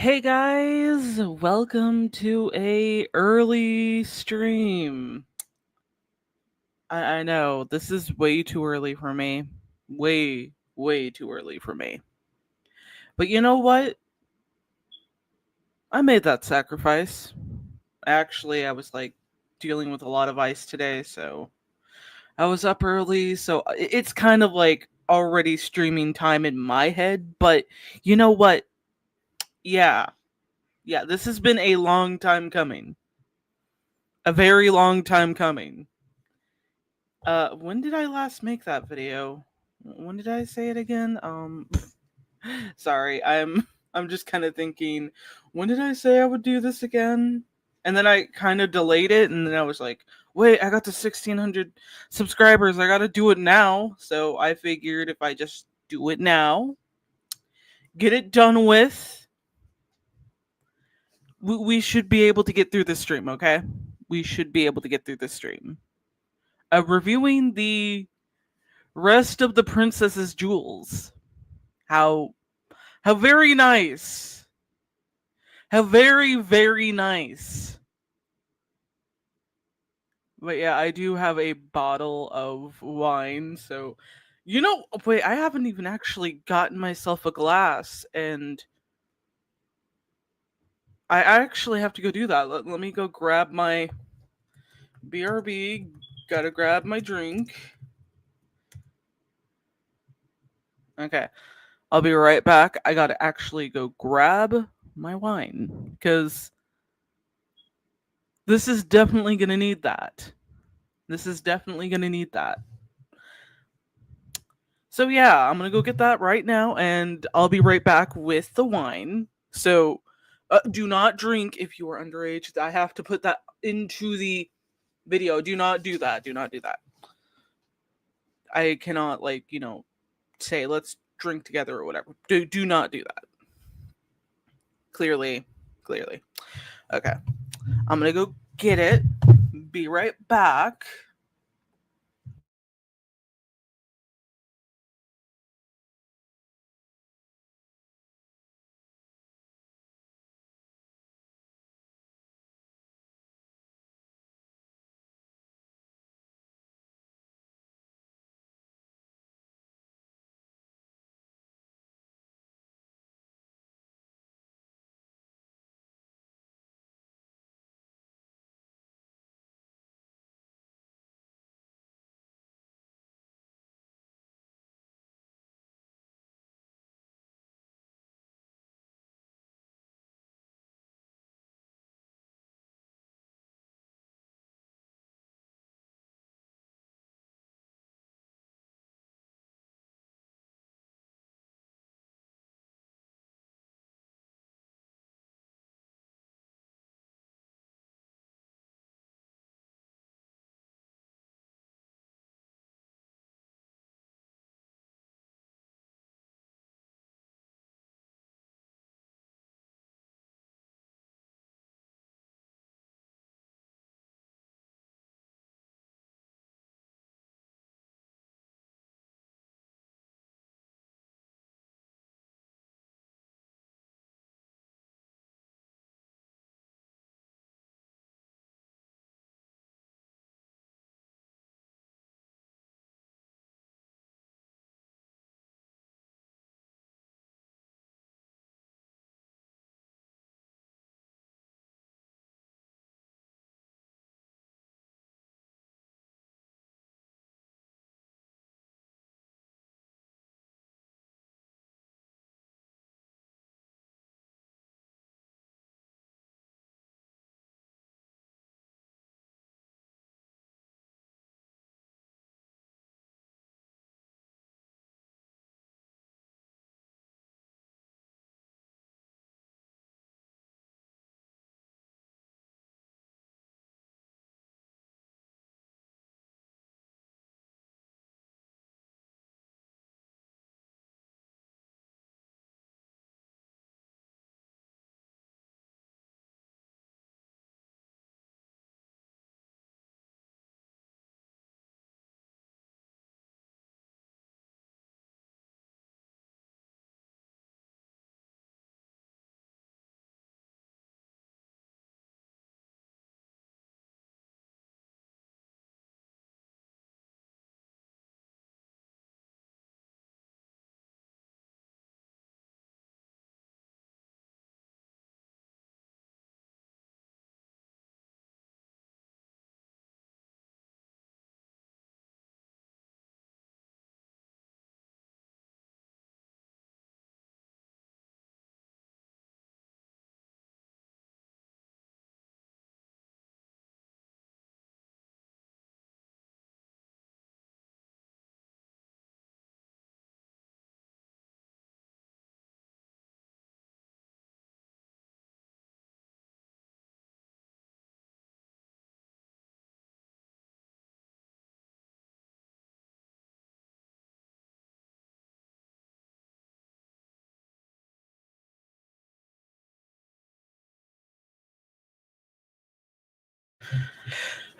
Hey guys, welcome to a early stream. I know this is way too early for me. Way too early for me. But you know what? I made that sacrifice. Actually, I was like dealing with a lot of ice today, so I was up early, so it's kind of like already streaming time in my head, but you know what? Yeah. Yeah, this has been a long time coming. A very long time coming. When did I last make that video? When did I say it again? Sorry, I'm just kind of thinking, when did I say I would do this again? And then I kind of delayed it, and then I was like, wait, I got to 1,600 subscribers. I gotta do it now. So I figured if I just do it now, get it done with, we should be able to get through this stream, okay? We should be able to get through this stream. Reviewing the rest of the princess's jewels. How how very nice. How very nice. But yeah, I do have a bottle of wine, so wait, I haven't even actually gotten myself a glass, and I actually have to go do that. Let me go grab my BRB. Gotta grab my drink. Okay, I'll be right back. I gotta actually go grab my wine because this is definitely gonna need that. This is definitely gonna need that. So yeah, I'm gonna go get that right now, and I'll be right back with the wine. So do not drink if you are underage. I have to put that into the video. Do not do that. Do not do that. I cannot say let's drink together or whatever. Do not do that. Clearly, clearly. Okay, I'm gonna go get it. Be right back.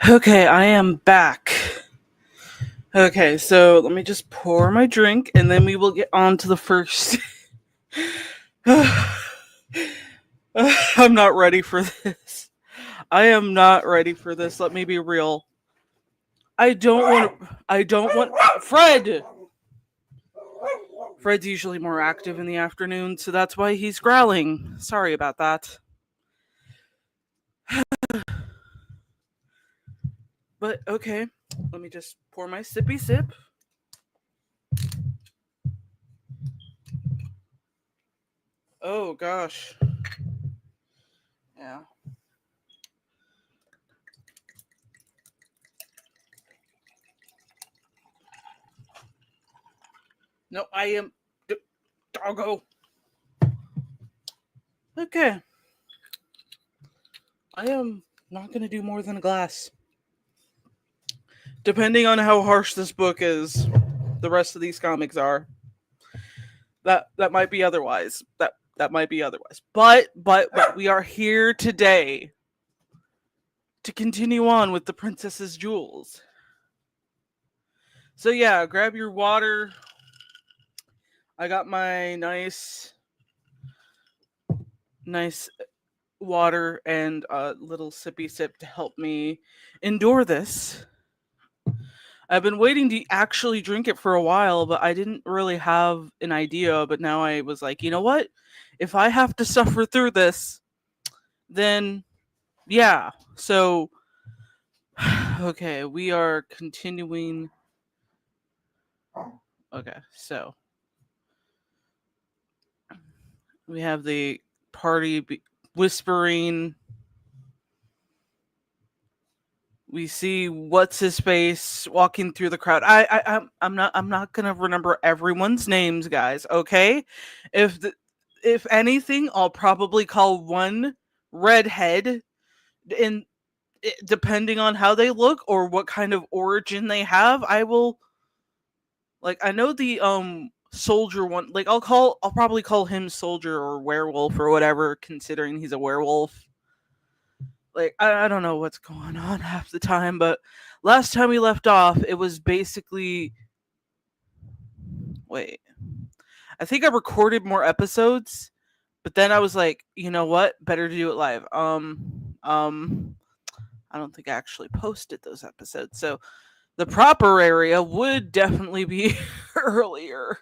Okay, I am back. Okay, so let me just pour my drink and then we will get on to the first. I'm not ready for this. I am not ready for this. Let me be real. I don't want Fred. Fred's usually more active in the afternoon, so that's why he's growling. Sorry about that. But okay, let me just pour my sippy sip. Oh gosh. Yeah. No, I am doggo. Okay. I am not gonna do more than a glass. Depending on how harsh this book is, the rest of these comics are. That might be otherwise. That might be otherwise. But we are here today to continue on with the Princess's Jewels. So yeah, grab your water. I got my nice water and a little sippy sip to help me endure this. I've been waiting to actually drink it for a while, but I didn't really have an idea. But now I was like, you know what? If I have to suffer through this, then yeah. So, okay, we are continuing. Okay, so we have the whispering. We see what's his face walking through the crowd. I'm not gonna remember everyone's names, guys. Okay, if anything, I'll probably call one redhead, and depending on how they look or what kind of origin they have, I will like. I know the soldier one. Like I'll probably call him soldier or werewolf or whatever, considering he's a werewolf. Like I don't know what's going on half the time, but last time we left off, it was basically wait. I think I recorded more episodes, but then I was like, you know what? Better to do it live. I don't think I actually posted those episodes, so the proper area would definitely be earlier.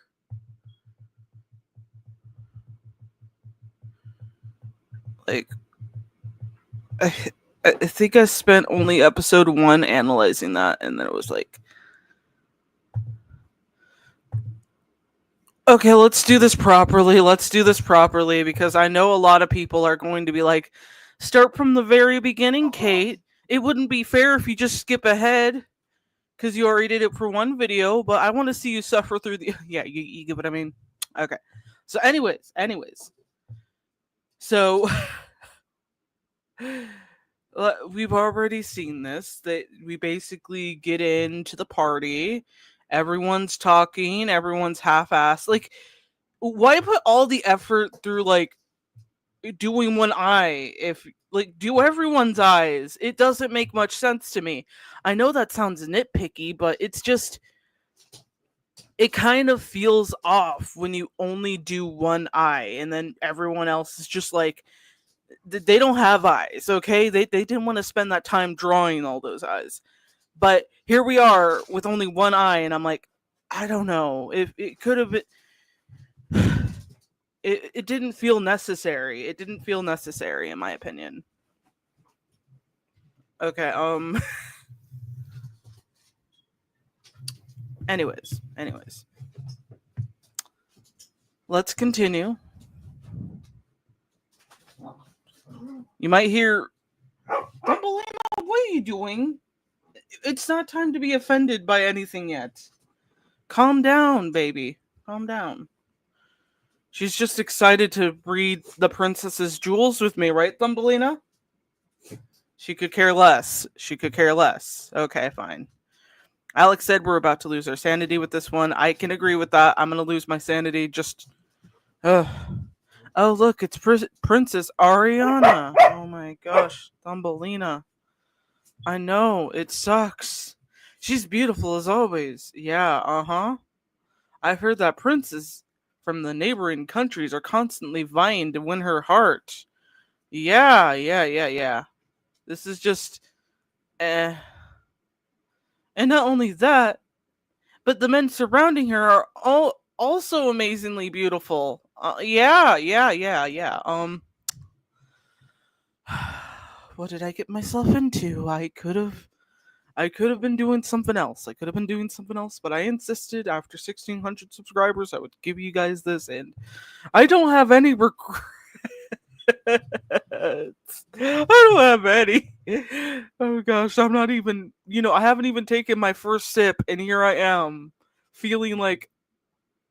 Like I, I think I spent only episode 1 analyzing that, and then it was like, okay, let's do this properly. Let's do this properly because I know a lot of people are going to be like, start from the very beginning, Kate. It wouldn't be fair if you just skip ahead because you already did it for one video, but I want to see you suffer through the. Yeah, you get what I mean? Okay. So, anyways. So, we've already seen this. That we basically get into the party. Everyone's talking, everyone's half-assed. Like, why put all the effort through like doing one eye if like do everyone's eyes? It doesn't make much sense to me. I know that sounds nitpicky, but it's just it kind of feels off when you only do one eye and then everyone else is just like they don't have eyes, okay? They didn't want to spend that time drawing all those eyes. But here we are with only one eye and I'm like I don't know. If it could have been it didn't feel necessary. It didn't feel necessary in my opinion. Okay, anyways. Let's continue. You might hear Thumbelina, what are you doing? It's not time to be offended by anything yet. Calm down, baby. Calm down. She's just excited to read the Princess's Jewels with me, right, Thumbelina? She could care less. She could care less. Okay, fine. Alex said we're about to lose our sanity with this one. I can agree with that. I'm gonna lose my sanity. Just, ugh. Oh look, it's Princess Ariana. Oh my gosh, Thumbelina. I know, it sucks. She's beautiful as always. Yeah, uh-huh. I've heard that princes from the neighboring countries are constantly vying to win her heart. Yeah, yeah, yeah, yeah. This is just eh. And not only that, but the men surrounding her are all also amazingly beautiful. Yeah, yeah, yeah, yeah. What did I get myself into? I could have been doing something else. I could have been doing something else, but I insisted after 1600 subscribers I would give you guys this, and I don't have any regrets. I don't have any. Oh gosh, I'm not even, I haven't even taken my first sip and here I am feeling like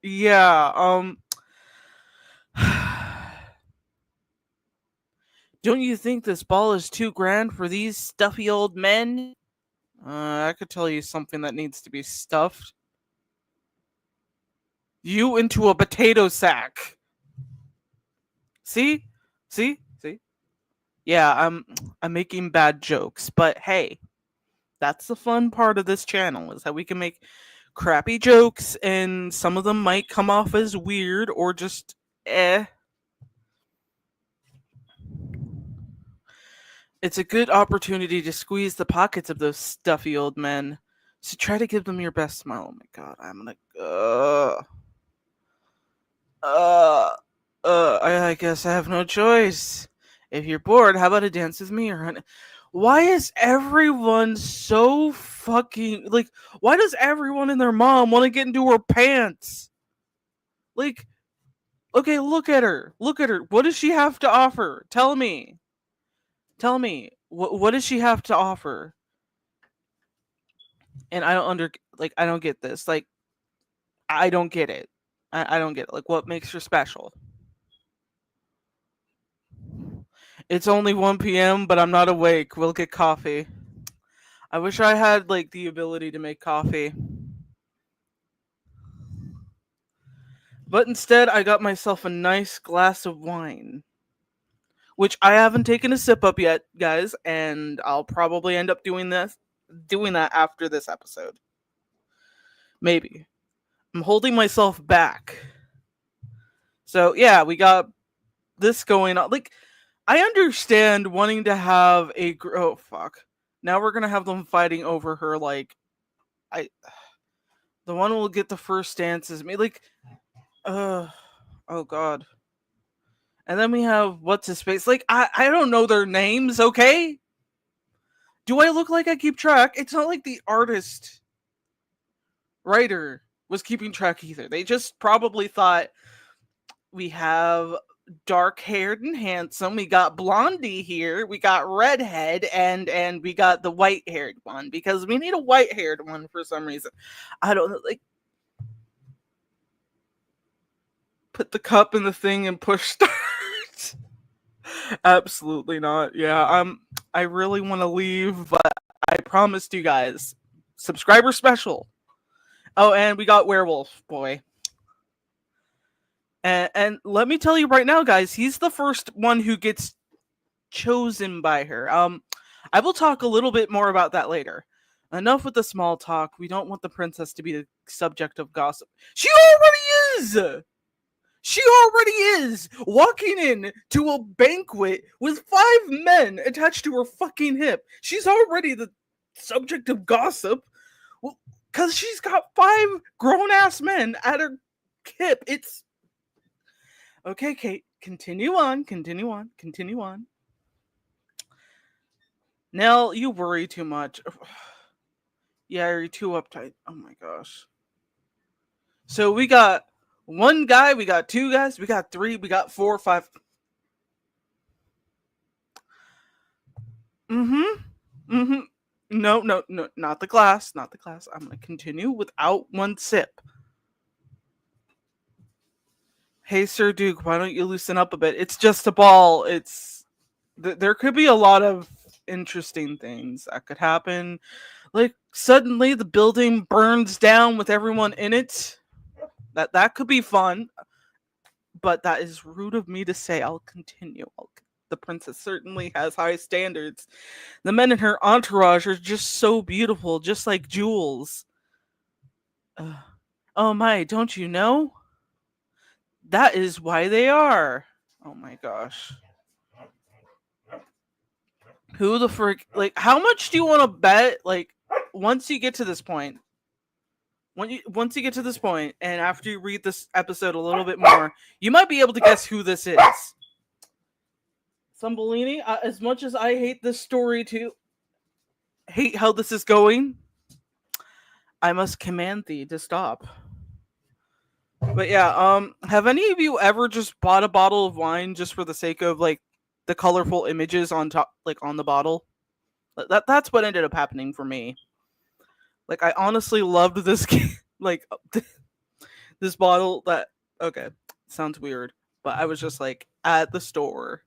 yeah, don't you think this ball is too grand for these stuffy old men? I could tell you something that needs to be stuffed. You into a potato sack. See? See? See? Yeah, I'm making bad jokes, but hey, that's the fun part of this channel is that we can make crappy jokes and some of them might come off as weird or just eh. It's a good opportunity to squeeze the pockets of those stuffy old men. So try to give them your best smile. Oh my god, I'm gonna uh I guess I have no choice. If you're bored, how about a dance with me or why is everyone so fucking like why does everyone and their mom want to get into her pants? Like, okay, look at her. Look at her. What does she have to offer? Tell me. Tell me. What does she have to offer? And I don't I don't get this. Like I don't get it. I don't get it. Like what makes her special? It's only 1 p.m., but I'm not awake. We'll get coffee. I wish I had like the ability to make coffee. But instead I got myself a nice glass of wine, which I haven't taken a sip up yet, guys, and I'll probably end up doing that after this episode. Maybe. I'm holding myself back. So, yeah, we got this going on. Like I understand wanting to have oh fuck. Now we're going to have them fighting over her like I the one will get the first dance is me like oh god. And then we have what's his face? Like I don't know their names, okay? Do I look like I keep track? It's not like the artist writer was keeping track either. They just probably thought we have dark haired and handsome. We got Blondie here. We got redhead and we got the white haired one because we need a white haired one for some reason. I don't know. Like put the cup in the thing and push start. Absolutely not. Yeah, I really want to leave, but I promised you guys subscriber special. Oh, and we got werewolf boy. And let me tell you right now, guys, he's the first one who gets chosen by her. I will talk a little bit more about that later. Enough with the small talk. We don't want the princess to be the subject of gossip. She already is. She already is walking in to a banquet with 5 men attached to her fucking hip. She's already the subject of gossip. Well, because she's got 5 grown-ass men at her hip. It's okay, Kate. Continue on. Continue on. Continue on. Nell, you worry too much. Yeah, you're too uptight. Oh my gosh. So we got one guy, we got 2 guys, we got 3, we got 4, 5. Mm-hmm. Mm-hmm. No, no, no, not the glass, not the glass. I'm gonna continue without one sip. Hey, Sir Duke, why don't you loosen up a bit? It's just a ball. There could be a lot of interesting things that could happen. Like suddenly the building burns down with everyone in it. That could be fun, but that is rude of me to say. I'll continue. The princess certainly has high standards. The men in her entourage are just so beautiful, just like jewels. Uh, oh my, don't you know? That is why they are. Oh my gosh. Who the frick? Like, how much do you want to bet? Like, once you get to this point, once you get to this point, and after you read this episode a little bit more, you might be able to guess who this is. Thumbellini. As much as I hate this story too, hate how this is going, I must command thee to stop. But yeah, have any of you ever just bought a bottle of wine just for the sake of like the colorful images on top, like on the bottle? That's what ended up happening for me. Like I honestly loved this like this bottle that okay, sounds weird, but I was just like at the store.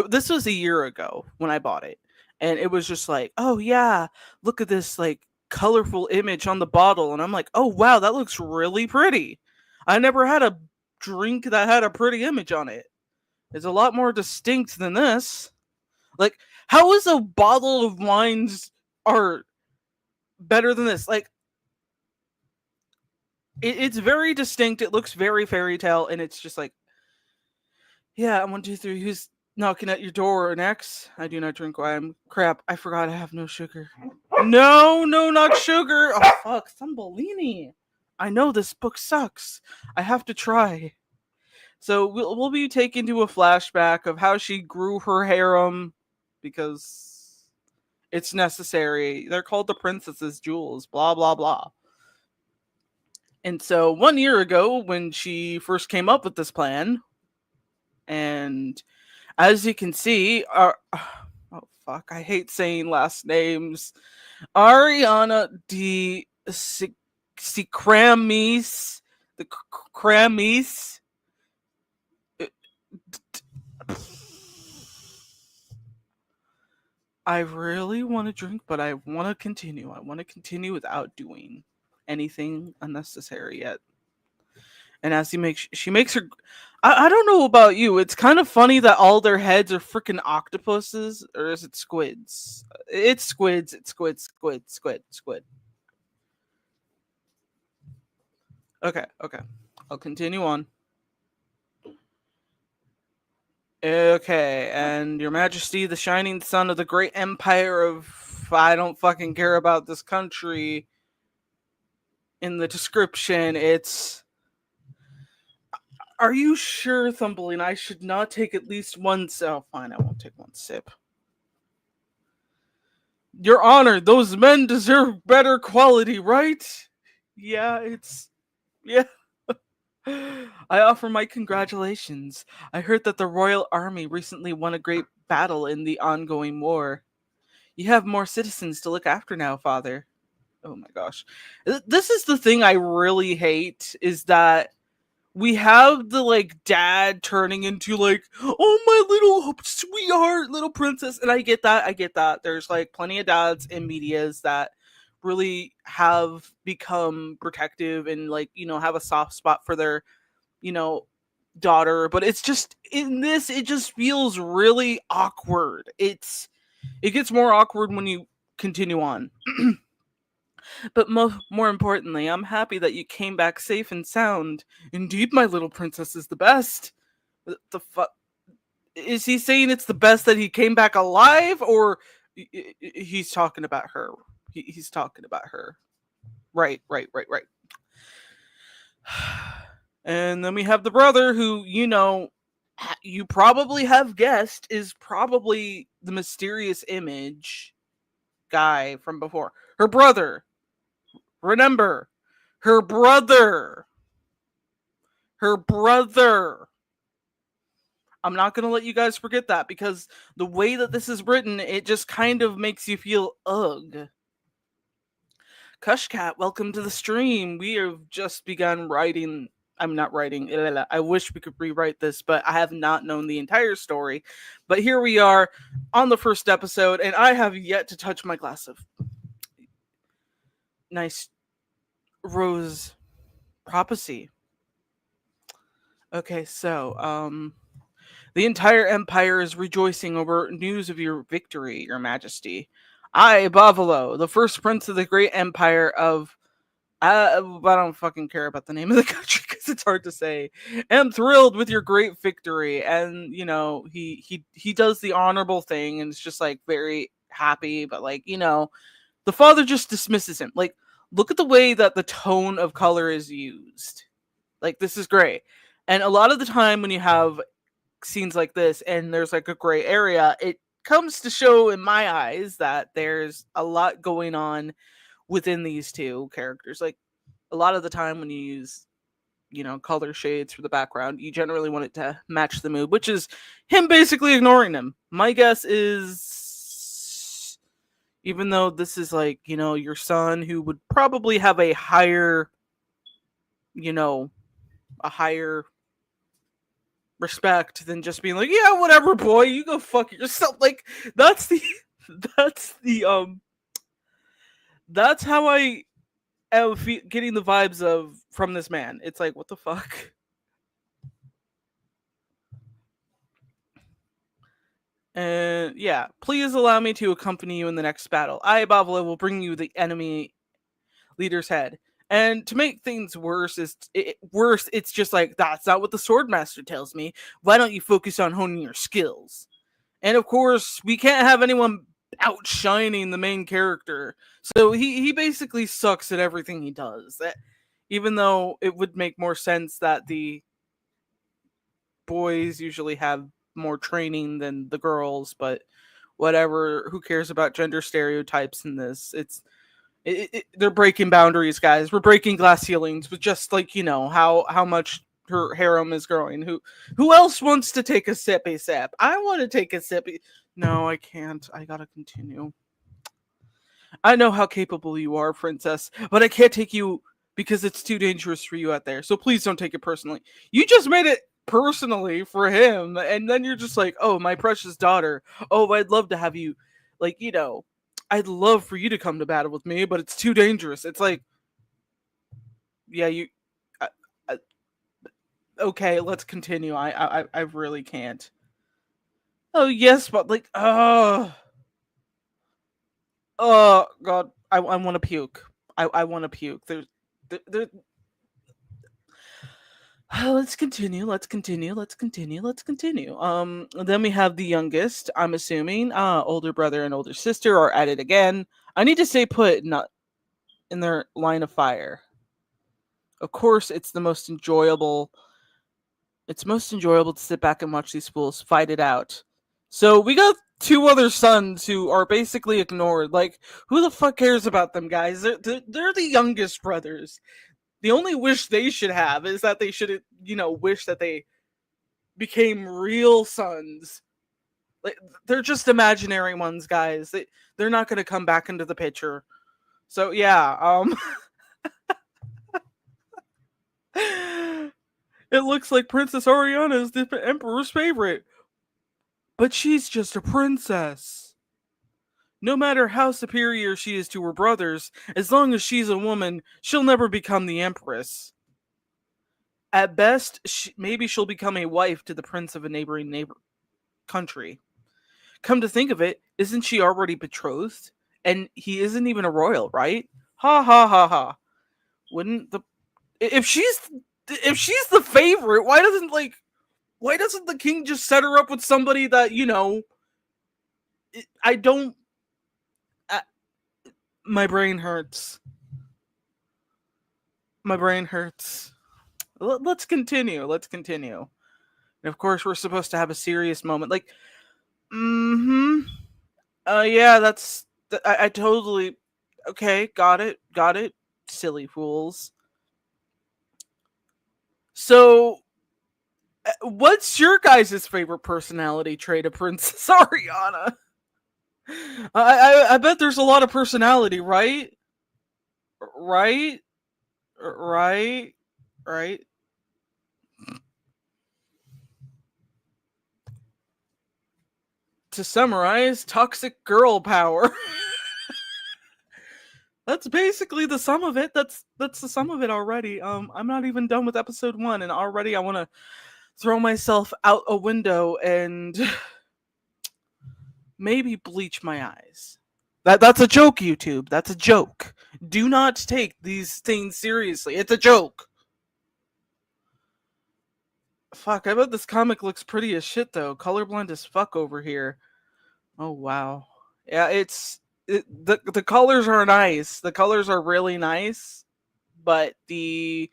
This was a year ago when I bought it, and it was just like, oh yeah, look at this like colorful image on the bottle, and I'm like, oh wow, that looks really pretty. I never had a drink that had a pretty image on it. It's a lot more distinct than this. Like, how is a bottle of wine's art better than this? Like, it's very distinct. It looks very fairy tale, and it's just like, yeah, 1, 2, 3. Who's knocking at your door next? I do not drink wine. Crap, I forgot I have no sugar. No, no, not sugar. Oh fuck, Thumbellini. I know this book sucks. I have to try. So we'll be taken to a flashback of how she grew her harem because it's necessary. They're called the princess's jewels. Blah blah blah. And so 1 year ago, when she first came up with this plan, and as you can see, oh fuck, I hate saying last names. Ariana de Cramis, the Cramis. I really want to drink, but I want to continue. I want to continue without doing anything unnecessary yet. And as she makes her. I don't know about you. It's kind of funny that all their heads are freaking octopuses, or is it squids? It's squids. It's squid. Okay, okay. I'll continue on. Okay, and Your Majesty, the shining sun of the great empire of I don't fucking care about this country. In the description, it's. Are you sure, Thumbelina? I should not take at least one sip. Oh, fine, I won't take one sip. Your Honor, those men deserve better quality, right? Yeah, it's. Yeah. I offer my congratulations. I heard that the Royal Army recently won a great battle in the ongoing war. You have more citizens to look after now, Father. Oh my gosh. This is the thing I really hate is that we have the like dad turning into like, oh my little sweetheart little princess, and I get that. I get that. There's like plenty of dads in medias that really have become protective and like have a soft spot for their you know daughter, but it's just in this it just feels really awkward. It gets more awkward when you continue on. But more importantly, I'm happy that you came back safe and sound. Indeed, my little princess is the best. The fuck is he saying? It's the best that he came back alive, or he's talking about her? He's talking about her. Right, right, right, right. And then we have the brother who, you probably have guessed is probably the mysterious image guy from before. Her brother. Remember, her brother. Her brother. I'm not going to let you guys forget that because the way that this is written, it just kind of makes you feel ugh. Cushcat, welcome to the stream. We have just begun writing. I'm not writing. I wish we could rewrite this, but I have not known the entire story. But here we are on the first episode, and I have yet to touch my glass of nice rose prophecy. Okay, so The entire empire is rejoicing over news of your victory, your majesty. I, Bavalo, the first prince of the great empire of I don't fucking care about the name of the country because it's hard to say. Am thrilled with your great victory, and he does the honorable thing, and it's just like very happy, but like the father just dismisses him. Like, look at the way that the tone of color is used. Like, this is great, and a lot of the time when you have scenes like this and there's like a gray area, it comes to show in my eyes that there's a lot going on within these two characters. Like a lot of the time when you use, color shades for the background, you generally want it to match the mood, which is him basically ignoring him. My guess is, even though this is like, your son who would probably have a higher, you know, a higher respect than just being like, yeah, whatever, boy, you go fuck yourself. Like, that's the, that's the, that's how I getting the vibes of from this man. It's like, what the fuck? And yeah, please allow me to accompany you in the next battle. I, Bavla, will bring you the enemy leader's head. And to make things worse, it's just like, that's not what the swordmaster tells me. Why don't you focus on honing your skills? And of course, we can't have anyone outshining the main character. So he basically sucks at everything he does. Even though it would make more sense that the boys usually have more training than the girls, but whatever, who cares about gender stereotypes in this? They're breaking boundaries, guys. We're breaking glass ceilings with just like, how much her harem is growing. Who else wants to take a sippy sip? I want to take a sippy. No, I can't. I gotta continue. I know how capable you are, princess, but I can't take you because it's too dangerous for you out there. So please don't take it personally. You just made it personally for him, and then you're just like, oh, my precious daughter. Oh, I'd love to have you, like, I'd love for you to come to battle with me, but it's too dangerous. It's like, yeah, you. I, I, okay, let's continue. I really can't. Oh yes, but like, oh god, I want to puke. I want to puke. There. Let's continue. Let's continue. Let's continue. Let's continue. Then we have the youngest. I'm assuming, older brother and older sister are at it again. I need to stay put, not in their line of fire. Of course, it's the most enjoyable. It's most enjoyable to sit back and watch these fools fight it out. So we got two other sons who are basically ignored. Like, who the fuck cares about them, guys? They're the youngest brothers. The only wish they should have is that they should, wish that they became real sons. Like, they're just imaginary ones, guys. They're not going to come back into the picture. So yeah, it looks like Princess Ariana is the Emperor's favorite, but she's just a princess. No matter how superior she is to her brothers, as long as she's a woman, she'll never become the Empress. At best, maybe she'll become a wife to the prince of a neighboring country. Come to think of it, isn't she already betrothed? And he isn't even a royal, right? Ha ha ha ha. Wouldn't the if she's the favorite, why doesn't the king just set her up with somebody that, I don't my brain hurts. My brain hurts. Let's continue. Let's continue. And of course, we're supposed to have a serious moment. Like, yeah, I totally. Okay, got it. Got it. Silly fools. So, what's your guys' favorite personality trait of Princess Ariana? I bet there's a lot of personality, right? Right? Right? Right? To summarize, toxic girl power. That's basically the sum of it. That's the sum of it already. I'm not even done with episode 1, and already I want to throw myself out a window and maybe bleach my eyes. That's a joke, YouTube. That's a joke. Do not take these things seriously. It's a joke. Fuck, I bet this comic looks pretty as shit though. Colorblind as fuck over here. Oh wow. Yeah, the colors are nice. The colors are really nice, but the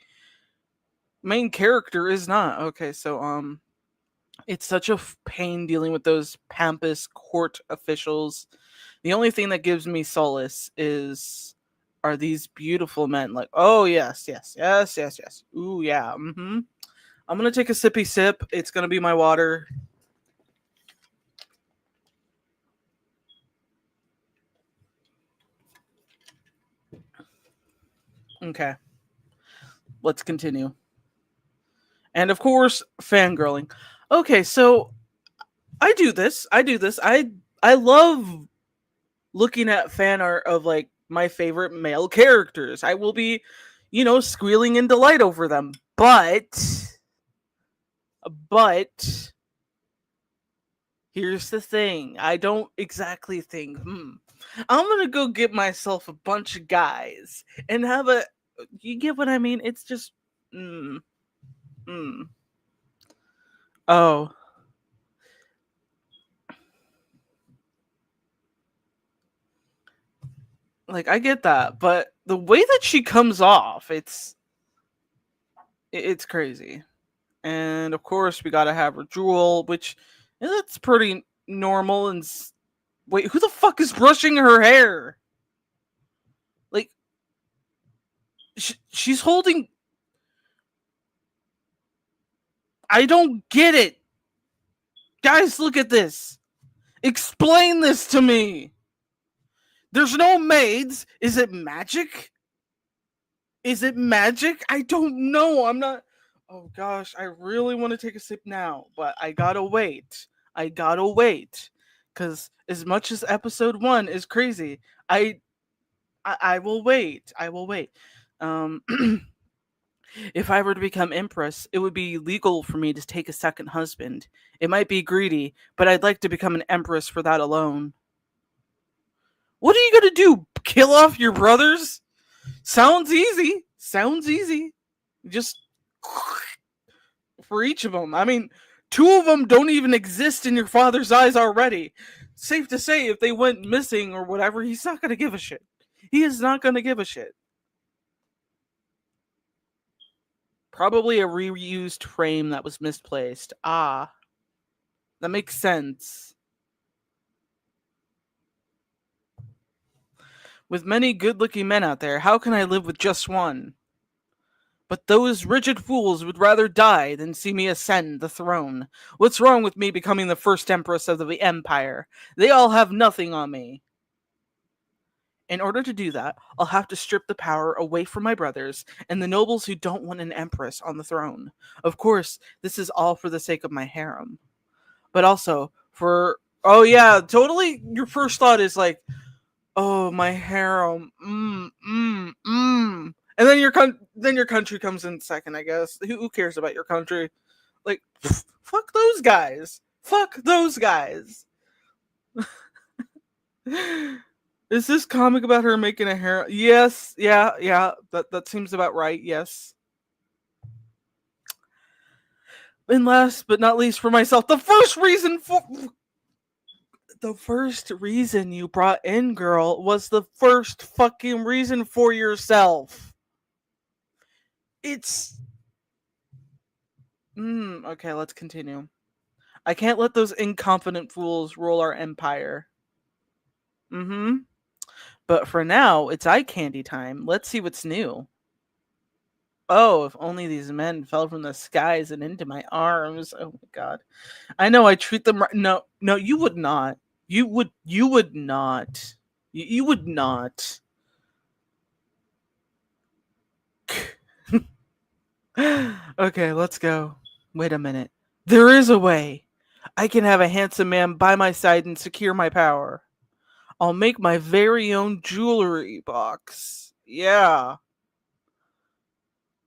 main character is not. Okay, so it's such a pain dealing with those Pampas court officials. The only thing that gives me solace is are these beautiful men. Like, oh yes, yes, yes, yes, yes. Ooh yeah. Mm-hmm. I'm gonna take a sippy sip. It's gonna be my water. Okay, let's continue. And of course, fangirling. Okay, so I do this. I do this. I love looking at fan art of like my favorite male characters. I will be, squealing in delight over them. But here's the thing. I don't exactly think, I'm gonna go get myself a bunch of guys and have a. You get what I mean? It's just, mm, mm. Oh, like I get that, but the way that she comes off, it's crazy. And of course, we gotta have her jewel, which that's pretty normal. And wait, who the fuck is brushing her hair? Like, she's holding. I don't get it, guys. Look at this. Explain this to me. There's no maids. Is it magic? Is it magic? I don't know. I'm not. Oh gosh, I really want to take a sip now, but I gotta wait. I gotta wait. Because as much as episode 1 is crazy, I will wait. I will wait. Um, if I were to become Empress, it would be legal for me to take a second husband. It might be greedy, but I'd like to become an Empress for that alone. What are you gonna do? Kill off your brothers? Sounds easy. Sounds easy. Just for each of them. I mean, 2 of them don't even exist in your father's eyes already. Safe to say, if they went missing or whatever, he's not gonna give a shit. He is not gonna give a shit. Probably a reused frame that was misplaced. Ah, that makes sense. With many good looking men out there, how can I live with just one? But those rigid fools would rather die than see me ascend the throne. What's wrong with me becoming the first empress of the empire? They all have nothing on me. In order to do that, I'll have to strip the power away from my brothers and the nobles who don't want an empress on the throne. Of course, this is all for the sake of my harem. But also for, oh yeah, totally your first thought is like, oh, my harem. And then your country comes in second, I guess. Who cares about your country? Like, fuck those guys. Fuck those guys. Is this comic about her making a harem? Yes, yeah. That seems about right. Yes. And last but not least for myself, the first reason you brought in, girl, was the first fucking reason for yourself. It's okay, let's continue. I can't let those incompetent fools rule our empire. But for now, it's eye candy time. Let's see what's new. Oh, if only these men fell from the skies and into my arms. Oh my god. I know I treat them right. No, no, you would not. You would not. You would not. Okay, let's go. Wait a minute. There is a way. I can have a handsome man by my side and secure my power. I'll make my very own jewelry box. Yeah.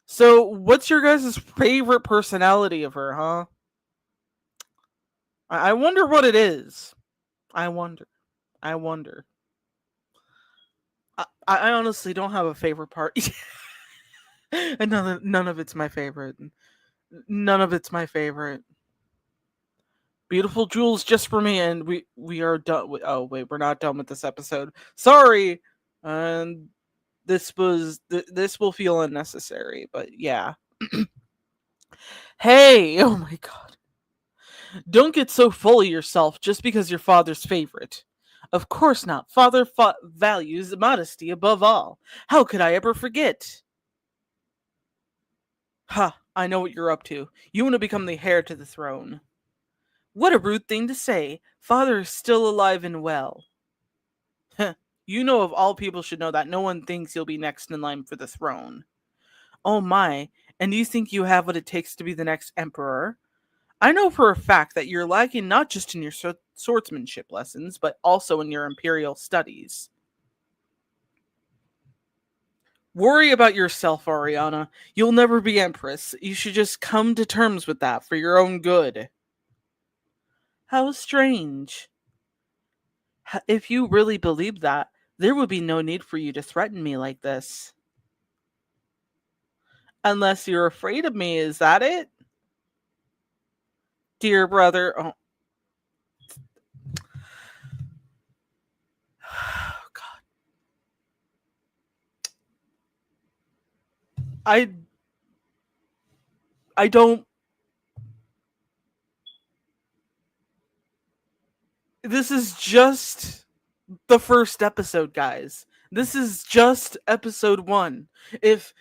So, what's your guys' favorite personality of her, huh? I wonder what it is. I wonder. I wonder. I honestly don't have a favorite part. And none of it's my favorite. None of it's my favorite. Beautiful jewels just for me, and we are done. Oh wait, we're not done with this episode. Sorry. And this will feel unnecessary, but yeah. Hey, oh my god. Don't get so full of yourself just because your father's favorite. Of course not. Values modesty above all. How could I ever forget? Ha, I know what you're up to. You want to become the heir to the throne. What a rude thing to say. Father is still alive and well. You know, of all people should know that no one thinks you'll be next in line for the throne. Oh my, and you think you have what it takes to be the next emperor? I know for a fact that you're lacking not just in your swordsmanship lessons, but also in your imperial studies. Worry about yourself, Ariana. You'll never be empress. You should just come to terms with that for your own good. How strange. If you really believed that, there would be no need for you to threaten me like this. Unless you're afraid of me, is that it? Dear brother. Oh, God. I I don't. This is just the first episode, guys. This is just episode 1. If,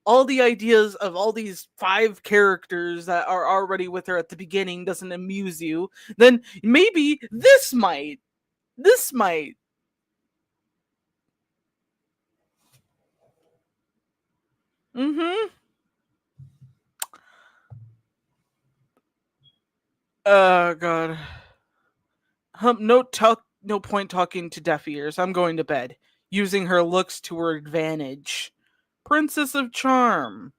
all the ideas of all these 5 characters that are already with her at the beginning doesn't amuse you, then maybe this might. This might. Mm-hmm. Oh, God. No point talking to deaf ears. I'm going to bed. Using her looks to her advantage. Princess of Charm.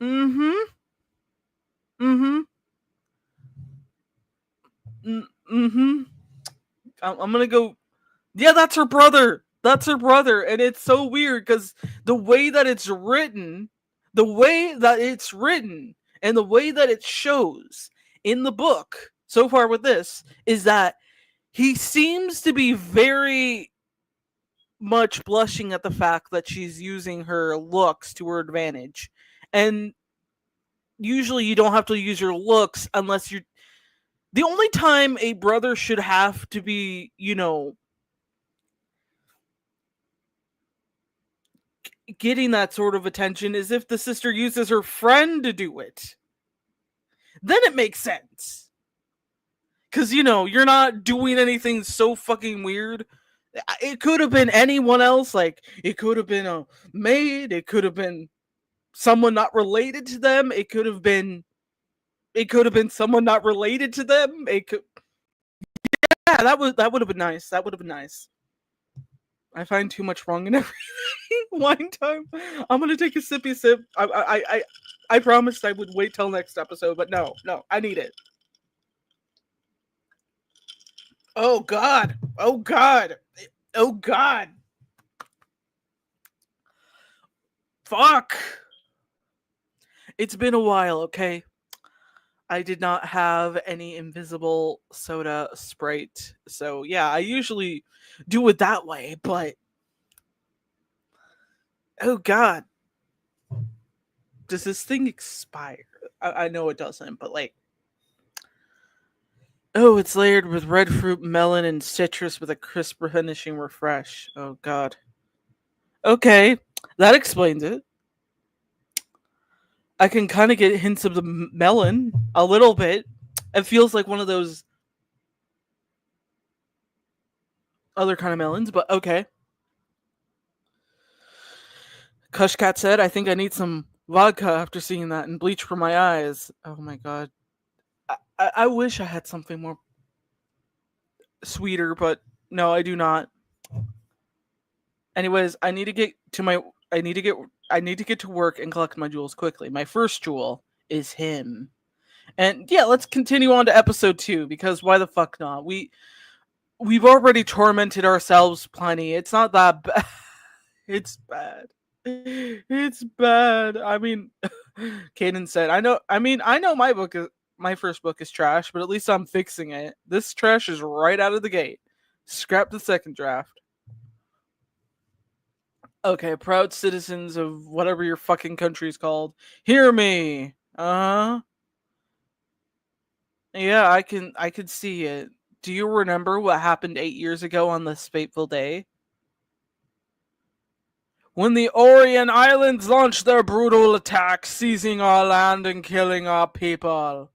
Mm-hmm. Mm-hmm. Mm-hmm. I'm gonna go. Yeah, that's her brother. That's her brother, and it's so weird because the way that it's written, the way that it's written, and the way that it shows in the book so far with this is that he seems to be very much blushing at the fact that she's using her looks to her advantage, and usually you don't have to use your looks unless you're. The only time a brother should have to be, getting that sort of attention is if the sister uses her friend to do it. Then it makes sense. Because, you're not doing anything so fucking weird. It could have been anyone else. Like, it could have been a maid. It could have been someone not related to them. It could have been. It could have been someone not related to them. It could. Yeah, that would have been nice. That would have been nice. I find too much wrong in everything. Wine time. I'm gonna take a sippy sip. I promised I would wait till next episode, but no, I need it. Oh God. Oh God. Oh God. Fuck. It's been a while, okay? I did not have any invisible soda Sprite. So yeah, I usually do it that way, but oh God. Does this thing expire? I know it doesn't, but like, oh, it's layered with red fruit, melon, and citrus with a crisp finishing refresh. Oh God. Okay, that explains it. I can kind of get hints of the melon a little bit. It feels like one of those other kind of melons, but okay. Kushkat said, "I think I need some vodka after seeing that and bleach for my eyes." Oh my God. I wish I had something more sweeter, but No, I do not. Anyways, I need to get I need to get to work and collect my jewels quickly. My first jewel is him. And yeah, let's continue on to episode 2 because why the fuck not? We've already tormented ourselves plenty. It's not that bad. It's bad. It's bad. I mean, Kaden said, I know my first book is trash, but at least I'm fixing it. This trash is right out of the gate. Scrap the second draft. Okay, proud citizens of whatever your fucking country's called, hear me. Uh-huh. Yeah, I can see it. Do you remember what happened 8 years ago on this fateful day? When the Orient Islands launched their brutal attack, seizing our land and killing our people.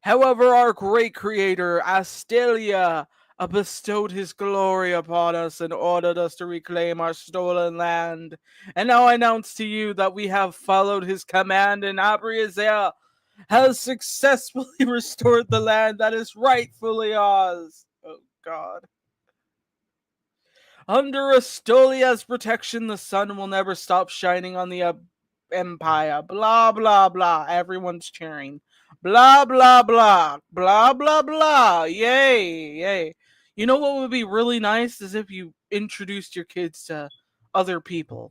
However, our great creator, Astelia, bestowed his glory upon us and ordered us to reclaim our stolen land. And now I announce to you that we have followed his command and Abriazel has successfully restored the land that is rightfully ours. Oh, God. Under Astolia's protection, the sun will never stop shining on the empire. Blah, blah, blah. Everyone's cheering. Blah, blah, blah. Blah, blah, blah. Yay, yay. You know what would be really nice is if you introduced your kids to other people.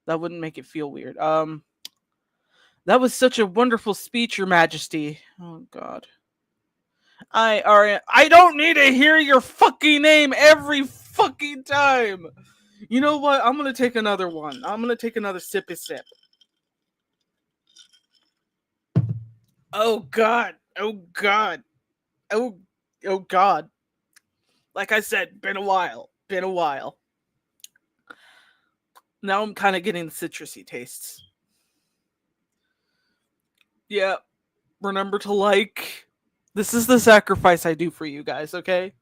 That wouldn't make it feel weird. That was such a wonderful speech, Your Majesty. Oh, God. I don't need to hear your fucking name every fucking time. You know what? I'm gonna take another one. I'm gonna take another sippy sip. Oh God. Oh God. Oh oh God. Like I said, been a while. Been a while. Now I'm kind of getting the citrusy tastes. Yeah. Remember to like. This is the sacrifice I do for you guys. Okay.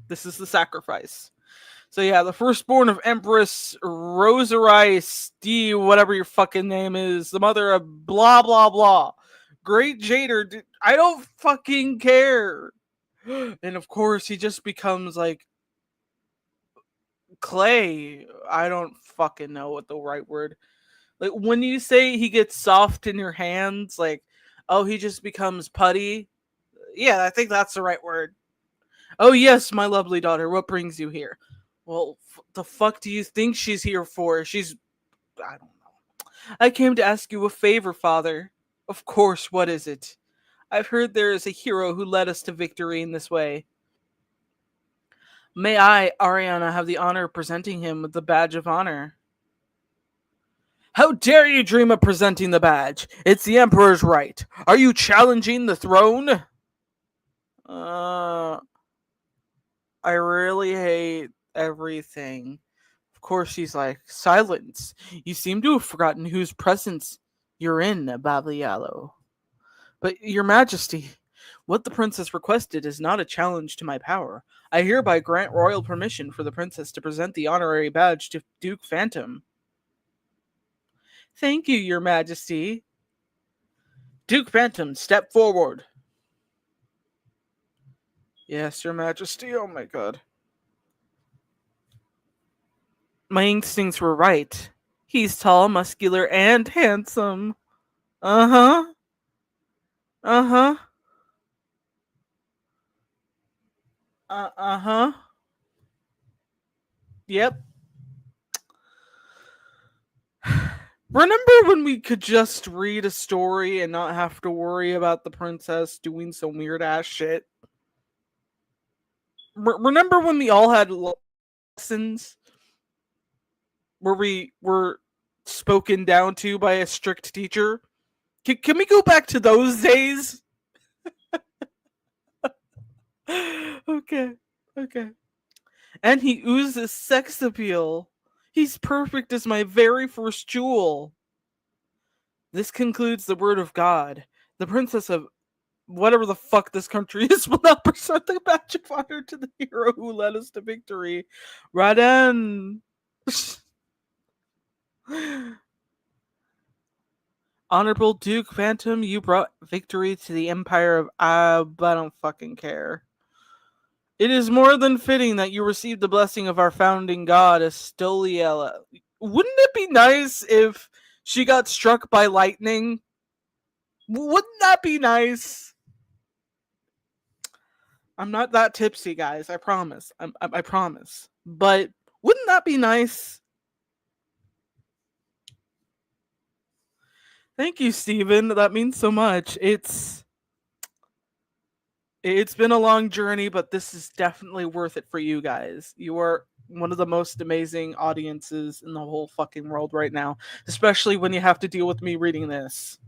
This is the sacrifice. So yeah, the firstborn of Empress Rosarice D, whatever your fucking name is, the mother of blah blah blah. Great Jader, I don't fucking care. And of course, he just becomes like clay. I don't fucking know what the right word. Like when you say he gets soft in your hands, like oh he just becomes putty. Yeah, I think that's the right word. Oh, yes, my lovely daughter, what brings you here? Well, the fuck do you think she's here for? I don't know. I came to ask you a favor, father. Of course, what is it? I've heard there is a hero who led us to victory in this way. May I, Ariana, have the honor of presenting him with the badge of honor? How dare you dream of presenting the badge? It's the Emperor's right. Are you challenging the throne? Uh, I really hate everything. Of course, she's like, silence. You seem to have forgotten whose presence you're in, Bablialo. But, Your Majesty, what the princess requested is not a challenge to my power. I hereby grant royal permission for the princess to present the honorary badge to Duke Phantom. Thank you, Your Majesty. Duke Phantom, step forward. Yes, Your Majesty. Oh my god. My instincts were right. He's tall, muscular, and handsome. Uh huh. Uh huh. Uh huh. Yep. Remember when we could just read a story and not have to worry about the princess doing some weird ass shit? Remember when we all had lessons where we were spoken down to by a strict teacher? Can we go back to those days? Okay, okay. And he oozes sex appeal. He's perfect as my very first jewel. This concludes the word of God. The princess of whatever the fuck this country is will now present the badge of honor to the hero who led us to victory. Raden. Honorable Duke Phantom, you brought victory to the Empire of I don't fucking care. It is more than fitting that you receive the blessing of our founding god, Estoliella. Wouldn't it be nice if she got struck by lightning? Wouldn't that be nice? I'm not that tipsy, guys. I promise. I promise. But wouldn't that be nice? Thank you, Steven. That means so much. It's been a long journey, but this is definitely worth it for you guys. You are one of the most amazing audiences in the whole fucking world right now, especially when you have to deal with me reading this.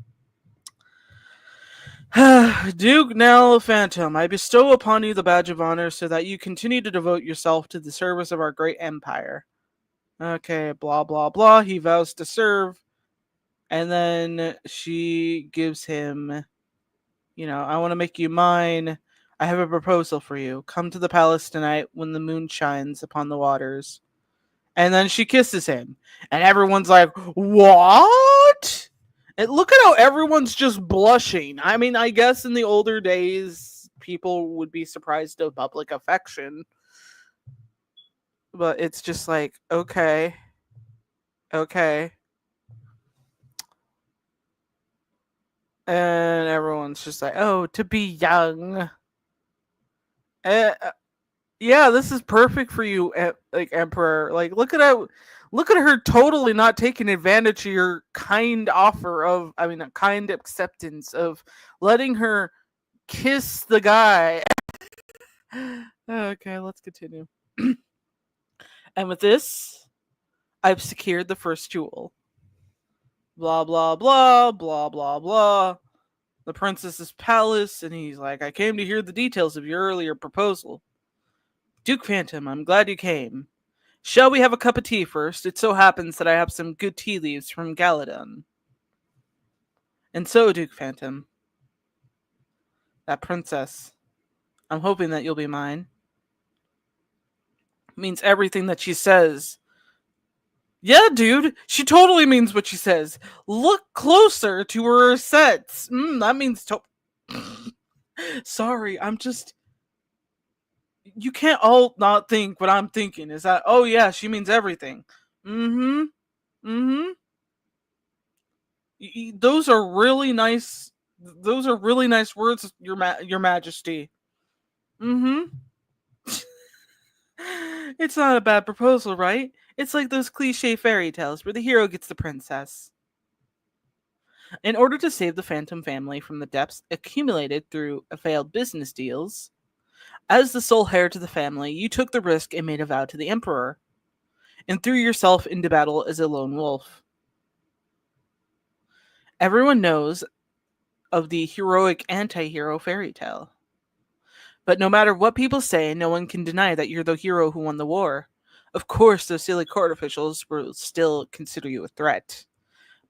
Duke Nell Phantom, I bestow upon you the badge of honor so that you continue to devote yourself to the service of our great empire. Okay, blah, blah, blah. He vows to serve. And then she gives him, I want to make you mine. I have a proposal for you. Come to the palace tonight when the moon shines upon the waters. And then she kisses him. And everyone's like, what? And look at how everyone's just blushing. I mean, I guess in the older days, people would be surprised of public affection. But it's just like, okay. Okay. And everyone's just like, oh, to be young. Uh, yeah, this is perfect for you, like Emperor. Like, look at her totally not taking advantage of your kind offer of, I mean, a kind acceptance of letting her kiss the guy. Okay, let's continue. And with this, I've secured the first jewel. Blah blah blah blah blah blah. The princess's palace, and he's like, I came to hear the details of your earlier proposal. Duke Phantom, I'm glad you came. Shall we have a cup of tea first? It so happens that I have some good tea leaves from Galadon. And so, Duke Phantom, that princess, I'm hoping that you'll be mine. Means everything that she says. Yeah, dude, she totally means what she says. Look closer to her sets. That means Sorry, I'm just. You can't all not think what I'm thinking. Is that, oh yeah, she means everything. Mm hmm. Mm hmm. Those are really nice. Those are really nice words, your Majesty. Mm hmm. It's not a bad proposal, right? It's like those cliche fairy tales where the hero gets the princess. In order to save the Phantom family from the debts accumulated through failed business deals, as the sole heir to the family, you took the risk and made a vow to the Emperor, and threw yourself into battle as a lone wolf. Everyone knows of the heroic anti-hero fairy tale. But no matter what people say, no one can deny that you're the hero who won the war. Of course, those silly court officials will still consider you a threat.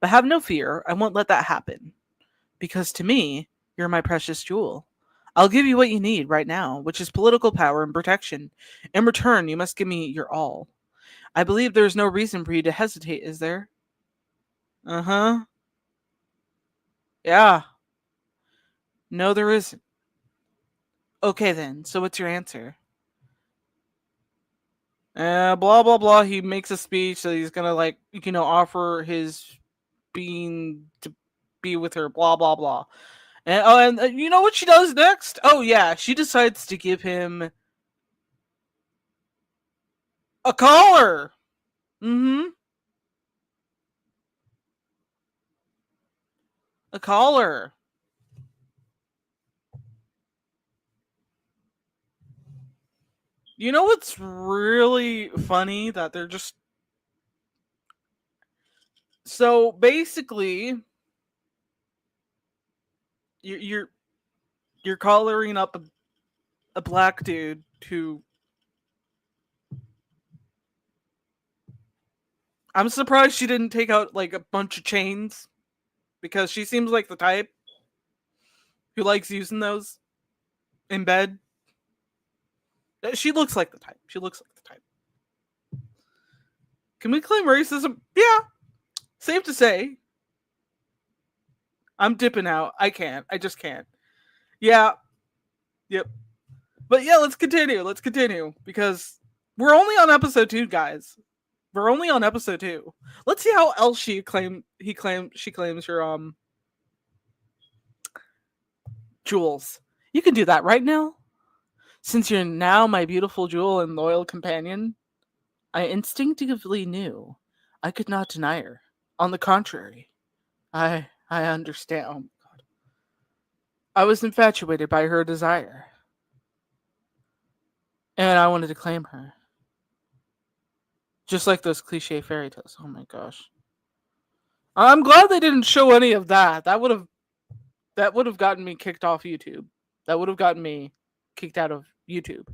But have no fear, I won't let that happen. Because to me, you're my precious jewel. I'll give you what you need right now, which is political power and protection. In return, you must give me your all. I believe there's no reason for you to hesitate, is there? Uh-huh. Yeah. No, there isn't. Okay then, so what's your answer? Blah blah blah. He makes a speech that he's gonna offer his being to be with her. Blah blah blah. And you know what she does next? Oh yeah, she decides to give him a collar. Mm-hmm. A collar. You know what's really funny that they're just so basically you're you're collaring up a black dude who I'm surprised she didn't take out like a bunch of chains because she seems like the type who likes using those in bed. She looks like the type. She looks like the type. Can we claim racism? Yeah, safe to say. I'm dipping out. I can't. I just can't. Yeah. Yep. But yeah, let's continue. Let's continue because we're only on episode 2, guys. We're only on episode 2. Let's see how else she claims her jewels. You can do that right now. Since you're now my beautiful jewel and loyal companion, I instinctively knew I could not deny her. On the contrary, I understand. Oh my god. I was infatuated by her desire, and I wanted to claim her. Just like those cliche fairy tales. Oh my gosh. I'm glad they didn't show any of that. That would have gotten me kicked off YouTube. That would have gotten me kicked out of YouTube.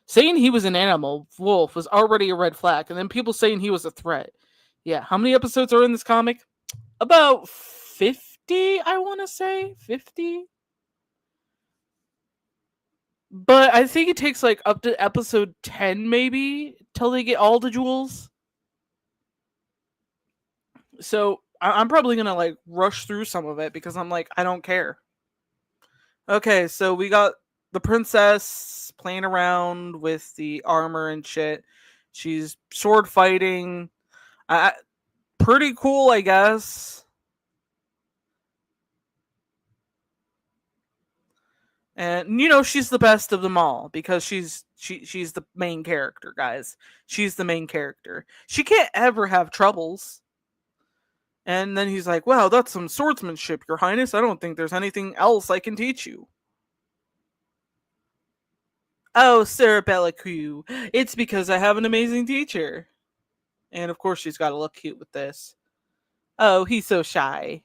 Saying he was an animal wolf was already a red flag, and then people saying he was a threat. Yeah, how many episodes are in this comic? About 50, I want to say. 50? But I think it takes like up to episode 10 maybe till they get all the jewels. So I'm probably going to like rush through some of it because I'm like, I don't care. Okay, so we got the princess playing around with the armor and shit. She's sword fighting. Pretty cool, I guess. And she's the best of them all because she's the main character, guys. She's the main character. She can't ever have troubles. And then he's like, "Wow, that's some swordsmanship, Your Highness. I don't think there's anything else I can teach you." Oh, Sir Bellicue, it's because I have an amazing teacher. And of course, she's got to look cute with this. Oh, he's so shy.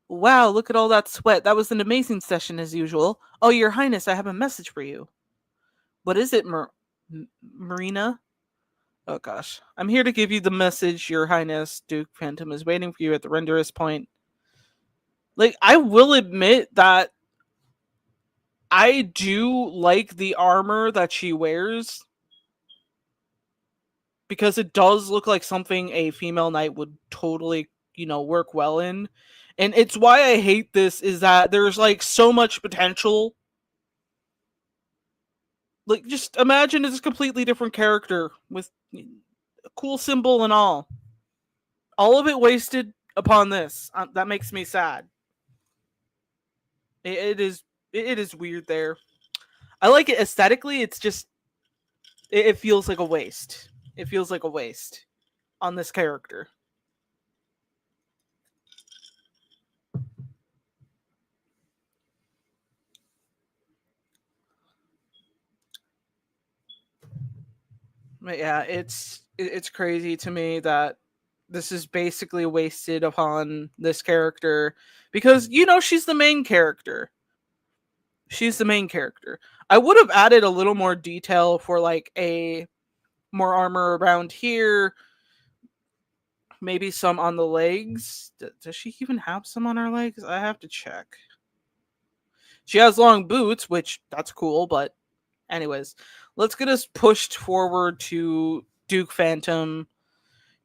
Wow, look at all that sweat. That was an amazing session as usual. Oh, Your Highness, I have a message for you. What is it, Marina? Oh gosh. I'm here to give you the message, Your Highness. Duke Phantom is waiting for you at the renderous point. Like, I will admit that I do like the armor that she wears because it does look like something a female knight would totally, work well in. And it's why I hate this is that there's like so much potential. Like, just imagine it's a completely different character with a cool symbol and all. All of it wasted upon this. That makes me sad. It is weird there. I like it aesthetically. It's just it feels like a waste. It feels like a waste on this character. But yeah, it's crazy to me that this is basically wasted upon this character because she's the main character. She's the main character. I would have added a little more detail for like a more armor around here, maybe some on the legs. Does she even have some on her legs? I have to check. She has long boots, which that's cool, but anyways, let's get us pushed forward to Duke Phantom.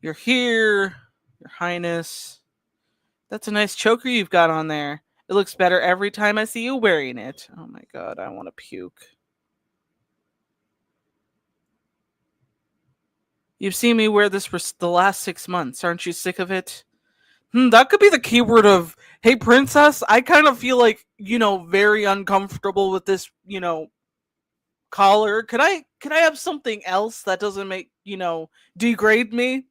You're here, Your Highness. That's a nice choker you've got on there. It looks better every time I see you wearing it. Oh my god, I want to puke. You've seen me wear this for the last 6 months. Aren't you sick of it? That could be the keyword of, hey, princess, I kind of feel like, very uncomfortable with this, collar. Could I have something else that doesn't make, degrade me?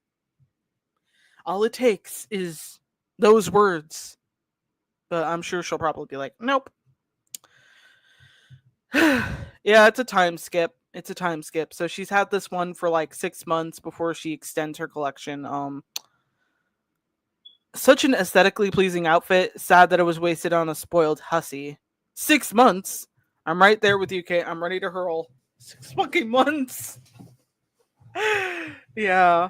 All it takes is those words. But I'm sure she'll probably be like, nope. Yeah, it's a time skip. It's a time skip. So she's had this one for like 6 months before she extends her collection. Such an aesthetically pleasing outfit. Sad that it was wasted on a spoiled hussy. 6 months. I'm right there with you, Kate. I'm ready to hurl. 6 fucking months. Yeah.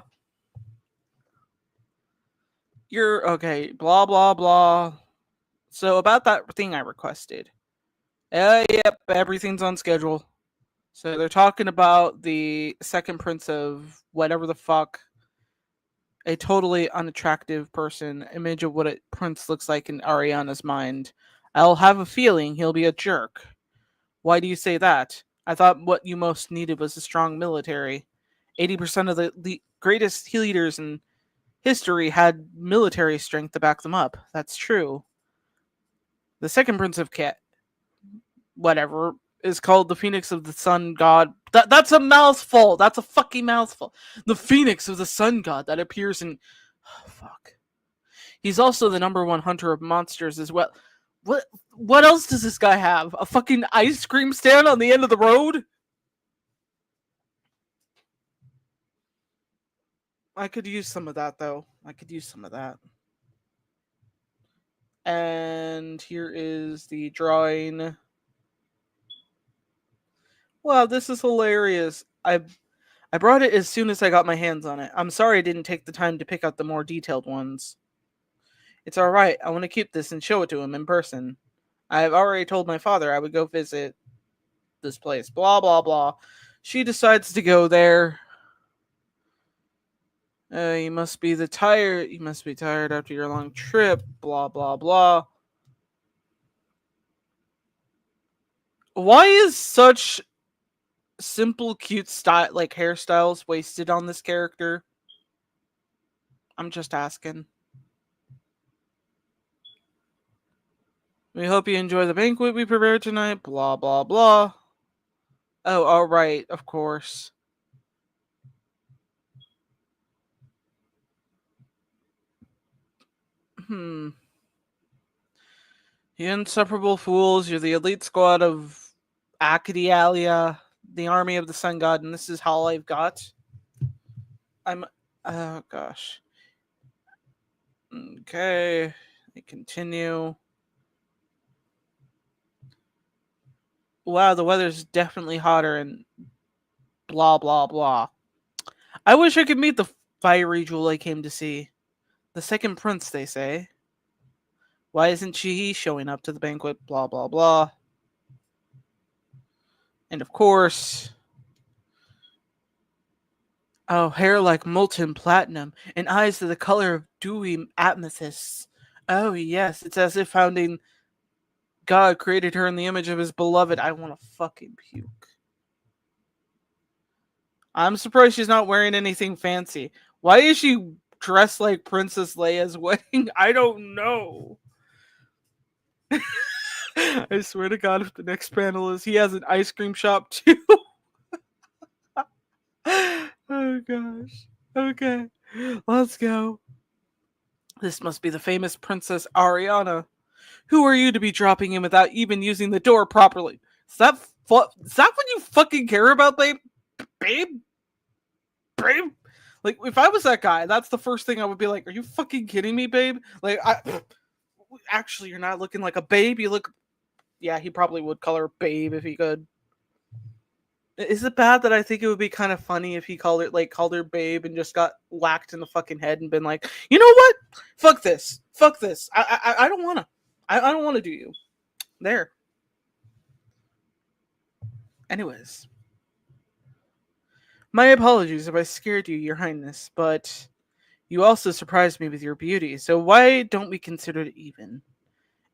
You're okay. Blah blah blah. So about that thing I requested. Yep, everything's on schedule. So they're talking about the second prince of whatever the fuck, a totally unattractive person, image of what a prince looks like in Ariana's mind. I'll have a feeling he'll be a jerk. Why do you say that? I thought what you most needed was a strong military. 80% of the greatest leaders in history had military strength to back them up. That's true. The second Prince of Cat, whatever, is called the Phoenix of the Sun God. That's a mouthful. That's a fucking mouthful. The Phoenix of the Sun God that appears in. Oh, fuck. He's also the number one hunter of monsters as well. What? What else does this guy have? A fucking ice cream stand on the end of the road? I could use some of that though. I could use some of that. And here is the drawing. Wow, this is hilarious. I brought it as soon as I got my hands on it. I'm sorry I didn't take the time to pick out the more detailed ones. It's alright, I want to keep this and show it to him in person. I've already told my father I would go visit this place. Blah, blah, blah. She decides to go there. You must be tired. You must be tired after your long trip. Blah, blah, blah. Why is such simple, cute style, like hairstyles, wasted on this character? I'm just asking. We hope you enjoy the banquet we prepared tonight. Blah, blah, blah. Oh, alright, of course. Hmm. You insufferable fools, you're the elite squad of Acadialia, the army of the sun god, and this is all I've got. I'm. Oh, gosh. Okay. I continue. Wow, the weather's definitely hotter and blah, blah, blah. I wish I could meet the fiery jewel I came to see. The second prince, they say. Why isn't she showing up to the banquet? Blah, blah, blah. And of course, oh, hair like molten platinum, and eyes of the color of dewy amethysts. Oh, yes, it's as if founding God created her in the image of his beloved. I want to fucking puke. I'm surprised she's not wearing anything fancy. Why is she dressed like Princess Leia's wedding? I don't know. I swear to God, if the next panel is he has an ice cream shop too. Oh gosh. Okay. Let's go. This must be the famous Princess Ariana. Who are you to be dropping in without even using the door properly? Is that what you fucking care about, babe? Babe? Babe? Like, if I was that guy, that's the first thing I would be like, are you fucking kidding me, babe? Like, actually, you're not looking like a babe. You look. Yeah, he probably would call her babe if he could. Is it bad that I think it would be kind of funny if he called her babe and just got whacked in the fucking head and been like, you know what? Fuck this. I don't wanna. I don't wanna do you. There. Anyways. My apologies if I scared you, your highness, but you also surprised me with your beauty, so why don't we consider it even?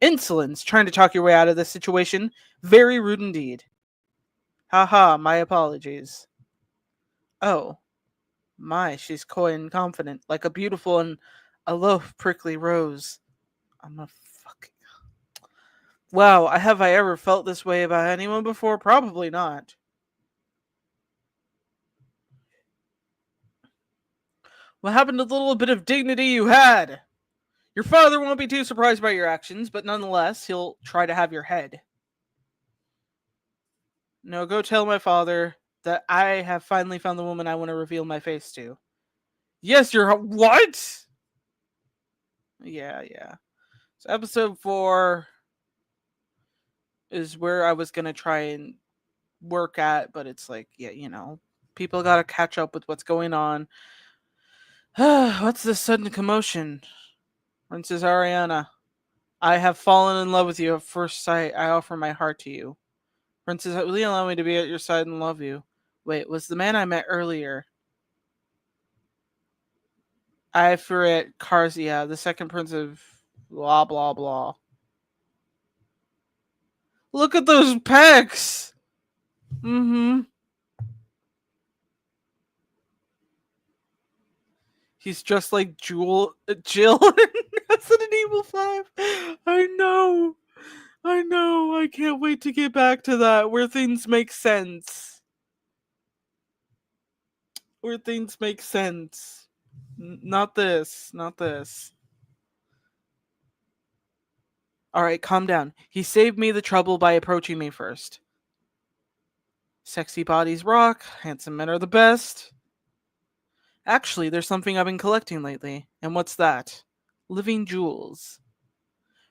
Insolence, trying to talk your way out of this situation. Very rude indeed. Haha, my apologies. Oh, my, she's coy and confident, like a beautiful and aloof prickly rose. I'm a fucking. Wow, have I ever felt this way about anyone before? Probably not. What happened to the little bit of dignity you had? Your father won't be too surprised by your actions, but nonetheless, he'll try to have your head. No, go tell my father that I have finally found the woman I want to reveal my face to. Yes, you're. What? Yeah. So, episode 4 is where I was going to try and work at, but it's like, yeah, people got to catch up with what's going on. What's this sudden commotion? Princess Ariana, I have fallen in love with you at first sight. I offer my heart to you. Princess, will you allow me to be at your side and love you? Wait, was the man I met earlier? I forget Karzia, the second prince of blah blah blah. Look at those pecs. Mm-hmm. He's just like Jill in Resident Evil 5. I know. I know. I can't wait to get back to that where things make sense. Where things make sense. Not this. Not this. All right, calm down. He saved me the trouble by approaching me first. Sexy bodies rock. Handsome men are the best. Actually, there's something I've been collecting lately. And what's that? Living jewels.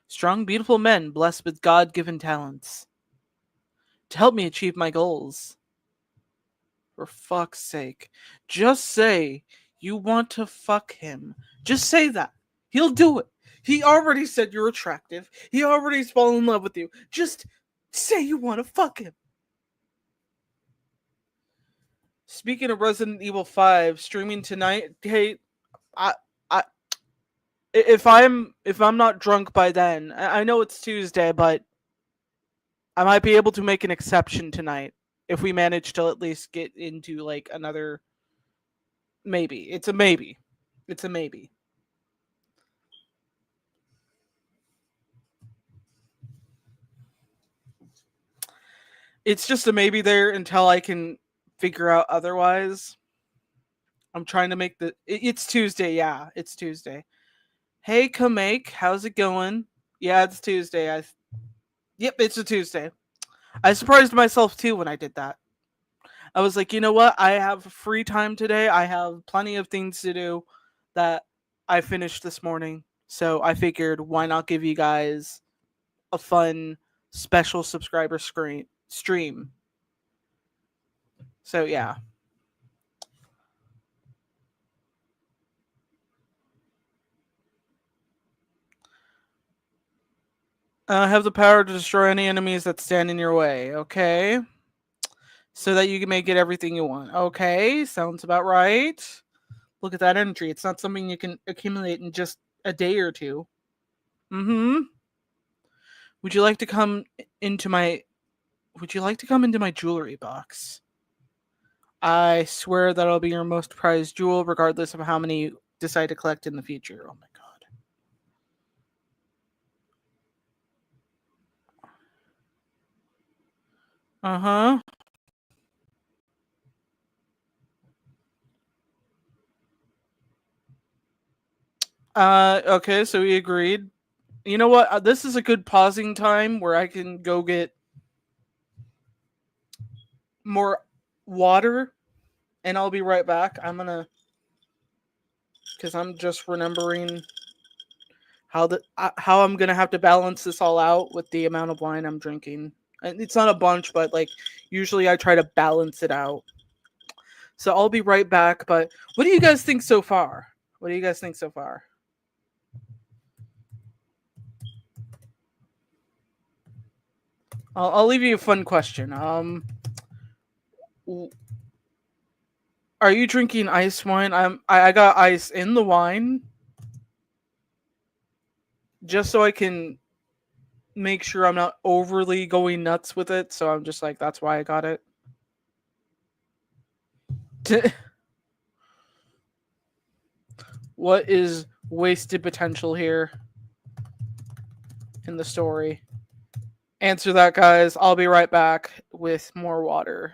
Strong, beautiful men blessed with God given talents to help me achieve my goals. For fuck's sake. Just say you want to fuck him. Just say that. He'll do it. He already said you're attractive. He already's fallen in love with you. Just say you want to fuck him. Speaking of Resident Evil 5 streaming tonight, hey, I I if I'm not drunk by then, I know it's Tuesday, but I might be able to make an exception tonight if we manage to at least get into like another maybe. It's a maybe. It's a maybe. It's just a maybe there until I can figure out otherwise. I'm trying to make it's Tuesday, yeah. It's Tuesday. Hey Kamake, how's it going? Yeah, it's Tuesday. Yep, it's a Tuesday. I surprised myself too when I did that. I was like, you know what? I have free time today. I have plenty of things to do that I finished this morning. So I figured why not give you guys a fun special subscriber stream. So yeah. Have the power to destroy any enemies that stand in your way. Okay. So that you can make it everything you want. Okay. Sounds about right. Look at that energy. It's not something you can accumulate in just a day or two. Mm-hmm. Would you like to come into my Would you like to come into my jewelry box? I swear that'll be your most prized jewel, regardless of how many you decide to collect in the future. Oh my god. Uh huh. Okay, so we agreed. You know what? This is a good pausing time where I can go get more water, and I'll be right back. Because I'm just remembering how I'm gonna have to balance this all out with the amount of wine I'm drinking. And it's not a bunch, but like usually I try to balance it out. So I'll be right back. But what do you guys think so far? What do you guys think so far? I'll leave you a fun question. Are you drinking ice wine? I got ice in the wine just so I can make sure I'm not overly going nuts with it. So I'm just like, that's why I got it. What is wasted potential here in the story? Answer that, guys. I'll be right back with more water.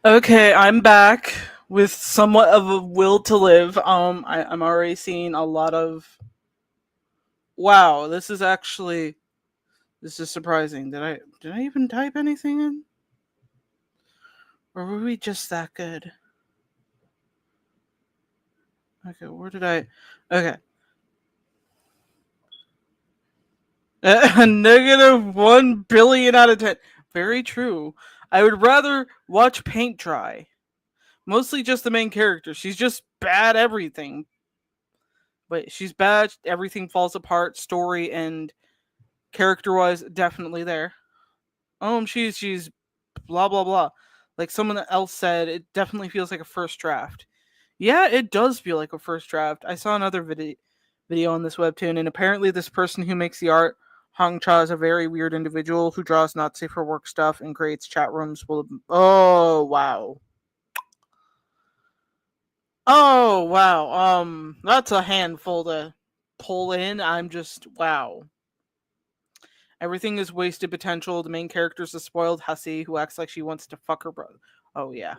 Okay, I'm back with somewhat of a will to live. I'm already seeing a lot of. Wow, this is surprising. Did I even type anything in, or were we just that good? Okay, where did I? Okay, a negative 1 billion out of 10. Very true. I would rather watch paint dry. Mostly just the main character. She's just bad everything. But she's bad. Everything falls apart. Story and character wise, definitely there. She's blah blah blah. Like someone else said, it definitely feels like a first draft. Yeah, it does feel like a first draft. I saw another video on this webtoon, and apparently this person who makes the art, Hong Cha, is a very weird individual who draws not safe for work stuff and creates chat rooms full of. Oh wow. Oh wow. That's a handful to pull in. I'm just wow. Everything is wasted potential. The main character is a spoiled hussy who acts like she wants to fuck her brother. Oh yeah.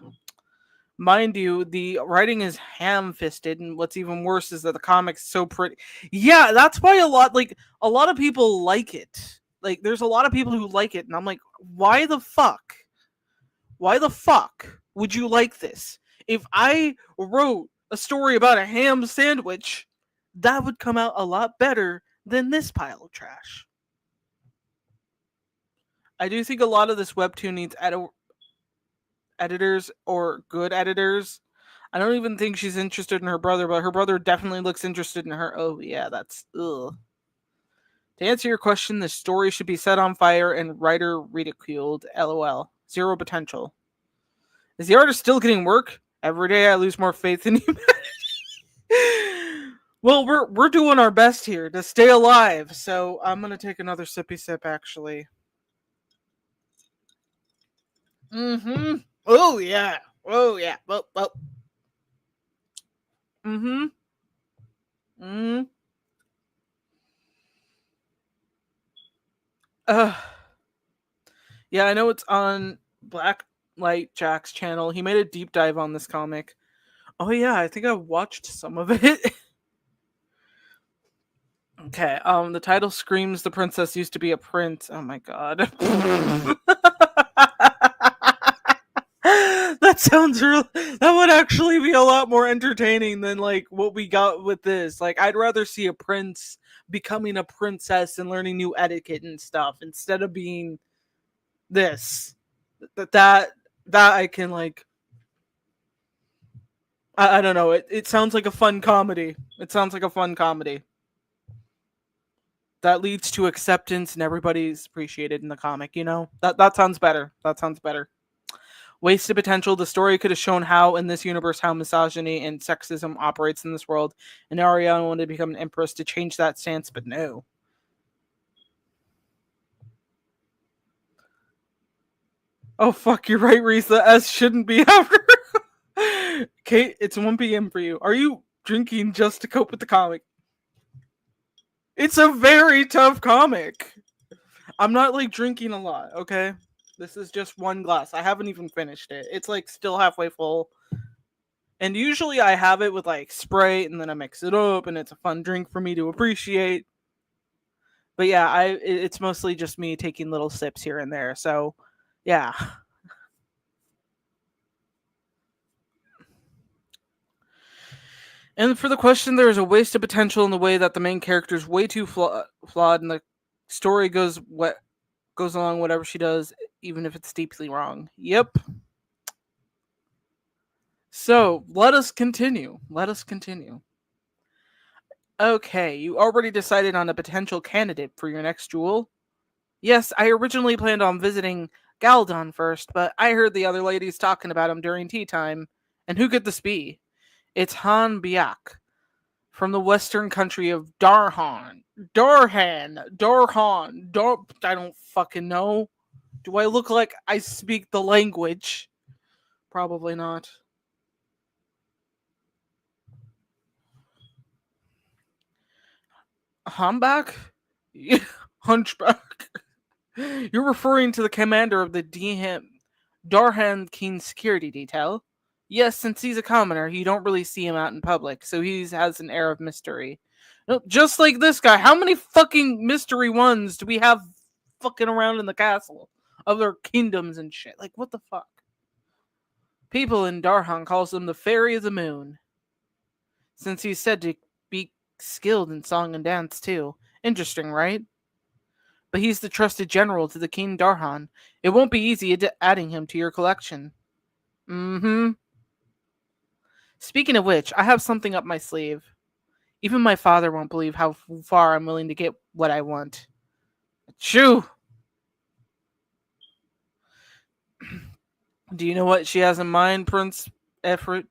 Mind you, the writing is ham-fisted, and what's even worse is that the comic's so pretty. Yeah, that's why a lot of people like it. Like, there's a lot of people who like it, and I'm like, why the fuck? Why the fuck would you like this? If I wrote a story about a ham sandwich, that would come out a lot better than this pile of trash. I do think a lot of this webtoon needs editors or good editors. I don't even think she's interested in her brother, but her brother definitely looks interested in her. Oh yeah, that's ugh. To answer your question, the story should be set on fire and writer ridiculed. LOL. Zero potential. Is the artist still getting work? Every day I lose more faith in humanity. Well, we're doing our best here to stay alive, so I'm gonna take another sippy sip actually. Mm-hmm. Oh yeah. Oh yeah. Well. Mm-hmm. Mm-hmm. Uh yeah, I know it's on Black Light Jack's channel. He made a deep dive on this comic. Oh yeah, I think I watched some of it. Okay, the title screams the princess used to be a prince. Oh my god. That sounds real. That would actually be a lot more entertaining than like what we got with this. Like, I'd rather see a prince becoming a princess and learning new etiquette and stuff instead of being this. That that I can like. I don't know. It sounds like a fun comedy. It sounds like a fun comedy that leads to acceptance and everybody's appreciated in the comic. You know, that sounds better. That sounds better. Wasted potential. The story could have shown how in this universe how misogyny and sexism operates in this world, and Ariana wanted to become an empress to change that stance, but no. Oh fuck, you're right, Reese. The S shouldn't be after. Kate, it's 1 p.m. for you. Are you drinking just to cope with the comic? It's a very tough comic. I'm not like drinking a lot, okay? This is just one glass. I haven't even finished it. It's like still halfway full. And usually I have it with like Sprite and then I mix it up and it's a fun drink for me to appreciate. But yeah, it's mostly just me taking little sips here and there. So, yeah. And for the question, there is a waste of potential in the way that the main character is way too flawed and the story goes along whatever she does even if it's deeply wrong. Yep. So, let us continue. Let us continue. Okay, you already decided on a potential candidate for your next duel? Yes, I originally planned on visiting Galdon first, but I heard the other ladies talking about him during tea time. And who could this be? It's Han Biak from the western country of Darhan. I don't fucking know. Do I look like I speak the language? Probably not. Humpback? Hunchback. You're referring to the commander of the DM Darhan Keen's security detail. Yes, since he's a commoner, you don't really see him out in public, so he has an air of mystery. No, just like this guy. How many fucking mystery ones do we have fucking around in the castle? Other kingdoms and shit. Like, what the fuck? People in Darhan calls him the Fairy of the Moon, since he's said to be skilled in song and dance too. Interesting, right? But he's the trusted general to the King Darhan. It won't be easy adding him to your collection. Mm-hmm. Speaking of which, I have something up my sleeve. Even my father won't believe how far I'm willing to get what I want. Shoo! Do you know what she has in mind, Prince Efrit?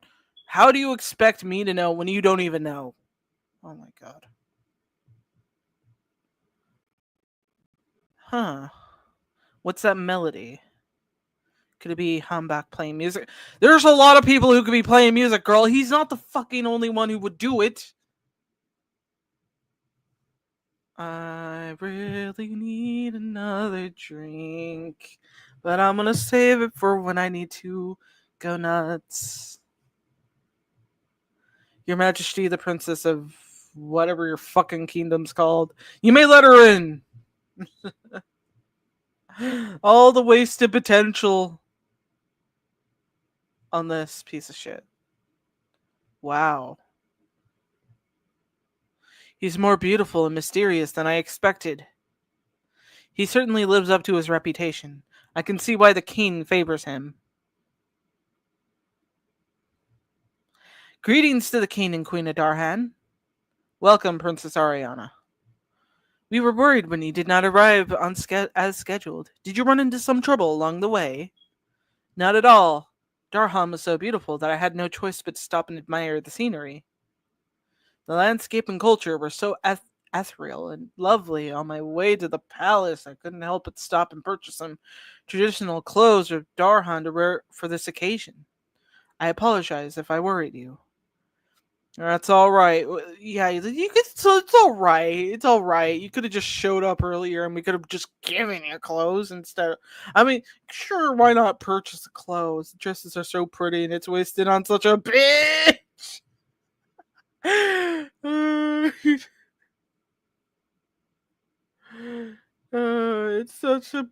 How do you expect me to know when you don't even know? Oh my god. Huh. What's that melody? Could it be Hambach playing music? There's a lot of people who could be playing music, girl. He's not the fucking only one who would do it. I really need another drink, but I'm gonna save it for when I need to go nuts. Your Majesty, the Princess of whatever your fucking kingdom's called, you may let her in. All the wasted potential on this piece of shit. Wow. He's more beautiful and mysterious than I expected. He certainly lives up to his reputation. I can see why the king favors him. Greetings to the king and queen of Darhan. Welcome, Princess Ariana. We were worried when you did not arrive as scheduled. Did you run into some trouble along the way? Not at all. Darhan was so beautiful that I had no choice but to stop and admire the scenery. The landscape and culture were so ethereal and lovely. On my way to the palace, I couldn't help but stop and purchase some traditional clothes of Darhan to wear for this occasion. I apologize if I worried you. That's all right. Yeah, you could. So it's all right. It's all right. You could have just showed up earlier, and we could have just given you clothes instead. I mean, sure, why not purchase the clothes? Dresses are so pretty, and it's wasted on such a bitch. It's such a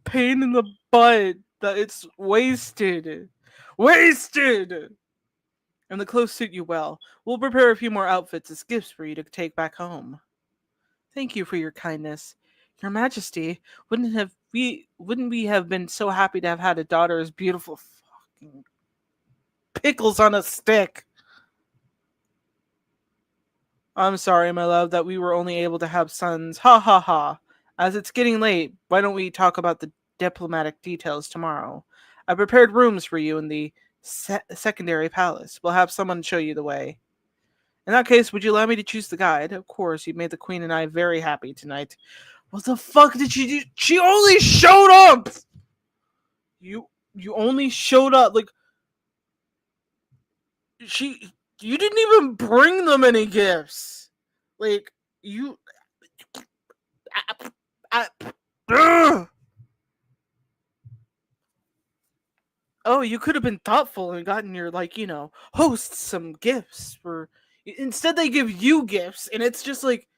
pain in the butt that it's wasted. Wasted! And the clothes suit you well. We'll prepare a few more outfits as gifts for you to take back home. Thank you for your kindness. Your Majesty, wouldn't we have been so happy to have had a daughter as beautiful fucking pickles on a stick? I'm sorry, my love, that we were only able to have sons. Ha ha ha. As it's getting late, why don't we talk about the diplomatic details tomorrow? I prepared rooms for you in the secondary palace. We'll have someone show you the way. In that case, would you allow me to choose the guide? Of course, you made the queen and I very happy tonight. What the fuck did she do? She only showed up! You only showed up, like, you didn't even bring them any gifts. Like, you... Oh, you could have been thoughtful and gotten your, like, hosts some gifts. Instead, they give you gifts, and it's just like,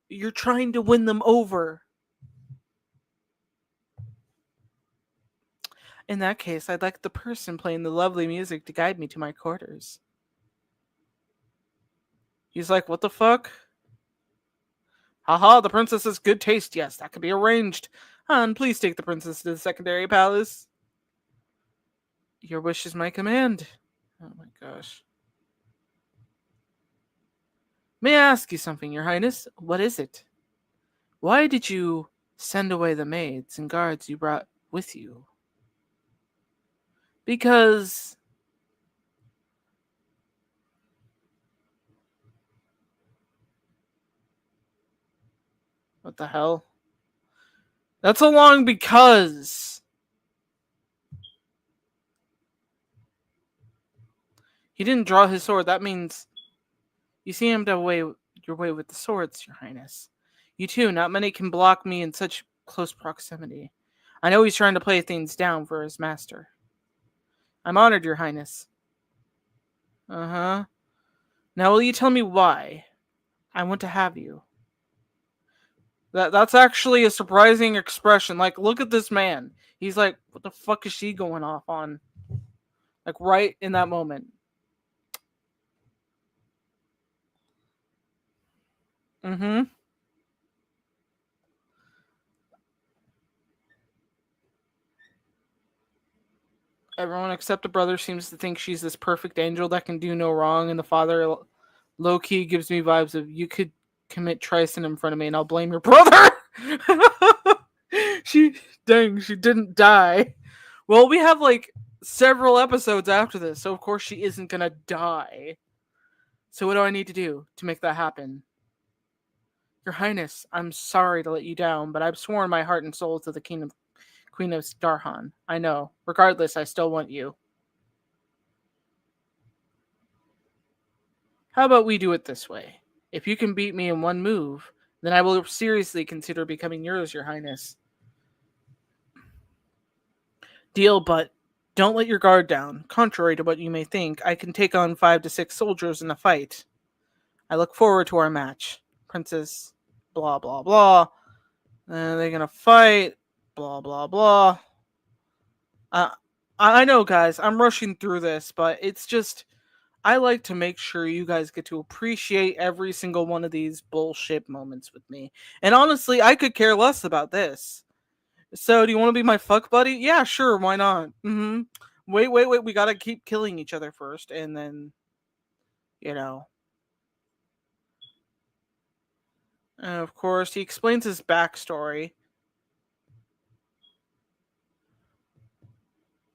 you're trying to win them over. In that case, I'd like the person playing the lovely music to guide me to my quarters. He's like, what the fuck? Haha, the princess has good taste. Yes, that can be arranged. Han, please take the princess to the secondary palace. Your wish is my command. Oh my gosh. May I ask you something, Your Highness? What is it? Why did you send away the maids and guards you brought with you? Because... What the hell? That's a long because. He didn't draw his sword. That means you see him to your way with the swords, Your Highness. You too, not many can block me in such close proximity. I know he's trying to play things down for his master. I'm honored, Your Highness. Uh huh. Now, will you tell me why I want to have you? That's actually a surprising expression. Like, look at this man. He's like, what the fuck is she going off on? Like, right in that moment. Mm hmm. Everyone except the brother seems to think she's this perfect angel that can do no wrong, and the father, low key, gives me vibes of you could commit treason in front of me, and I'll blame your brother. she, dang, she didn't die. Well, we have like several episodes after this, so of course she isn't gonna die. So what do I need to do to make that happen? Your Highness, I'm sorry to let you down, but I've sworn my heart and soul to the King of Queen of Starhan. I know. Regardless, I still want you. How about we do it this way? If you can beat me in one move, then I will seriously consider becoming yours, Your Highness. Deal, but don't let your guard down. Contrary to what you may think, I can take on 5 to 6 soldiers in a fight. I look forward to our match. Princess, blah, blah, blah. They're gonna fight, blah, blah, blah. Uh, I know, guys, I'm rushing through this, but it's just I like to make sure you guys get to appreciate every single one of these bullshit moments with me. And honestly, I could care less about this. So, do you want to be my fuck buddy? Yeah, sure, why not? Wait, wait, wait. We gotta keep killing each other first, and then, you know. And of course, he explains his backstory.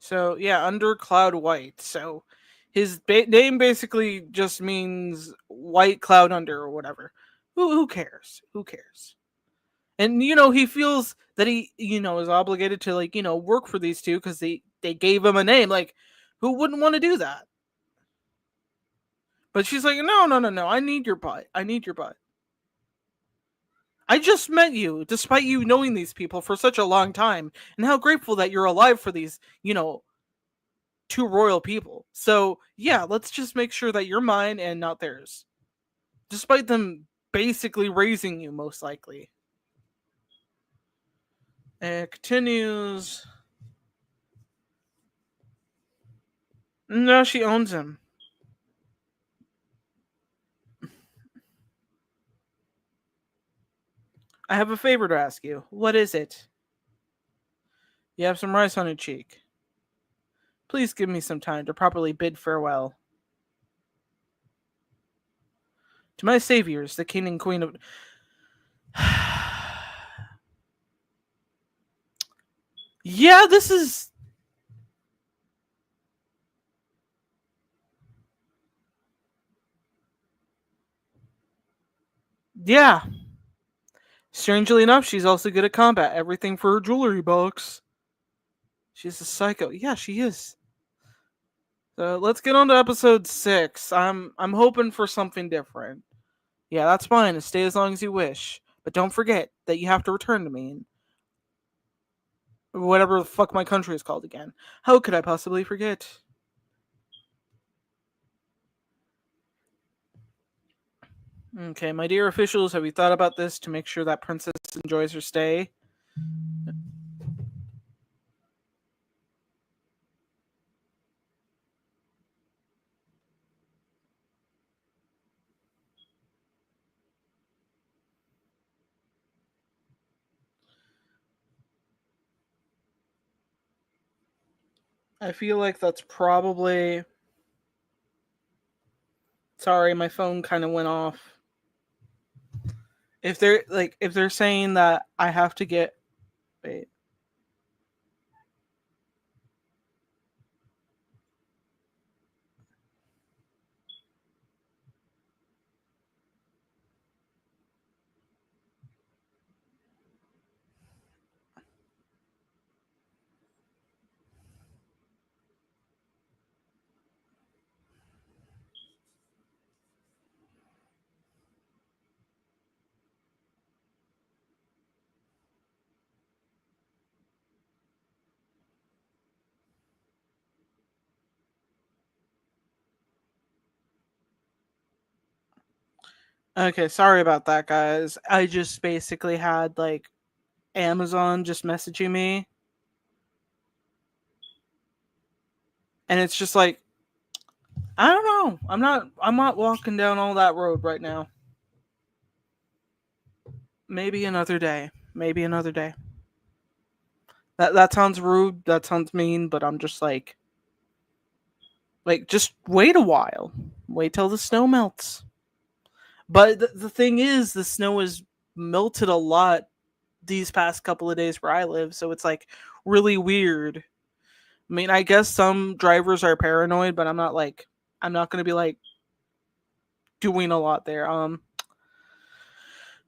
So, yeah, under Cloud White. So, his name basically just means white cloud under or whatever. Who cares? Who cares? And he feels that he is obligated to like work for these two because they gave him a name. Like, who wouldn't want to do that? But she's like, no, no, no, no. I need your butt. I need your butt. I just met you, despite you knowing these people for such a long time, and how grateful that you're alive for these, two royal people. So yeah, let's just make sure that you're mine and not theirs, despite them basically raising you, most likely. And it continues. No, she owns him. I have a favor to ask you. What is it? You have some rice on your cheek. Please give me some time to properly bid farewell to my saviors, the king and queen of. Yeah, this is. Yeah. Strangely enough, she's also good at combat. Everything for her jewelry box. She's a psycho. Yeah, she is. So let's get on to episode 6. I'm hoping for something different. Yeah, that's fine. Stay as long as you wish. But don't forget that you have to return to me. Whatever the fuck my country is called again. How could I possibly forget? Okay, my dear officials, have you thought about this to make sure that Princess enjoys her stay? I feel like that's probably. Sorry, my phone kind of went off. If they're saying that I have to get. Wait. Okay, sorry about that, guys. I just basically had like Amazon just messaging me, and it's just like I don't know. I'm not walking down all that road right now. Maybe another day. Maybe another day. That sounds rude. That sounds mean. But I'm just just wait a while. Wait till the snow melts. But the thing is, the snow has melted a lot these past couple of days where I live, so it's like really weird. I mean, I guess some drivers are paranoid, but I'm not gonna be like doing a lot there.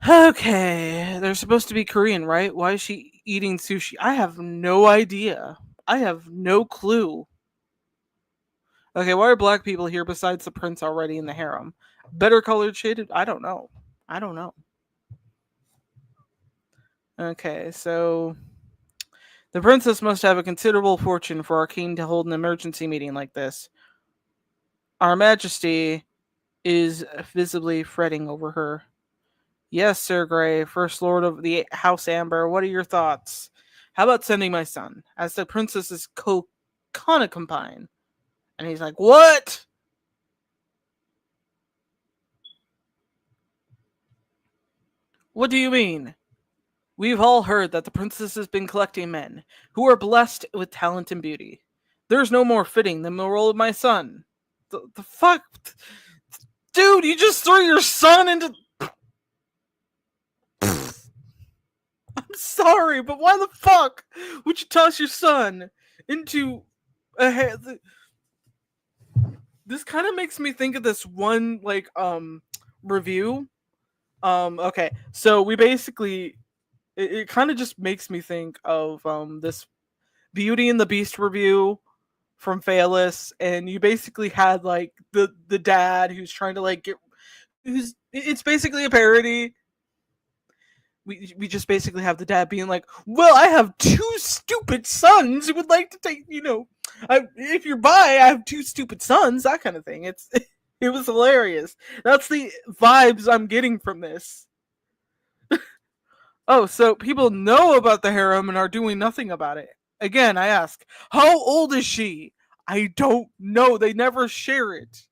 Okay, they're supposed to be Korean, right? Why is she eating sushi? I have no idea. I have no clue. Okay, why are black people here besides the prince already in the harem? Better colored shaded? I don't know. I don't know. Okay, so the princess must have a considerable fortune for our king to hold an emergency meeting like this. Our majesty is visibly fretting over her. Yes, Sir Grey, First Lord of the House Amber, what are your thoughts? How about sending my son as the princess's concubine? And he's like, what? What do you mean? We've all heard that the princess has been collecting men who are blessed with talent and beauty. There's no more fitting than the role of my son. The fuck? Dude, you just threw your son into. I'm sorry, but why the fuck would you toss your son into a. This kind of makes me think of this one, review. Okay, so we basically. It kind of just makes me think of this Beauty and the Beast review from Phaelus, and you basically had like the dad who's trying to like get who's it's basically a parody. We just basically have the dad being like, "Well, I have two stupid sons who would like to take, if you're bi, I have two stupid sons, that kind of thing." It was hilarious. That's the vibes I'm getting from this. Oh, so people know about the harem and are doing nothing about it. Again, I ask, how old is she? I don't know. They never share it.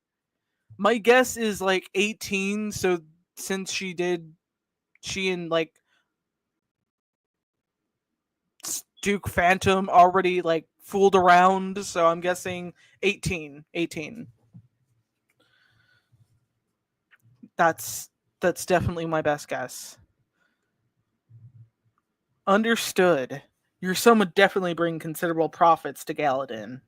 My guess is like 18, so since she and like Duke Phantom already like fooled around, so I'm guessing 18. 18. That's that's definitely my best guess. Understood. Your son would definitely bring considerable profits to Galadin.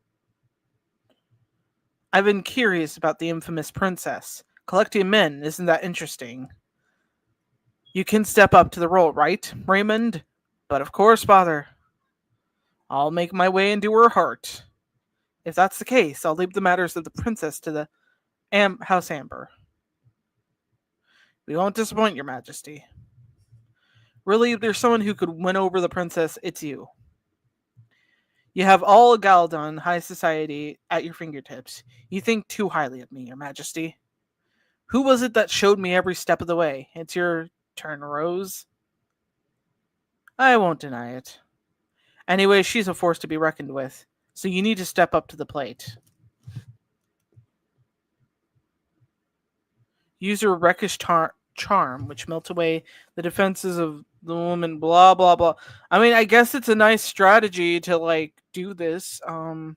I've been curious about the infamous princess. Collecting men, isn't that interesting? You can step up to the role, right, Raymond? But of course, father. I'll make my way into her heart. If that's the case, I'll leave the matters of the princess to the House Amber. We won't disappoint your majesty. Really, if there's someone who could win over the princess, it's you. You have all Galadon high society at your fingertips. You think too highly of me, your majesty. Who was it that showed me every step of the way? It's your turn, Rose. I won't deny it. Anyway, she's a force to be reckoned with, so you need to step up to the plate. Use your reckish charm, which melts away the defenses of the woman, blah, blah, blah. I mean, I guess it's a nice strategy to, like, do this, and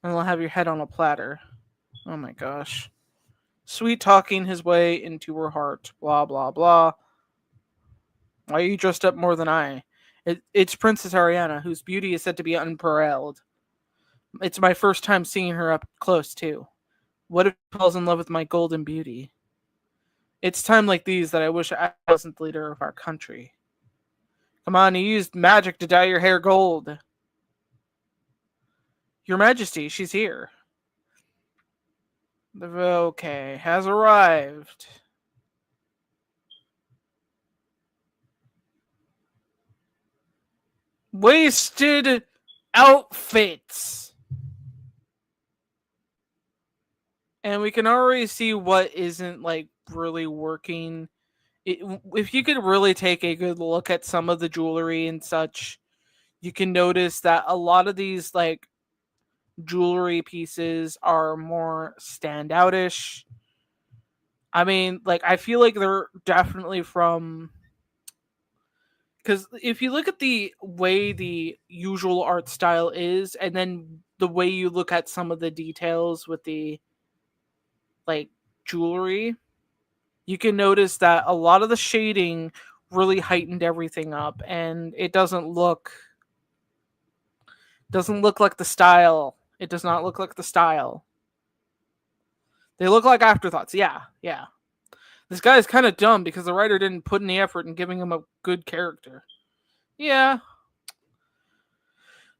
they'll have your head on a platter. Oh my gosh. Sweet talking his way into her heart, blah, blah, blah. Why are you dressed up more than I? It's Princess Ariana, whose beauty is said to be unparalleled. It's my first time seeing her up close, too. What if she falls in love with my golden beauty? It's time like these that I wish I wasn't the leader of our country. Come on, you used magic to dye your hair gold. Your Majesty, she's here. Okay, has arrived. Wasted outfits. And we can already see what isn't like really working. If you could really take a good look at some of the jewelry and such, you can notice that a lot of these like jewelry pieces are more standoutish. I mean, like I feel like they're definitely from, because if you look at the way the usual art style is, and then the way you look at some of the details with the like jewelry, you can notice that a lot of the shading really heightened everything up, and it doesn't look like the style. It does not look like the style. They look like afterthoughts. Yeah, yeah. This guy is kind of dumb because the writer didn't put any effort in giving him a good character. Yeah.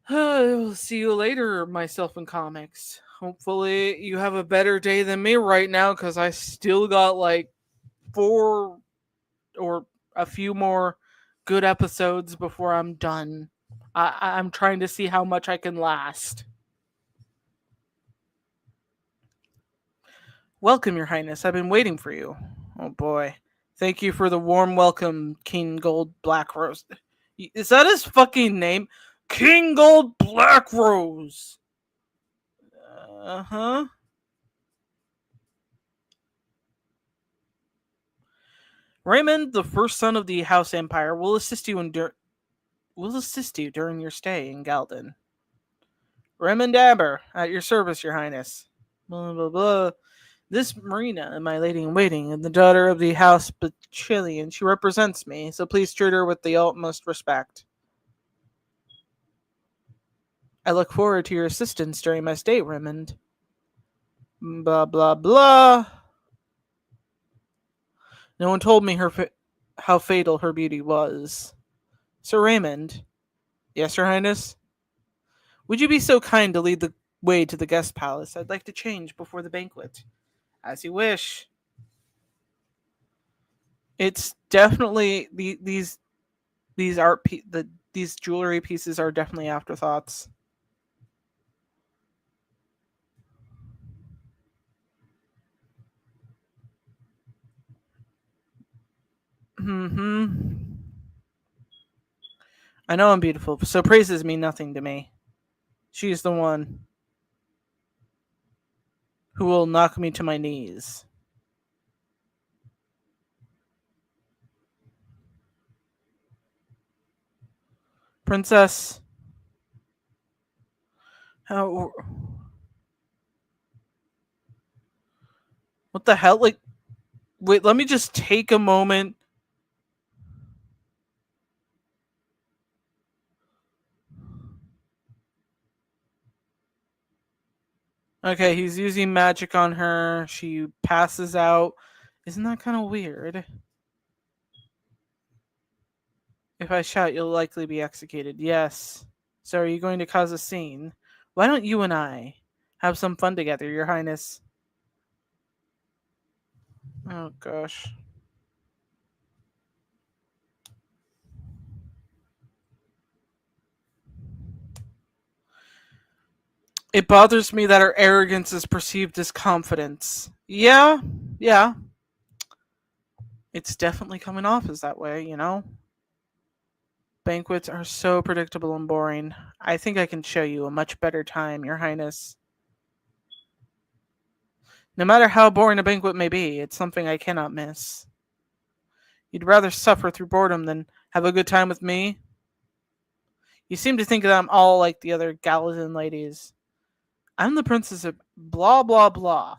I'll see you later, myself in comics. Hopefully, you have a better day than me right now because I still got like four or a few more good episodes before I'm done. I'm trying to see how much I can last. Welcome, Your Highness. I've been waiting for you. Oh boy. Thank you for the warm welcome, King Gold Black Rose. Is that his fucking name? King Gold Black Rose. Uh huh. Raymond, the first son of the House Empire, will assist you during your stay in Galden. Raymond Amber, at your service, Your Highness. Blah blah blah. This Marina, my lady in waiting, and the daughter of the House Bachillion, she represents me, so please treat her with the utmost respect. I look forward to your assistance during my stay, Raymond. Blah blah blah. No one told me how fatal her beauty was. Sir Raymond. Yes, Your Highness? Would you be so kind to lead the way to the guest palace? I'd like to change before the banquet. As you wish. It's definitely these these jewelry pieces are definitely afterthoughts. Hmm. I know I'm beautiful, so praises mean nothing to me. She's the one who will knock me to my knees. Princess, how? What the hell? Like, wait, let me just take a moment. Okay, he's using magic on her. She passes out. Isn't that kind of weird? If I shout, you'll likely be executed. Yes. So are you going to cause a scene? Why don't you and I have some fun together, Your Highness? Oh gosh. It bothers me that her arrogance is perceived as confidence. Yeah, yeah. It's definitely coming off as that way, you know? Banquets are so predictable and boring. I think I can show you a much better time, Your Highness. No matter how boring a banquet may be, it's something I cannot miss. You'd rather suffer through boredom than have a good time with me? You seem to think that I'm all like the other Gallatin ladies. I'm the princess of blah blah blah.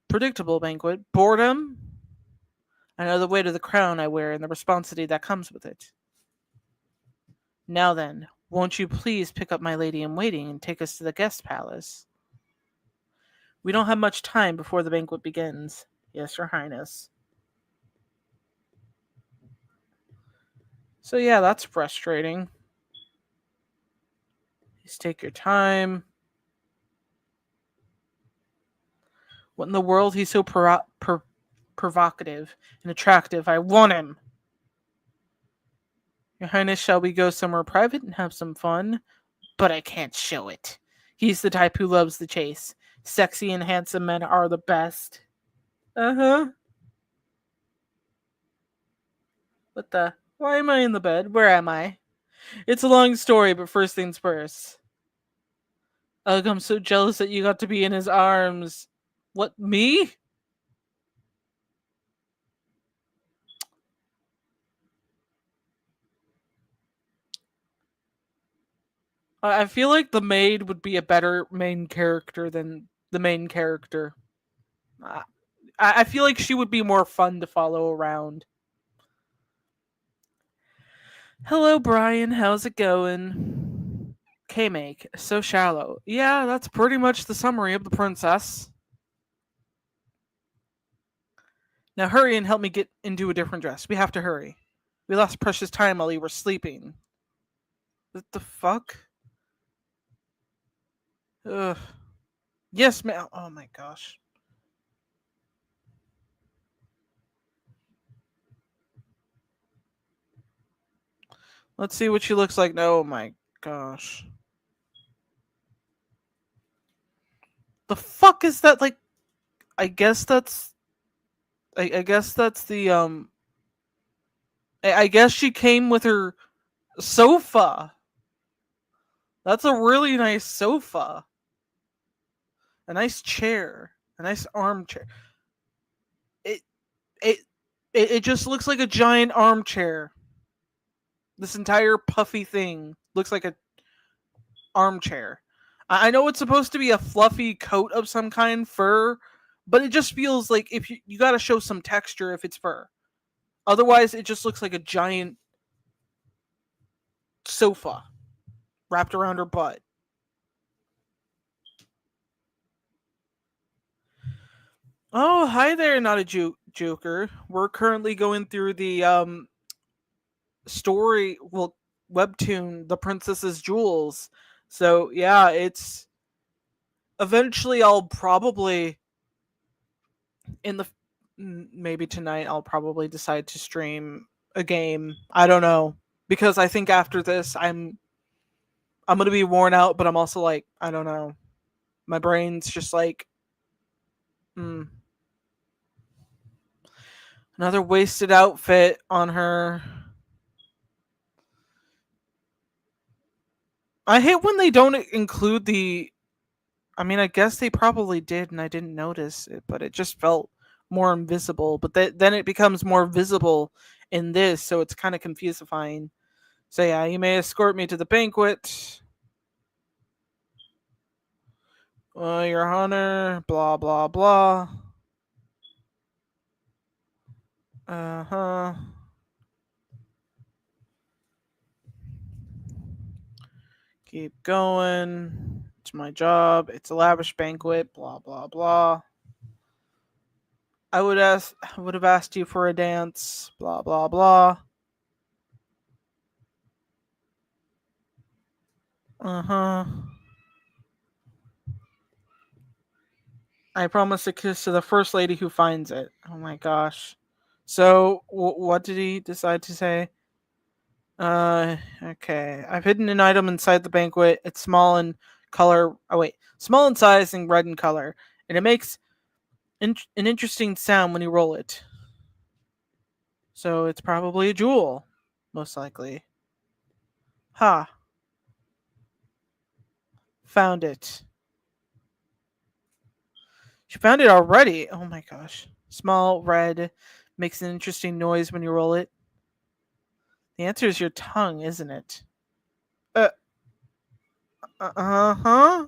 Predictable banquet. Boredom? I know the weight of the crown I wear and the responsibility that comes with it. Now then, won't you please pick up my lady in waiting and take us to the guest palace? We don't have much time before the banquet begins. Yes, Your Highness. So yeah, that's frustrating. Just take your time. What in the world? He's so provocative and attractive. I want him. Your Highness, shall we go somewhere private and have some fun? But I can't show it. He's the type who loves the chase. Sexy and handsome men are the best. Uh huh. What the? Why am I in the bed? Where am I? It's a long story, but first things first. Ugh, I'm so jealous that you got to be in his arms. What, me? I feel like the maid would be a better main character than the main character. I, I feel like she would be more fun to follow around. Hello, Brian. How's it going? K-Make, so shallow. Yeah, that's pretty much the summary of the princess. Now hurry and help me get into a different dress. We have to hurry. We lost precious time while you were sleeping. What the fuck? Ugh. Yes, ma'am. Oh my gosh. Let's see what she looks like. Oh my gosh. The fuck is that? Like, I guess that's. I guess that's the I guess she came with her sofa. That's a really nice sofa. A nice chair. A nice armchair. It it it just looks like a giant armchair. This entire puffy thing looks like a armchair. I know it's supposed to be a fluffy coat of some kind, fur, but it just feels like if you got to show some texture if it's fur. Otherwise, it just looks like a giant sofa wrapped around her butt. Oh, hi there, not a joker. We're currently going through the story, well, webtoon, The Princess's Jewels. So yeah, it's eventually I'll probably in the maybe tonight I'll probably decide to stream a game. I don't know because I think after this I'm gonna be worn out, but I'm also like I don't know. My brain's just like mm, another wasted outfit on her. I hate when they don't include the. I mean, I guess they probably did, and I didn't notice it, but it just felt more invisible. But then it becomes more visible in this, so it's kind of confusing. So yeah, you may escort me to the banquet. Your honor, blah blah blah. Uh huh. Keep going. It's my job. It's a lavish banquet. Blah blah blah. I would have asked you for a dance. Blah blah blah. Uh huh. I promise a kiss to the first lady who finds it. Oh my gosh. So, what did he decide to say? Okay. I've hidden an item inside the banquet. It's small in color. Oh, wait. Small in size and red in color. And it makes an interesting sound when you roll it. So, it's probably a jewel. Most likely. Ha. Found it. She found it already. Oh my gosh. Small, red. Makes an interesting noise when you roll it. The answer is your tongue, isn't it? Uh huh.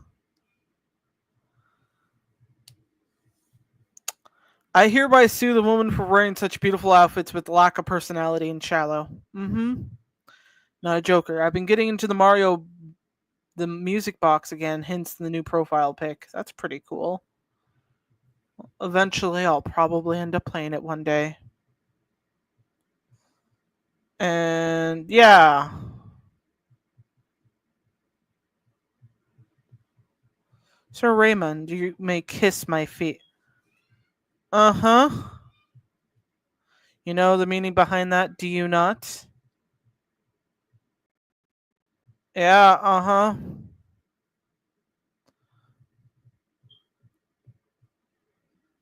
I hereby sue the woman for wearing such beautiful outfits with lack of personality and shallow. Mm-hmm. Not a joker. I've been getting into the music box again, hence the new profile pic. That's pretty cool. Eventually, I'll probably end up playing it one day. And yeah. Sir Raymond, you may kiss my feet. Uh huh. You know the meaning behind that, do you not? Yeah, uh huh.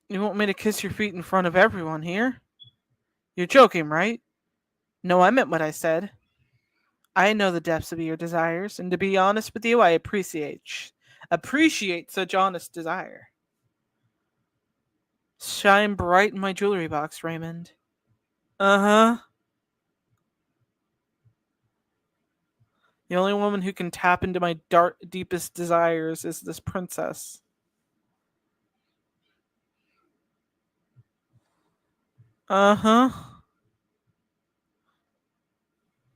You want me to kiss your feet in front of everyone here? You're joking, right? No, I meant what I said. I know the depths of your desires, and to be honest with you, I appreciate such honest desire. Shine bright in my jewelry box, Raymond. Uh-huh. The only woman who can tap into my deepest desires is this princess. Uh-huh.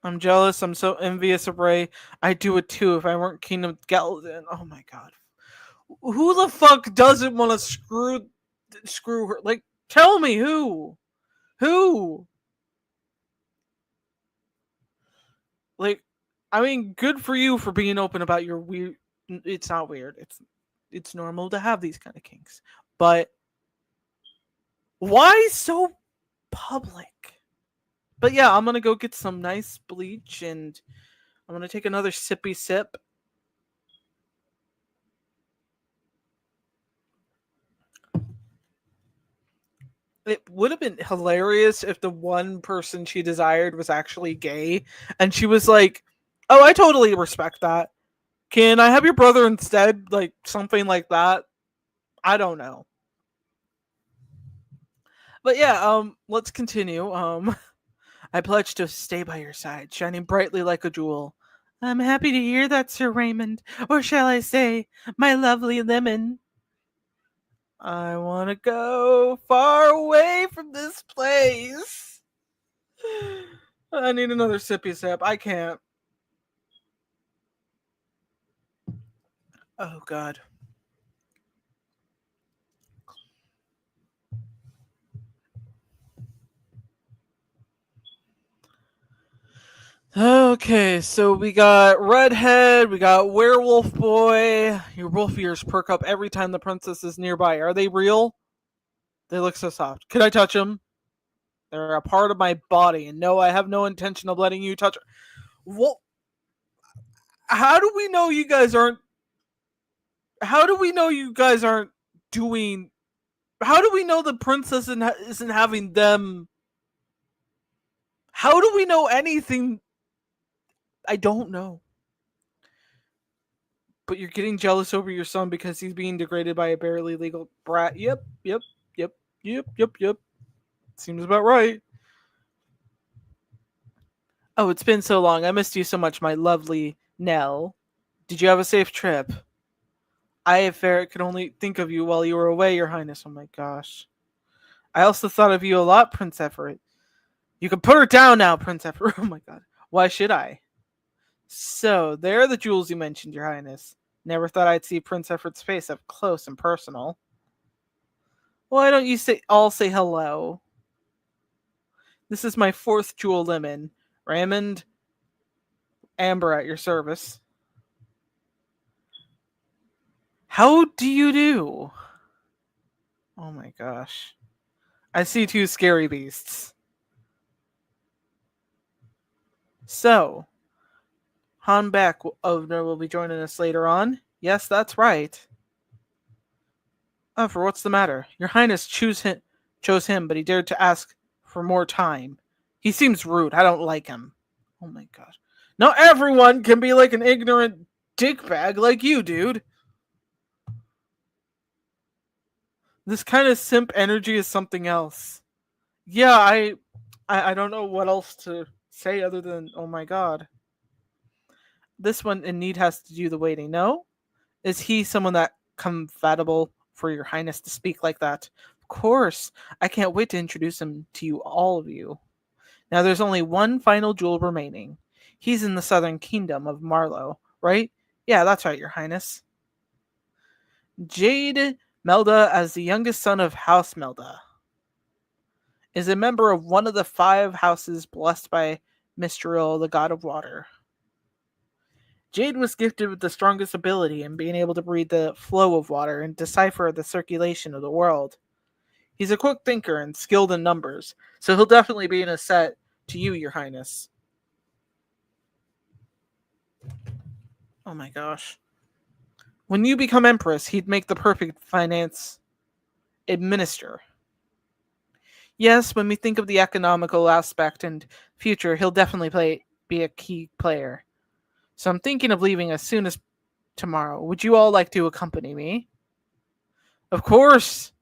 I'm jealous. I'm so envious of Ray. I'd do it too if I weren't King of Galadin. Oh my god. Who the fuck doesn't want to screw her? Like, tell me who? Who? Like, I mean, good for you for being open about your weird. It's not weird. It's normal to have these kind of kinks, but why so public? But yeah, I'm gonna go get some nice bleach and I'm gonna take another sippy sip. It would have been hilarious if the one person she desired was actually gay and she was like, "Oh, I totally respect that. Can I have your brother instead?" Like something like that. I don't know. But yeah, let's continue. I pledge to stay by your side, shining brightly like a jewel. I'm happy to hear that, Sir Raymond, or shall I say, my lovely lemon. I want to go far away from this place. I need another sippy sip. I can't. Oh, God. Okay, so we got Redhead, we got Werewolf Boy. Your wolf ears perk up every time the princess is nearby. Are they real? They look so soft. Can I touch them? They're a part of my body, and no, I have no intention of letting you touch. What? How do we know you guys aren't? How do we know you guys aren't doing? How do we know the princess isn't having them? How do we know anything? I don't know. But you're getting jealous over your son because he's being degraded by a barely legal brat. Yep. Seems about right. Oh, it's been so long. I missed you so much, my lovely Nell. Did you have a safe trip? I, Ferret, could only think of you while you were away, Your Highness. Oh my gosh. I also thought of you a lot, Prince Everett. You can put her down now, Prince Everett. Oh my god. Why should I? So, there are the jewels you mentioned, Your Highness. Never thought I'd see Prince Everett's face up close and personal. Why don't you all say hello? This is my fourth jewel lemon. Raymond Amber at your service. How do you do? Oh my gosh. I see two scary beasts. So, Han Beck Ovner will be joining us later on. Yes, that's right. Oh, for what's the matter? Your Highness chose him, but he dared to ask for more time. He seems rude. I don't like him. Oh my god. Not everyone can be like an ignorant dickbag like you, dude. This kind of simp energy is something else. Yeah, I don't know what else to say other than oh my god. This one in need has to do the waiting. No? Is he someone that compatible for your highness to speak like that? Of course. I can't wait to introduce him to you, all of you. Now there's only one final jewel remaining. He's in the southern kingdom of Marlo, right? Yeah, that's right, your highness. Jade Melda, as the youngest son of House Melda, is a member of one of the 5 houses blessed by Mistral, the god of water. Jade was gifted with the strongest ability in being able to read the flow of water and decipher the circulation of the world. He's a quick thinker and skilled in numbers, so he'll definitely be an asset to you, your highness. Oh my gosh. When you become empress, he'd make the perfect finance administer. Yes, when we think of the economical aspect and future, he'll definitely be a key player. So I'm thinking of leaving as soon as tomorrow. Would you all like to accompany me? Of course.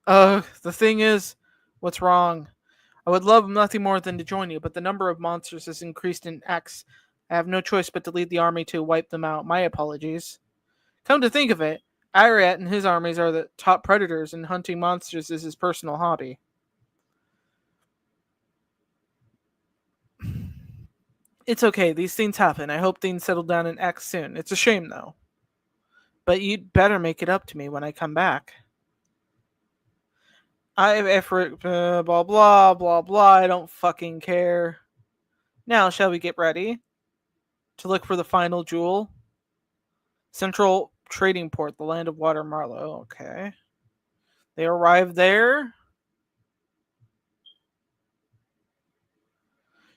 The thing is, what's wrong? I would love nothing more than to join you, but the number of monsters has increased in X. I have no choice but to lead the army to wipe them out. My apologies. Come to think of it, Ariat and his armies are the top predators, and hunting monsters is his personal hobby. It's okay, these things happen. I hope things settle down in X soon. It's a shame, though. But you'd better make it up to me when I come back. I have effort, blah, blah, blah, blah. I don't fucking care. Now, shall we get ready to look for the final jewel? Central Trading Port, the land of water, Marlo. Okay. They arrived there.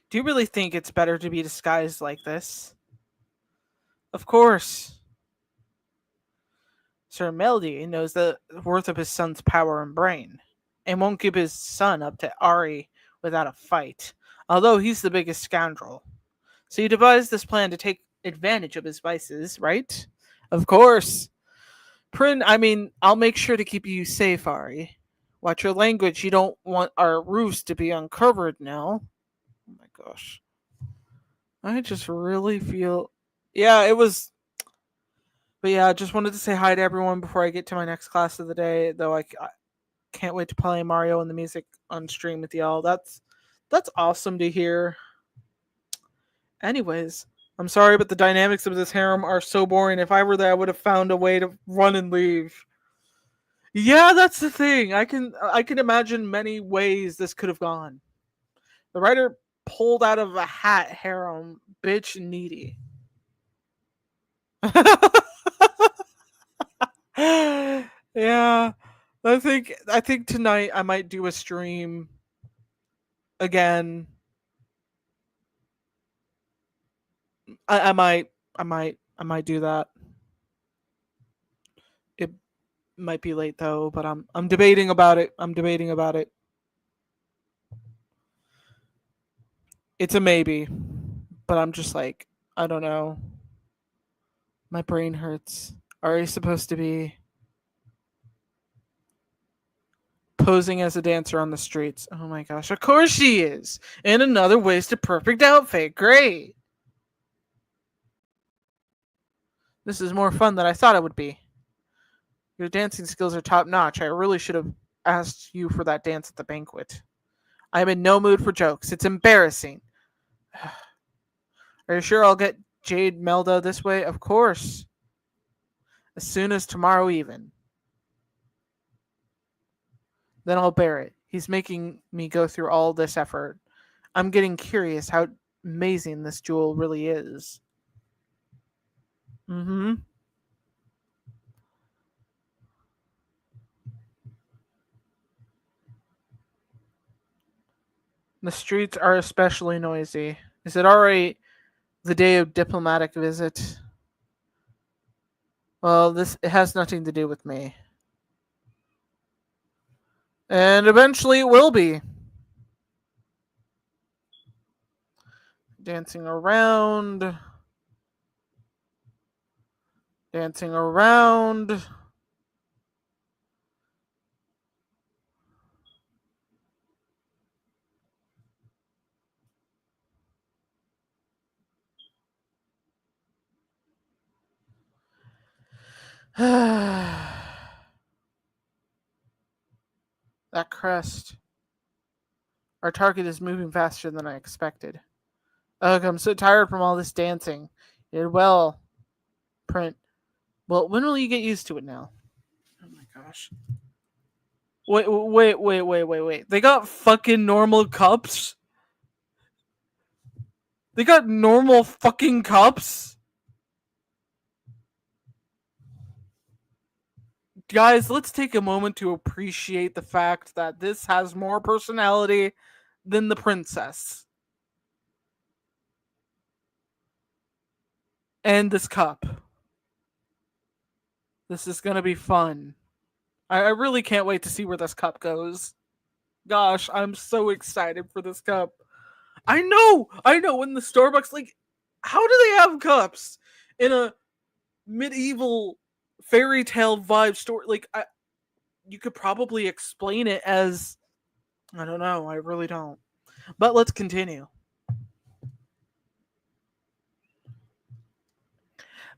Do you really think it's better to be disguised like this? Of course. Sir Meldy knows the worth of his son's power and brain, and won't give his son up to Ari without a fight, although he's the biggest scoundrel. So you devised this plan to take advantage of his vices, right? Of course. I'll make sure to keep you safe, Ari. Watch your language. You don't want our roofs to be uncovered now. Oh my gosh. I just really feel. Yeah, it was. But yeah, I just wanted to say hi to everyone before I get to my next class of the day. Though I can't wait to play Mario and the music on stream with y'all. That's awesome to hear. Anyways, I'm sorry, but the dynamics of this harem are so boring. If I were there, I would have found a way to run and leave. Yeah, that's the thing. I can imagine many ways this could have gone. The writer pulled out of a hat harem, bitch needy. Yeah, I think tonight I might do a stream again. I might do that. It might be late though, but I'm debating about it. I'm debating about it. It's a maybe, but I'm just like I don't know. My brain hurts. Are you supposed to be posing as a dancer on the streets? Oh my gosh, of course she is. And another wasted perfect outfit. Great. This is more fun than I thought it would be. Your dancing skills are top notch. I really should have asked you for that dance at the banquet. I am in no mood for jokes. It's embarrassing. Are you sure I'll get Jade Melda this way? Of course. As soon as tomorrow even. Then I'll bear it. He's making me go through all this effort. I'm getting curious how amazing this jewel really is. Mm-hmm. The streets are especially noisy. Is it already the day of diplomatic visit? Well, this it has nothing to do with me. And eventually it will be. Dancing around. Dancing around. That crest. Our target is moving faster than I expected. Ugh, I'm so tired from all this dancing. You did well, Print. Well, when will you get used to it now? Oh my gosh. Wait. They got fucking normal cups? They got normal fucking cups? Guys, let's take a moment to appreciate the fact that this has more personality than the princess. And this cup. This is gonna be fun. I really can't wait to see where this cup goes. Gosh, I'm so excited for this cup. I know. In the Starbucks, like, how do they have cups in a medieval fairy tale vibe store? Like, you could probably explain it as I don't know. I really don't. But let's continue.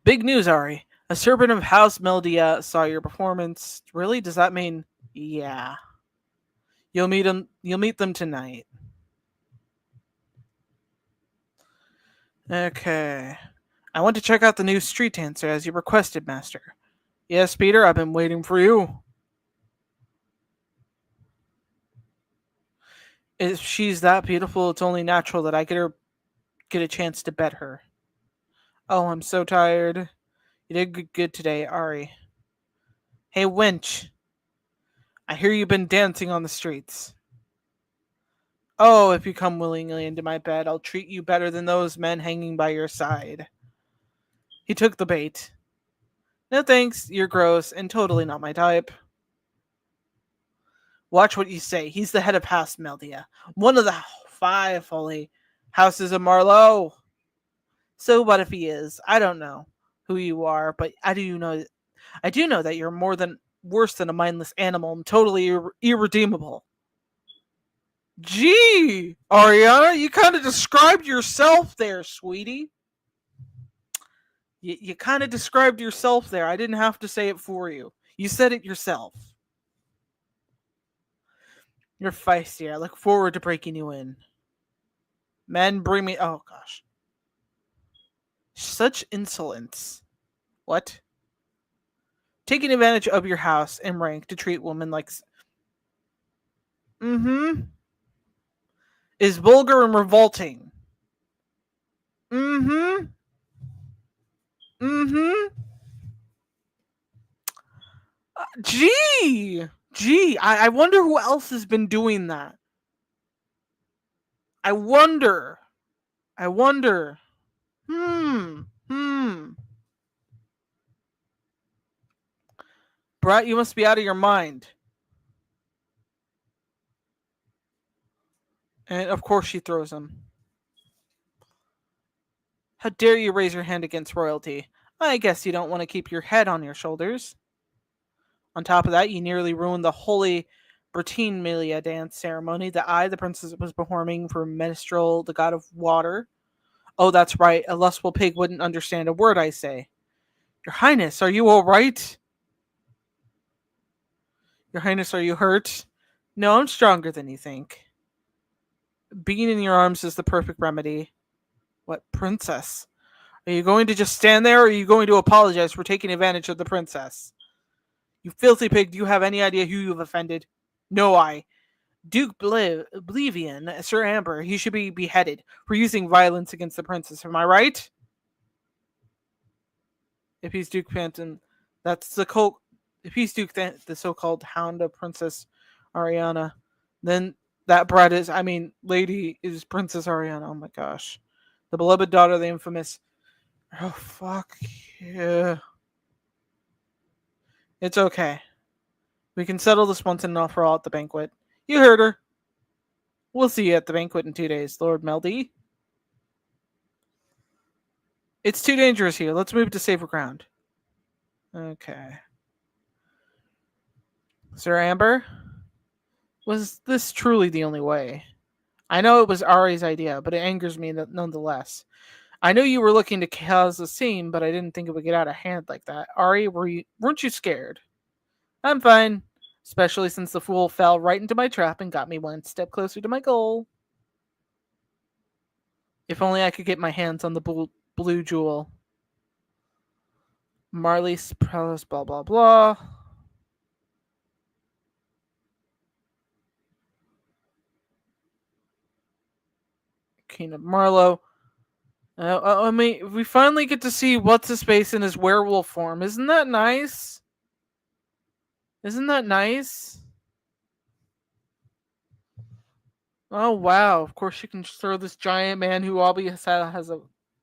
Big news, Ari. A servant of House Meldia saw your performance. Really? Does that mean yeah? You'll meet them. You'll meet them tonight. Okay. I want to check out the new street dancer as you requested, Master. Yes, Peter. I've been waiting for you. If she's that beautiful, it's only natural that I get a chance to bet her. Oh, I'm so tired. You did good today, Ari. Hey, wench. I hear you've been dancing on the streets. Oh, if you come willingly into my bed, I'll treat you better than those men hanging by your side. He took the bait. No thanks, you're gross and totally not my type. Watch what you say. He's the head of House Meldia, one of the five holy houses of Marlo. So what if he is? I don't know who you are, but I do know that you're more than worse than a mindless animal and totally irredeemable. Gee, Ariana, you kind of described yourself there, sweetie. You kind of described yourself there. I didn't have to say it for you. You said it yourself. You're feisty. I look forward to breaking you in. Men, bring me. Oh, gosh. Such insolence. What? Taking advantage of your house and rank to treat women like. Mm hmm. Is vulgar and revolting. Mm hmm. Mm hmm. Gee. Gee. I wonder who else has been doing that. I wonder. I wonder. Hmm. Hmm. Brat, you must be out of your mind. And of course she throws him. How dare you raise your hand against royalty? I guess you don't want to keep your head on your shoulders. On top of that, you nearly ruined the holy Bertine Melia dance ceremony that the princess, was performing for Menestral, the god of water. Oh, that's right. A lustful pig wouldn't understand a word I say. Your Highness, are you all right? Your Highness, are you hurt? No, I'm stronger than you think. Being in your arms is the perfect remedy. What, princess? Are you going to just stand there, or are you going to apologize for taking advantage of the princess? You filthy pig, do you have any idea who you've offended? No, Duke Oblivion, Sir Amber, he should be beheaded for using violence against the princess. Am I right? If he's Duke Phantom, that's the cult. If he's Duke, the so-called Hound of Princess Ariana, then that bride is, lady is Princess Ariana. Oh my gosh, the beloved daughter of the infamous. Oh fuck yeah! It's okay. We can settle this once and for all at the banquet. You heard her. We'll see you at the banquet in 2 days, Lord Meldy. It's too dangerous here. Let's move to safer ground. Okay. Sir Amber? Was this truly the only way? I know it was Ari's idea, but it angers me nonetheless. I knew you were looking to cause a scene, but I didn't think it would get out of hand like that. Ari, weren't you scared? I'm fine, especially since the fool fell right into my trap and got me one step closer to my goal. If only I could get my hands on the blue jewel. Marley's prowess, blah blah blah. King of Marlo. We finally get to see what's his face in his werewolf form. Isn't that nice? Isn't that nice? Oh wow! Of course, you can throw this giant man who obviously has a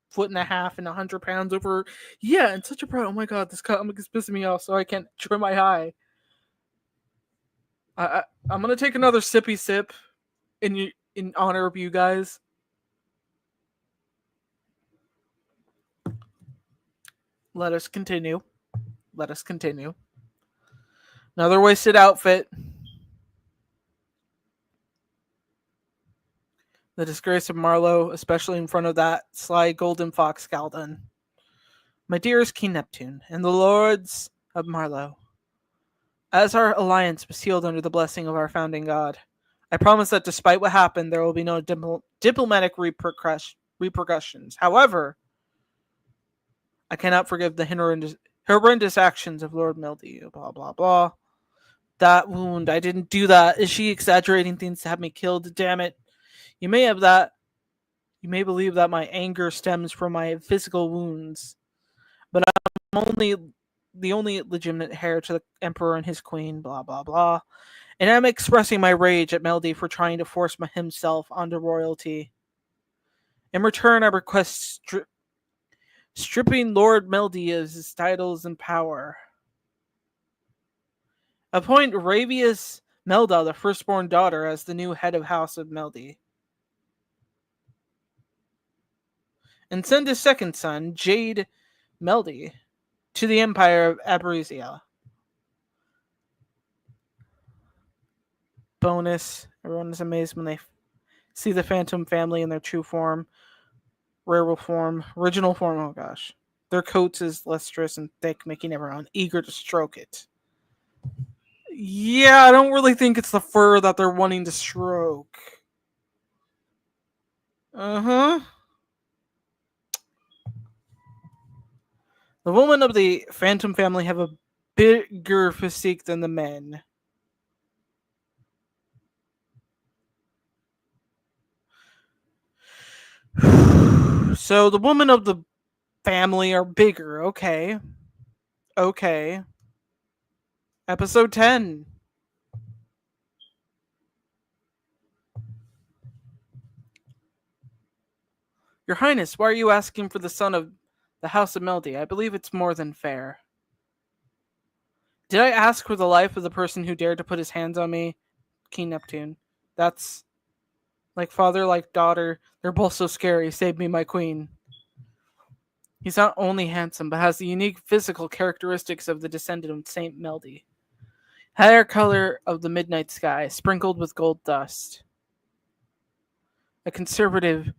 foot and a half and 100 pounds over. Yeah, and such a pro. Oh my god, this comic is pissing me off, so I can't trim my eye. I'm gonna take another sippy sip in honor of you guys. Let us continue. Let us continue. Another wasted outfit. The disgrace of Marlo, especially in front of that sly golden fox Galden. My dearest King Neptune, and the lords of Marlo, as our alliance was sealed under the blessing of our founding god, I promise that despite what happened, there will be no diplomatic repercussions. However, I cannot forgive the horrendous actions of Lord Melda. Blah blah blah. That wound, I didn't do that. Is she exaggerating things to have me killed? Damn it! You may have that. You may believe that my anger stems from my physical wounds, but I'm only the only legitimate heir to the emperor and his queen. Blah blah blah. And I'm expressing my rage at Meldy for trying to force himself onto royalty. In return, I request stripping Lord Meldy of his titles and power. Appoint Ravius Melda, the firstborn daughter, as the new head of House of Meldy. And send his second son, Jade Meldy, to the Empire of Abruzia. Bonus. Everyone is amazed when they see the Phantom family in their true form, werewolf form, original form. Oh gosh. Their coats is lustrous and thick, making everyone eager to stroke it. Yeah, I don't really think it's the fur that they're wanting to stroke. Uh-huh. The women of the Phantom family have a bigger physique than the men. So the women of the family are bigger. Okay. Okay. Episode 10. Your Highness, why are you asking for the son of the House of Meldy? I believe it's more than fair. Did I ask for the life of the person who dared to put his hands on me? King Neptune. That's like father, like daughter. They're both so scary. Save me, my queen. He's not only handsome, but has the unique physical characteristics of the descendant of Saint Meldy. Hair color of the midnight sky, sprinkled with gold dust. A conservative,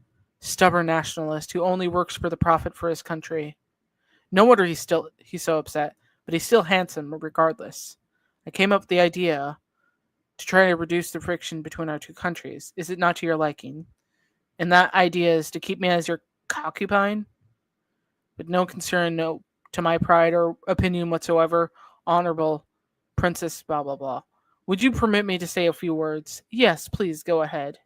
stubborn nationalist who only works for the profit for his country. No wonder he's so upset, but he's still handsome regardless. I came up with the idea to try to reduce the friction between our two countries. Is it not to your liking? And that idea is to keep me as your concubine? With no concern to my pride or opinion whatsoever, honorable princess blah blah blah. Would you permit me to say a few words? Yes, please, go ahead.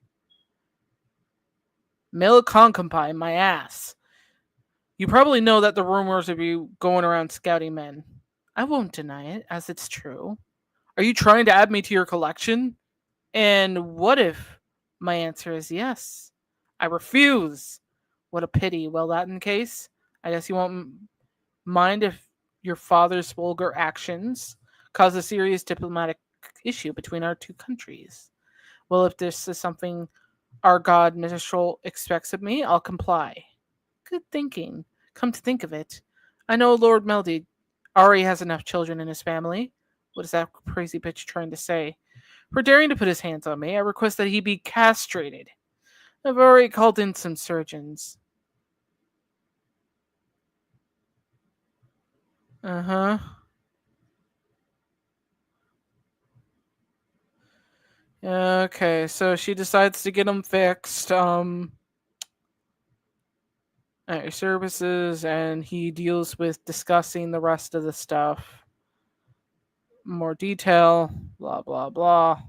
Male concubine, my ass. You probably know that the rumors of you going around scouting men. I won't deny it, as it's true. Are you trying to add me to your collection? And what if my answer is yes? I refuse. What a pity. Well, that in case, I guess you won't mind if your father's vulgar actions cause a serious diplomatic issue between our two countries. Well, if this is something our god Mistral expects of me, I'll comply. Good thinking. Come to think of it, I know Lord Meldy already has enough children in his family. What is that crazy bitch trying to say? For daring to put his hands on me, I request that he be castrated. I've already called in some surgeons. Uh-huh. Okay, so she decides to get him fixed. At your services, and he deals with discussing the rest of the stuff. More detail, blah, blah, blah.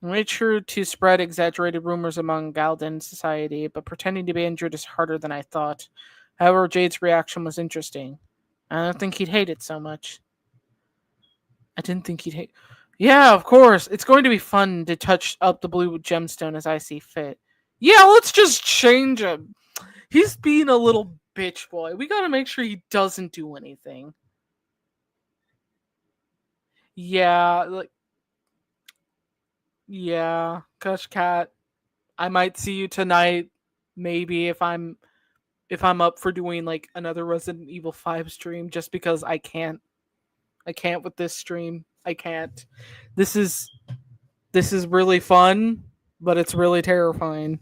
Made sure to spread exaggerated rumors among Galden society, but pretending to be injured is harder than I thought. However, Jade's reaction was interesting. I don't think he'd hate it so much. I didn't think he'd hate. Yeah, of course. It's going to be fun to touch up the blue gemstone as I see fit. Yeah, let's just change him. He's being a little bitch boy. We gotta make sure he doesn't do anything. Yeah, like yeah, Kush Cat. I might see you tonight, maybe if I'm up for doing like another Resident Evil 5 stream just because I can't. I can't with this stream. I can't. This is this is really fun, but it's really terrifying.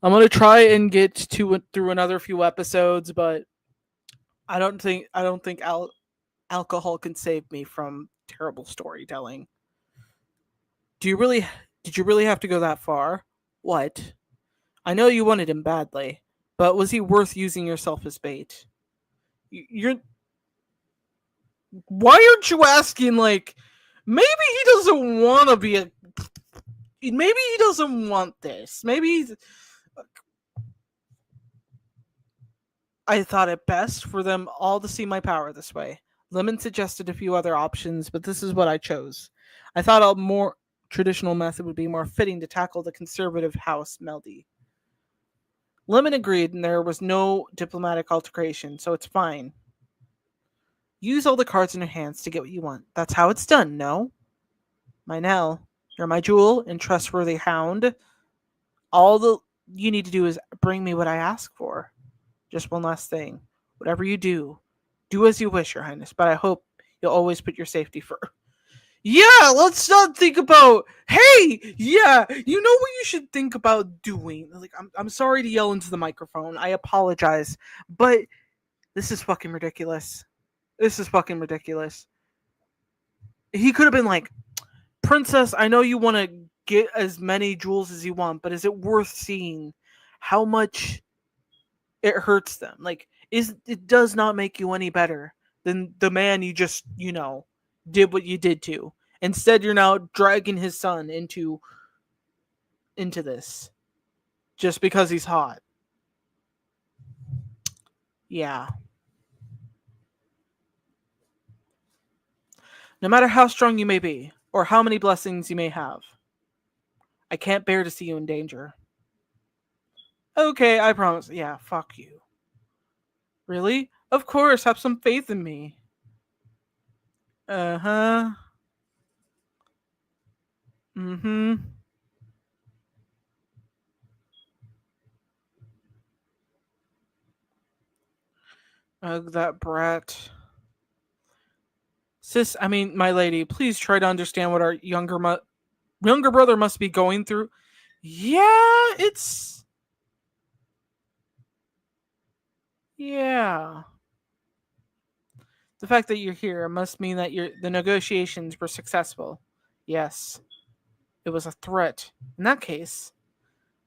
I'm gonna try and get to through another few episodes, but I don't think alcohol can save me from terrible storytelling. Do you really? Did you really have to go that far? What? I know you wanted him badly, but was he worth using yourself as bait? You're. Why aren't you asking? Like, maybe he doesn't want to be a. Maybe he doesn't want this. Maybe he's. I thought it best for them all to see my power this way. Lemon suggested a few other options, but this is what I chose. I thought a more traditional method would be more fitting to tackle the conservative house Meldy. Lemon agreed, and there was no diplomatic altercation, so it's fine. Use all the cards in your hands to get what you want. That's how it's done, no? My Nell, you're my jewel and trustworthy hound. All the you need to do is bring me what I ask for. Just one last thing. Whatever you do, do as you wish, Your Highness, but I hope you'll always put your safety first. Yeah, let's not think about. Hey, yeah, you know what you should think about doing. Like, I'm sorry to yell into the microphone. I apologize, but this is fucking ridiculous. This is fucking ridiculous. He could have been like, Princess, I know you want to get as many jewels as you want, but is it worth seeing how much it hurts them? Like, is it does not make you any better than the man you just, did what you did to. Instead, you're now dragging his son into this just because he's hot. Yeah. No matter how strong you may be, or how many blessings you may have, I can't bear to see you in danger. Okay, I promise. Yeah, fuck you. Really? Of course, have some faith in me. Uh huh. Mm hmm. Ugh, that brat. Sis, I mean, my lady, please try to understand what our younger brother must be going through. Yeah, it's. Yeah. The fact that you're here must mean that the negotiations were successful. Yes, it was a threat. In that case,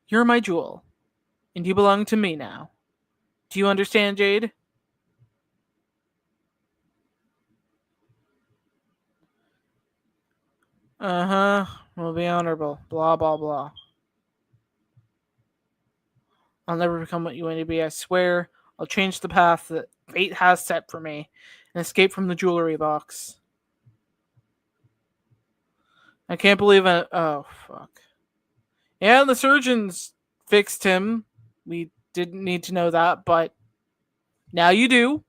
you're my jewel, and you belong to me now. Do you understand, Jade? Uh huh. We'll be honorable. Blah, blah, blah. I'll never become what you want to be, I swear. I'll change the path that fate has set for me and escape from the jewelry box. I can't believe it. Oh, fuck. Yeah, the surgeons fixed him. We didn't need to know that, but now you do.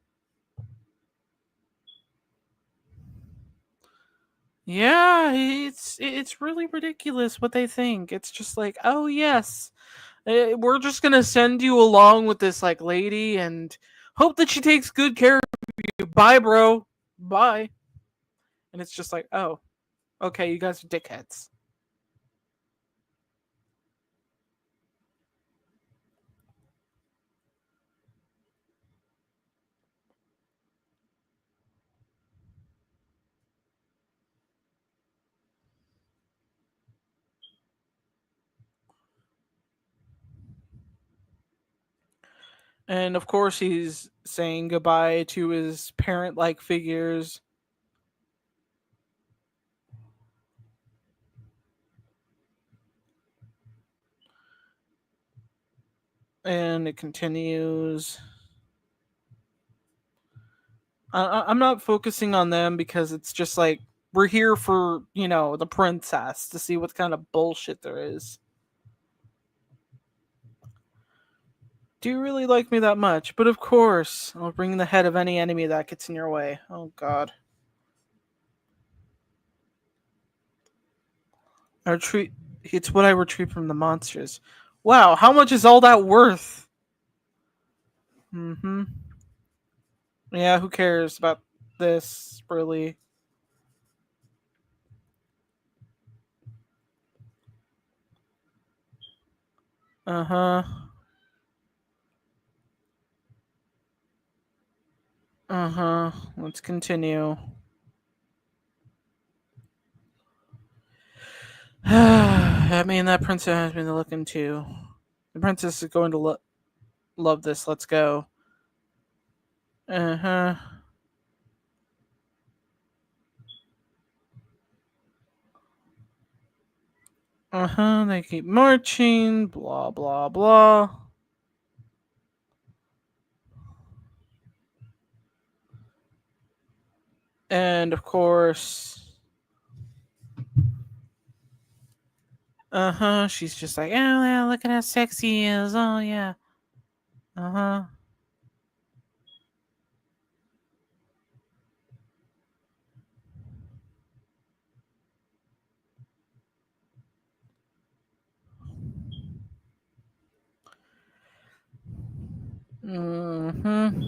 Yeah, it's really ridiculous what they think. It's just like, oh yes, we're just gonna send you along with this like lady and hope that she takes good care of you. Bye, bro. Bye. And it's just like, oh, okay, you guys are dickheads. And of course, he's saying goodbye to his parent-like figures, and it continues. I'm not focusing on them because it's just like we're here for the princess to see what kind of bullshit there is. Do you really like me that much? But of course, I'll bring the head of any enemy that gets in your way. Oh God. I retreat. It's what I retrieve from the monsters. Wow, how much is all that worth? Mm-hmm. Yeah, who cares about this, really? Uh-huh. Uh-huh. Let's continue. I mean, that princess has been looking too. The princess is going to love this. Let's go. Uh-huh. Uh-huh. They keep marching. Blah, blah, blah. And, of course... Uh-huh. She's just like, oh, yeah, look at how sexy he is. Oh, yeah. Uh-huh. Mm-hmm.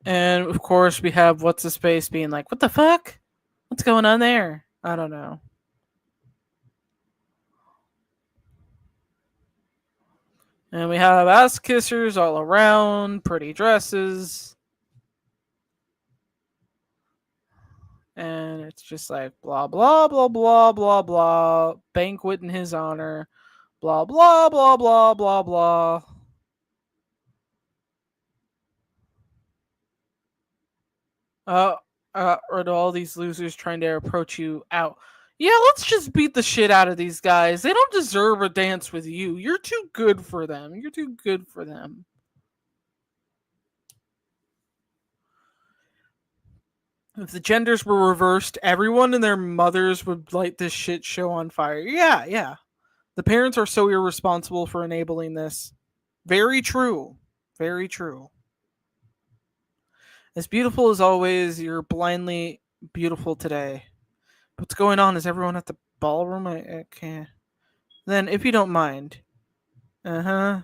And, of course, we have What's-His-Face being like, what the fuck? What's going on there? I don't know. And we have ass kissers all around, pretty dresses. And it's just like blah, blah, blah, blah, blah, blah. Banquet in his honor. Blah, blah, blah, blah, blah, blah. Uh, are all these losers trying to approach you out? Yeah, let's just beat the shit out of these guys. They don't deserve a dance with you. You're too good for them. You're too good for them. If the genders were reversed, everyone and their mothers would light this shit show on fire. Yeah, yeah. The parents are so irresponsible for enabling this. Very true. Very true. As beautiful as always, you're blindly beautiful today. What's going on? Is everyone at the ballroom? I can't. Then, if you don't mind. Uh huh.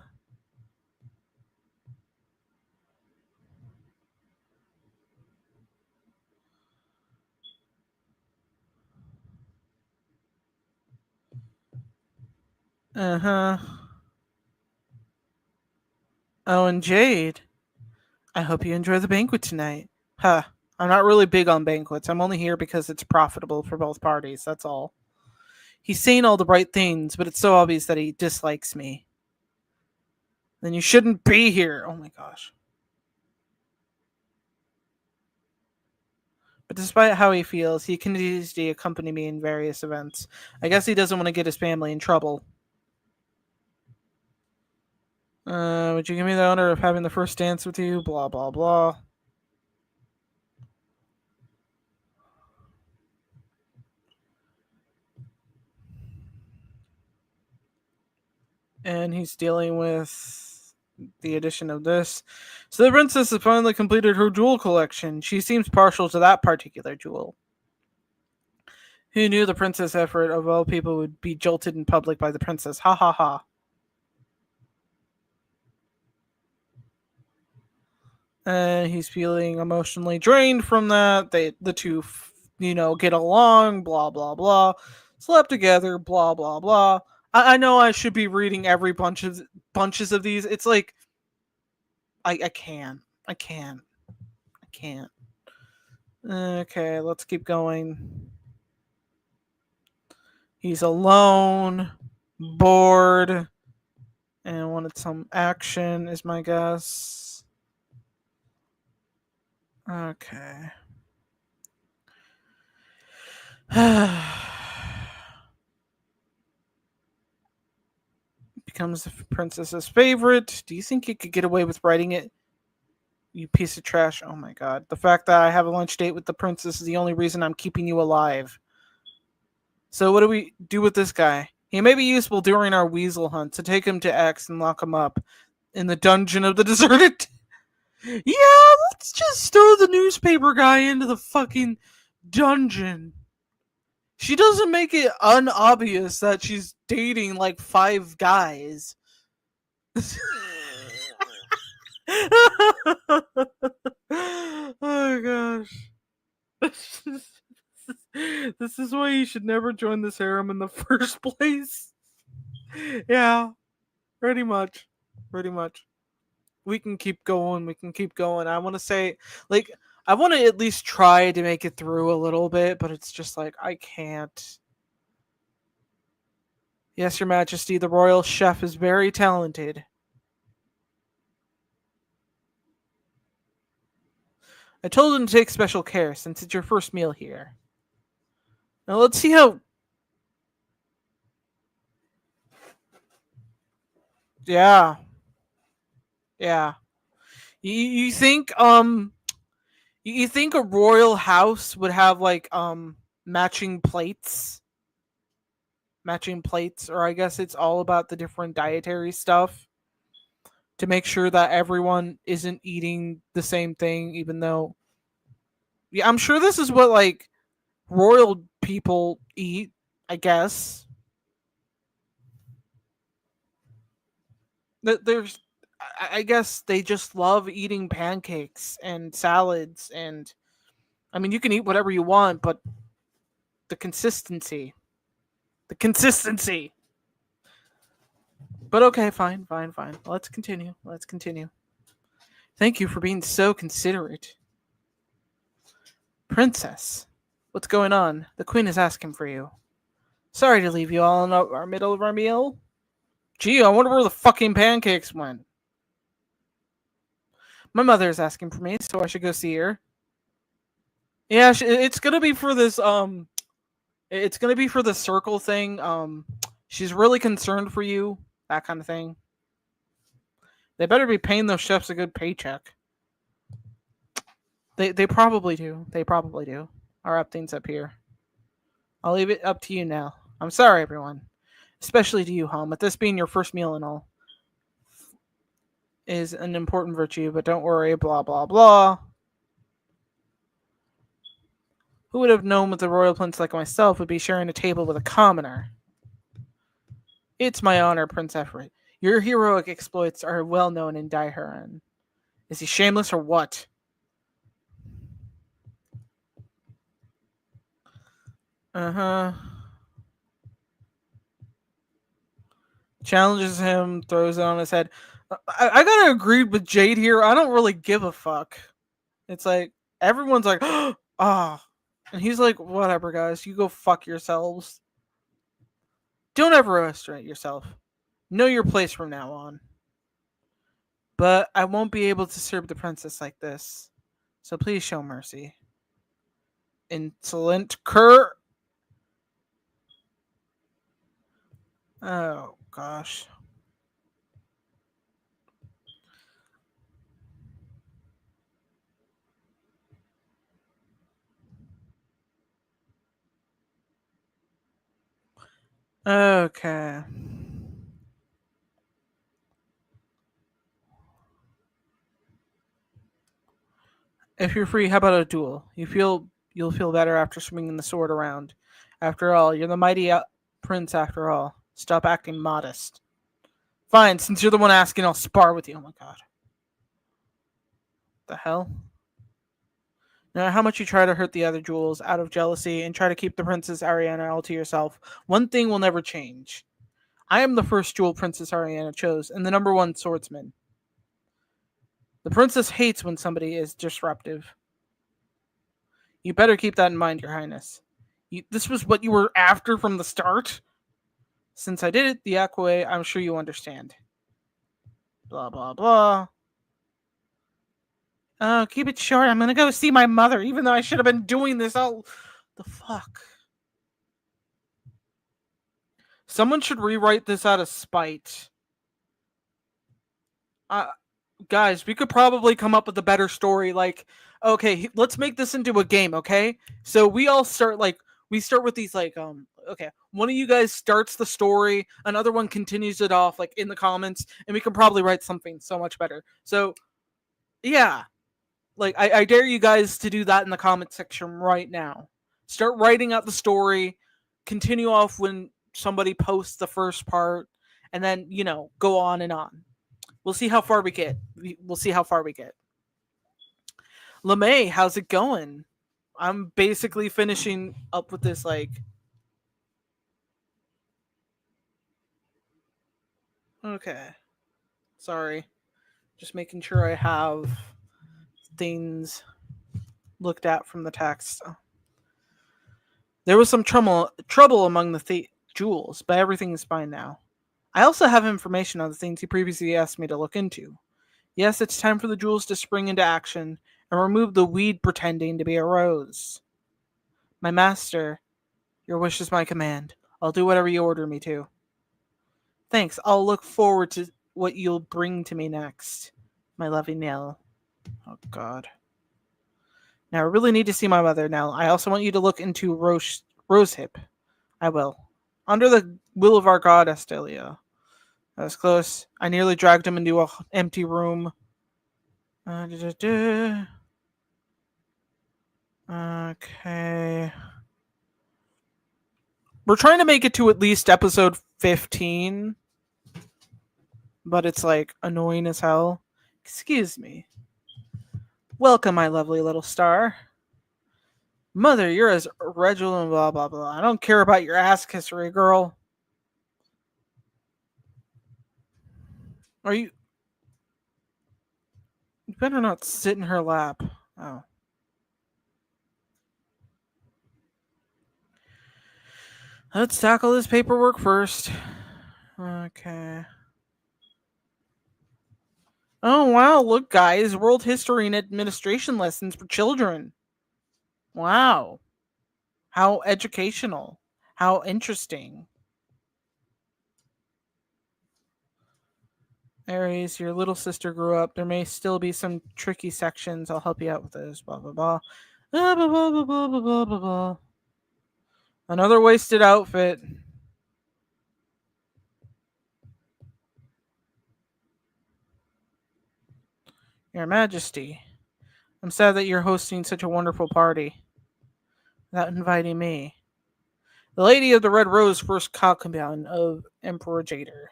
Uh huh. Oh, and Jade. I hope you enjoy the banquet tonight. Huh. I'm not really big on banquets. I'm only here because it's profitable for both parties. That's all. He's saying all the right things, but it's so obvious that he dislikes me. Then you shouldn't be here. Oh my gosh. But despite how he feels, he continues to accompany me in various events. I guess he doesn't want to get his family in trouble. Would you give me the honor of having the first dance with you? Blah, blah, blah. And he's dealing with the addition of this. So the princess has finally completed her jewel collection. She seems partial to that particular jewel. Who knew the princess effort of all people would be jolted in public by the princess? Ha ha ha. And he's feeling emotionally drained from that. The two, get along. Blah blah blah. Slept together. Blah blah blah. I know I should be reading every bunches of these. It's like I can. I can. I can't. Okay, let's keep going. He's alone, bored, and wanted some action, is my guess. Okay. Becomes the princess's favorite. Do you think you could get away with writing it? You piece of trash. Oh my god. The fact that I have a lunch date with the princess is the only reason I'm keeping you alive. So what do we do with this guy? He may be useful during our weasel hunt, so take him to X and lock him up in the dungeon of the deserted. Yeah, let's just throw the newspaper guy into the fucking dungeon. She doesn't make it unobvious that she's dating like 5 guys. Oh gosh. This is why you should never join this harem in the first place. Yeah, pretty much. Pretty much. We can keep going. We can keep going. I want to say, like, I want to at least try to make it through a little bit, but it's just like, I can't. Yes, Your Majesty, the royal chef is very talented. I told him to take special care since it's your first meal here. Now let's see how. Yeah, yeah. You think you think a royal house would have like matching plates, or I guess it's all about the different dietary stuff to make sure that everyone isn't eating the same thing, even though. Yeah, I'm sure this is what like royal people eat. I guess there's I guess they just love eating pancakes and salads, and I mean you can eat whatever you want, but the consistency. The consistency. But okay, fine, fine, fine. Let's continue. Let's continue. Thank you for being so considerate. Princess, what's going on? The queen is asking for you. Sorry to leave you all in our middle of our meal. Gee, I wonder where the fucking pancakes went. My mother is asking for me, so I should go see her. Yeah, it's gonna be for this it's gonna be for the circle thing. She's really concerned for you, that kind of thing. They better be paying those chefs a good paycheck. They probably do. They probably do. I'll wrap things up here. I'll leave it up to you now. I'm sorry, everyone, especially to you, Hom. With this being your first meal and all, is an important virtue. But don't worry. Blah blah blah. Who would have known with a royal prince like myself would be sharing a table with a commoner? It's my honor, Prince Everett. Your heroic exploits are well known in Daiharan. Is he shameless or what? Uh-huh. Challenges him, throws it on his head. I gotta agree with Jade here. I don't really give a fuck. It's like everyone's like, ah, and he's like, whatever, guys, you go fuck yourselves. Don't ever overestimate yourself. Know your place from now on. But I won't be able to serve the princess like this. So please show mercy. Insolent cur. Oh gosh. Okay. If you're free, how about a duel? You'll feel better after swinging the sword around. After all, you're the mighty prince. After all, stop acting modest. Fine, since you're the one asking, I'll spar with you. Oh my god. The hell? No matter how much you try to hurt the other jewels out of jealousy and try to keep the Princess Ariana all to yourself, one thing will never change. I am the first jewel Princess Ariana chose, and the number one swordsman. The princess hates when somebody is disruptive. You better keep that in mind, Your Highness. This was what you were after from the start? Since I did it the Aqua way, I'm sure you understand. Blah, blah, blah. Oh, keep it short. I'm gonna go see my mother, even though I should have been doing this all. The fuck? Someone should rewrite this out of spite. Guys, we could probably come up with a better story. Like, okay, let's make this into a game, okay? So we all start we start with these okay, one of you guys starts the story, another one continues it off like in the comments, and we can probably write something so much better. So yeah, like I dare you guys to do that in the comment section right now. Start writing out the story. continue off when somebody posts the first part, and then go on and on. We'll see how far we get. We'll see how far we get. LeMay, how's it going? I'm basically finishing up with this, like. Okay. Sorry. Just making sure I have things looked at from the text. There was some trouble among the jewels, but everything is fine now. I also have information on the things he previously asked me to look into. Yes, it's time for the jewels to spring into action and remove the weed pretending to be a rose. My master, your wish is my command. I'll do whatever you order me to. Thanks. I'll look forward to what you'll bring to me next, my loving Nell. Oh, God. Now, I really need to see my mother, Nell. I also want you to look into Rosehip. I will. Under the will of our god, Estelia. That was close. I nearly dragged him into an empty room. Okay. We're trying to make it to at least episode 15. But it's like annoying as hell. Excuse me. Welcome, my lovely little star. Mother, you're as original and blah blah blah. I don't care about your ass kissery, girl. Are you? You better not sit in her lap. Oh. Let's tackle this paperwork first. Okay. Oh wow, look guys, world history and administration lessons for children. Wow. How educational. How interesting. Aries, your little sister grew up. There may still be some tricky sections. I'll help you out with those. Blah blah blah. Blah blah blah blah blah blah blah blah. Another wasted outfit. Your Majesty, I'm sad that you're hosting such a wonderful party without inviting me. The Lady of the Red Rose, first concubine of Emperor Jader.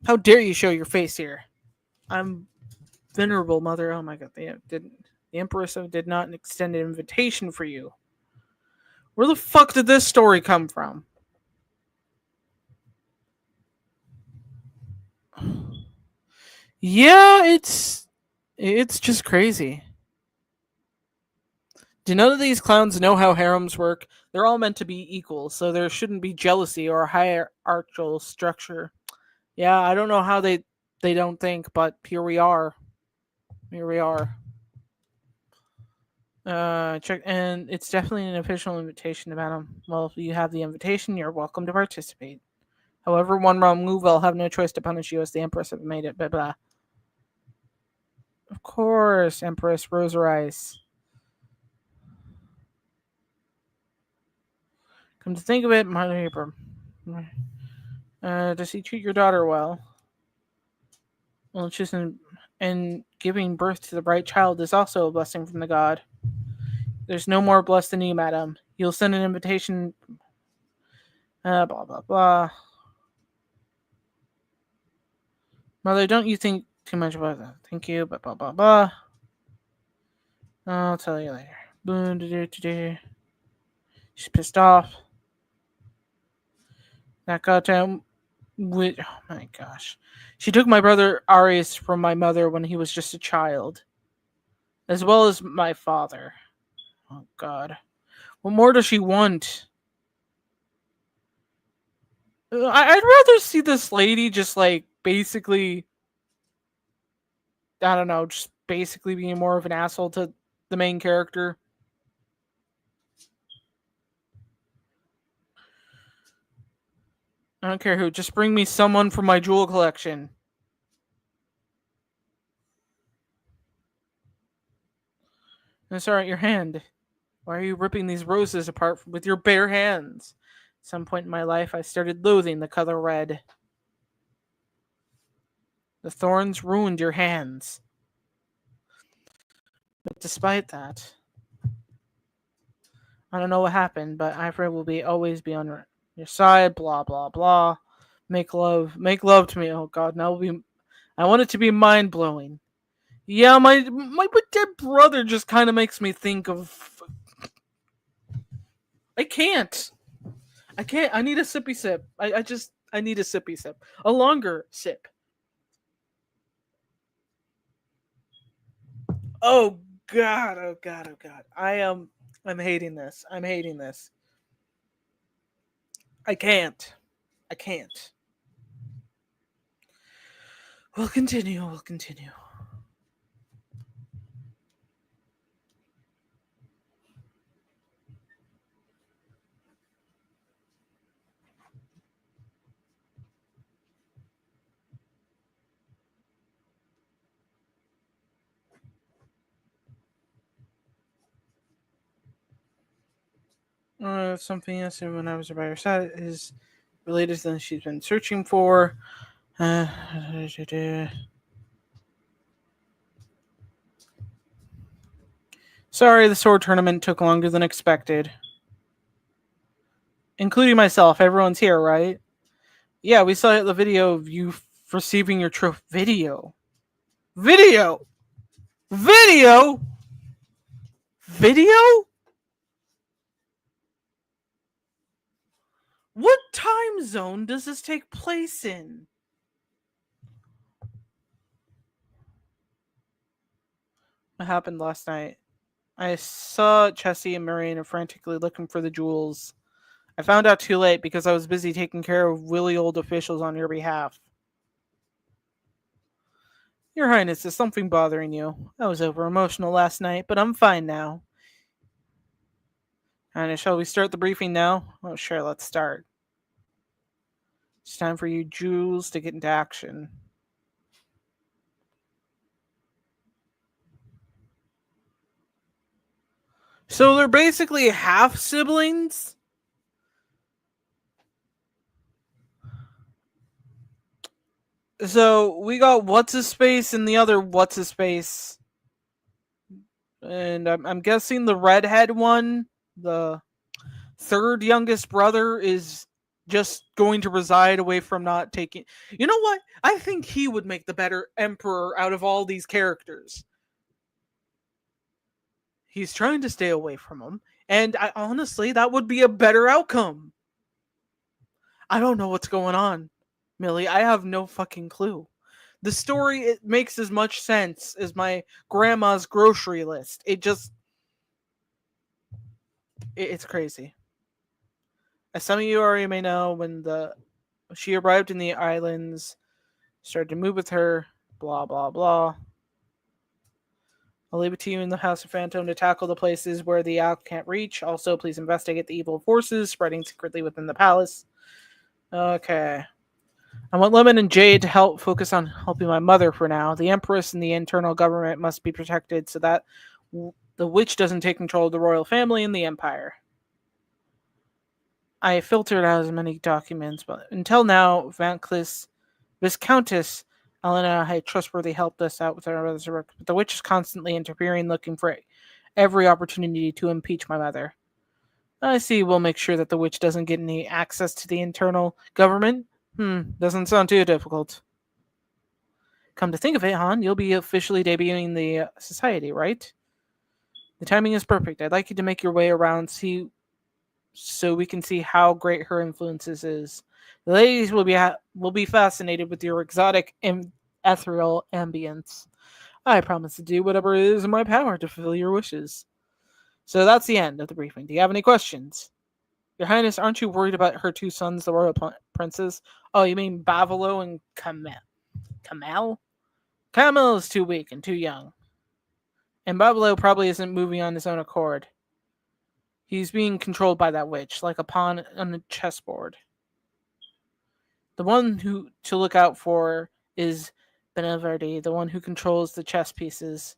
How dare you show your face here? I'm venerable mother. Oh my god, the Empress did not extend an invitation for you. Where the fuck did this story come from? Yeah, it's just crazy. Do none of these clowns know how harems work? They're all meant to be equal, so there shouldn't be jealousy or hierarchical structure. Yeah, I don't know how they don't think, but here we are. Here we are. Check, and it's definitely an official invitation to Madam. Well, if you have the invitation, you're welcome to participate. However, one wrong move, I'll have no choice to punish you as the Empress have made it. Blah blah. Of course, Empress Rosarice. Come to think of it, my neighbor. Does he treat your daughter well? Well, it's just and giving birth to the right child is also a blessing from the god. There's no more blessed than you, madam. You'll send an invitation. Blah blah blah. Mother, don't you think too much about that? Thank you. Blah blah blah blah. I'll tell you later. Boom. She's pissed off. That goddamn. Oh my gosh. She took my brother Arius from my mother when he was just a child, as well as my father. Oh god. What more does she want? I'd rather see this lady just like basically, I don't know, just basically being more of an asshole to the main character. I don't care who, just bring me someone from my jewel collection. And sorry, your hand. Why are you ripping these roses apart with your bare hands? At some point in my life, I started loathing the color red. The thorns ruined your hands. But despite that, I don't know what happened, but Ifrit will be always be on your side. Blah blah blah. Make love to me. Oh God, now will be. I want it to be mind blowing. Yeah, my dead brother just kind of makes me think of. I can't. I can't. I need a sippy sip. I need a sippy sip. A longer sip. Oh God. Oh God. Oh God. I am. I'm hating this. I'm hating this. I can't. I can't. We'll continue. We'll continue. Something else when I was by her side is related to something she's been searching for. Uh, Sorry, the sword tournament took longer than expected. Including myself. Everyone's here, right? Yeah, we saw the video of you receiving your trophy. Video? Video? Video? Video? What time zone does this take place in? What happened last night? I saw Chessie and Marina frantically looking for the jewels. I found out too late because I was busy taking care of willy old officials on your behalf. Your Highness, is something bothering you? I was over emotional last night, but I'm fine now. Highness, shall we start the briefing now? Oh, sure, let's start. It's time for you jewels to get into action. So they're basically half siblings? So we got what's his face and the other what's his face. And I'm guessing the redhead one, the third youngest brother, is just going to reside away from not taking. You know what? I think he would make the better emperor out of all these characters. He's trying to stay away from him, and I honestly that would be a better outcome. I don't know what's going on, Millie. I have no fucking clue. The story, it makes as much sense as my grandma's grocery list. It's crazy. As some of you already may know, when she arrived in the islands, started to move with her, blah blah blah. I'll leave it to you in the House of Phantom to tackle the places where the Owl can't reach. Also, please investigate the evil forces spreading secretly within the palace. Okay. I want Lemon and Jade to help focus on helping my mother for now. The Empress and the internal government must be protected so that the witch doesn't take control of the royal family and the empire. I filtered out as many documents, but until now, Viscountess Elena had trustworthy helped us out with our brother's work, but the witch is constantly interfering, looking for every opportunity to impeach my mother. I see we'll make sure that the witch doesn't get any access to the internal government. Doesn't sound too difficult. Come to think of it, Han, you'll be officially debuting the society, right? The timing is perfect. I'd like you to make your way around, so we can see how great her influences is. The ladies will be fascinated with your exotic and ethereal ambience. I promise to do whatever is in my power to fulfill your wishes. So that's the end of the briefing. Do you have any questions? Your Highness, aren't you worried about her two sons, the royal princes? Oh, you mean Bavalo and Kamel? Kamel is too weak and too young. And Bavalo probably isn't moving on his own accord. He's being controlled by that witch, like a pawn on a chessboard. The one who to look out for is Beneverdi, the one who controls the chess pieces.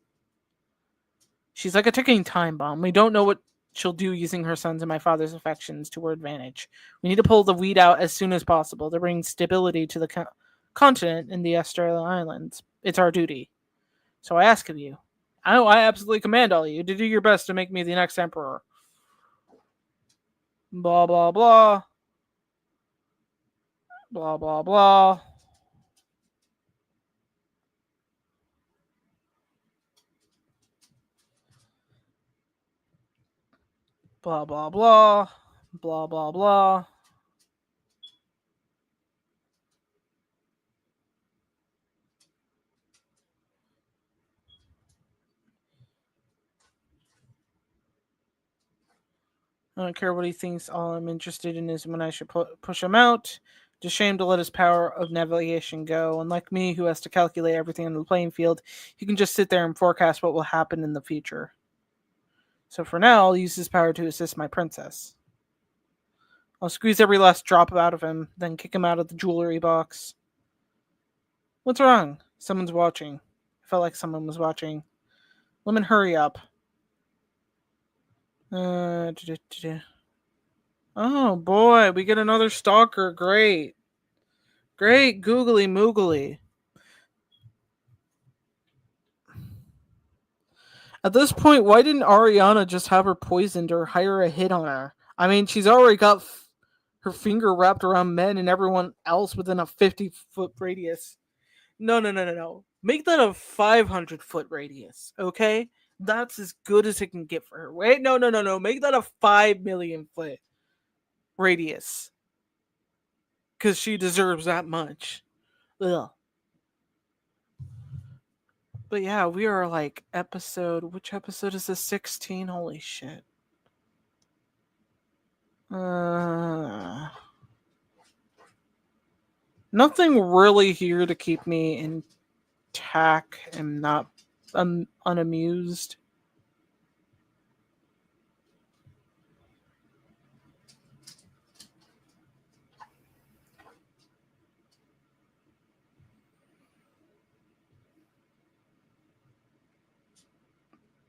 She's like a ticking time bomb. We don't know what she'll do using her sons and my father's affections to her advantage. We need to pull the weed out as soon as possible to bring stability to the continent and the Australian Islands. It's our duty. So I ask of you. I absolutely command all of you to do your best to make me the next emperor. Blah blah blah. Blah blah blah. Blah blah blah. Blah blah blah. I don't care what he thinks. All I'm interested in is when I should push him out. Just shame to let his power of navigation go. Unlike me, who has to calculate everything on the playing field, he can just sit there and forecast what will happen in the future. So for now, I'll use his power to assist my princess. I'll squeeze every last drop out of him, then kick him out of the jewelry box. What's wrong? Someone's watching. I felt like someone was watching. Lemon, hurry up. Uh, oh boy, we get another stalker. Great. Great googly moogly. At this point, why didn't Ariana just have her poisoned or hire a hit on her? I mean, she's already got her finger wrapped around men and everyone else within a 50-foot radius. No, no, no, no, no. Make that a 500-foot radius, okay? That's as good as it can get for her. Wait, no, no, no, no. Make that a 5 million-foot radius. Because she deserves that much. Ugh. But yeah, we are like which episode is this? 16? Holy shit. Nothing really here to keep me intact and not unamused.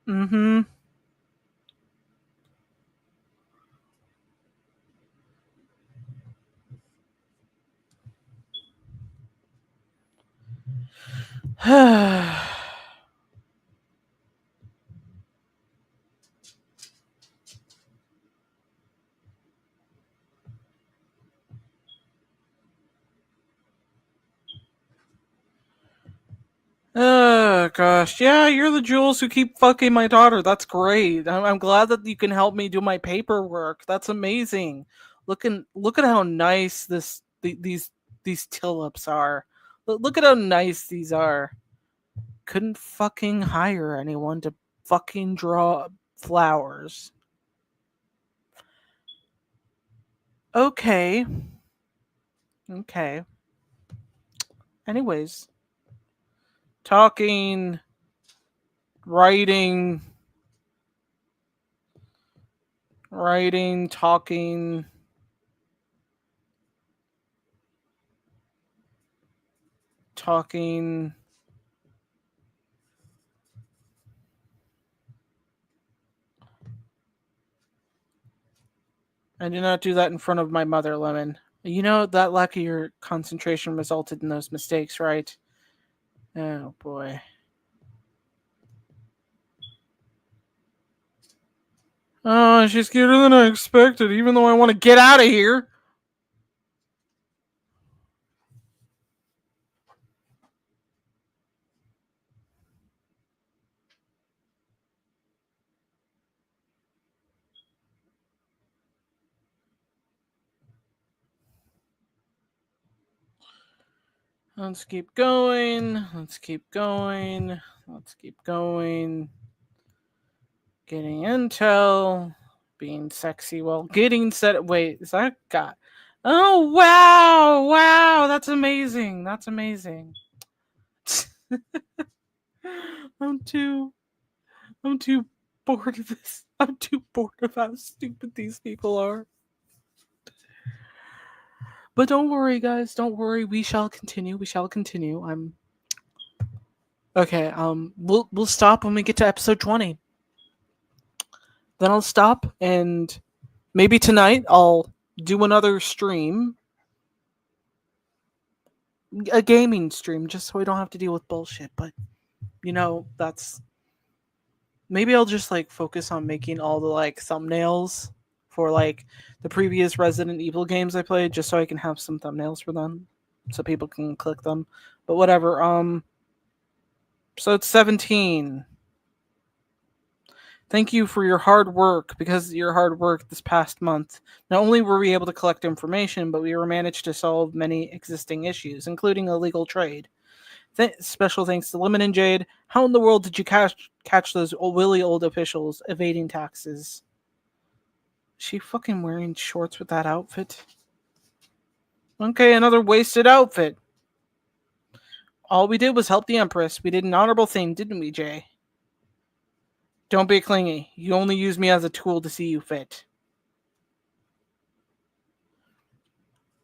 Mm-hmm. Oh gosh, yeah, you're the Jules who keep fucking my daughter. That's great. I'm glad that you can help me do my paperwork. That's amazing. Look at how nice these tulips are. Look at how nice these are. Couldn't fucking hire anyone to fucking draw flowers. Okay. Okay. Anyways, talking, writing, talking, talking. I did not do that in front of my mother, Lemon. You know, that lack of your concentration resulted in those mistakes, right? Oh, boy. Oh, she's cuter than I expected, even though I want to get out of here. Let's keep going. Let's keep going. Let's keep going. Getting intel. Being sexy while getting set. Wait, is that guy? Oh, wow. Wow. That's amazing. That's amazing. I'm too. I'm too bored of this. I'm too bored of how stupid these people are. But don't worry, guys. Don't worry. We shall continue. We shall continue. I'm okay. We'll stop when we get to episode 20. Then I'll stop, and maybe tonight I'll do another stream, a gaming stream, just so I don't have to deal with bullshit. But that's maybe I'll just like focus on making all the like thumbnails for like the previous Resident Evil games I played, just so I can have some thumbnails for them, so people can click them. But whatever. So it's 17. Thank you for your hard work. Because of your hard work this past month, not only were we able to collect information, but we were managed to solve many existing issues, including illegal trade. Special thanks to Lemon and Jade. How in the world did you catch those willy old officials evading taxes? Is she fucking wearing shorts with that outfit? Okay, another wasted outfit. All we did was help the Empress. We did an honorable thing, didn't we, Jay? Don't be clingy. You only use me as a tool to see you fit.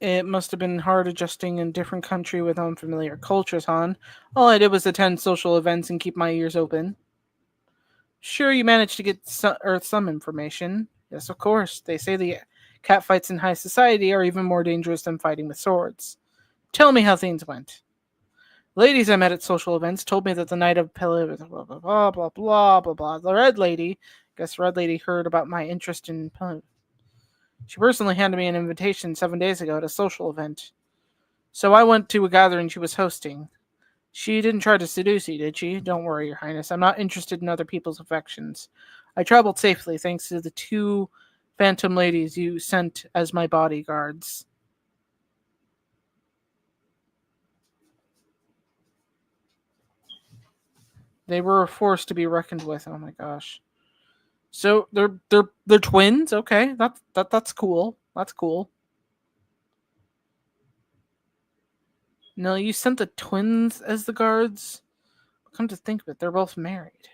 It must have been hard adjusting in a different country with unfamiliar cultures, Han. All I did was attend social events and keep my ears open. Sure, you managed to get some information. Yes, of course. They say the catfights in high society are even more dangerous than fighting with swords. Tell me how things went. Ladies I met at social events told me that the night of blah blah blah blah blah blah blah blah. The red lady, guess red lady heard about my interest in. She personally handed me an invitation 7 days ago at a social event. So I went to a gathering she was hosting. She didn't try to seduce you, did she? Don't worry, Your Highness. I'm not interested in other people's affections. I traveled safely thanks to the two phantom ladies you sent as my bodyguards. They were a force to be reckoned with. Oh my gosh. So they're twins. Okay, that's cool. That's cool. No, you sent the twins as the guards. Come to think of it, they're both married.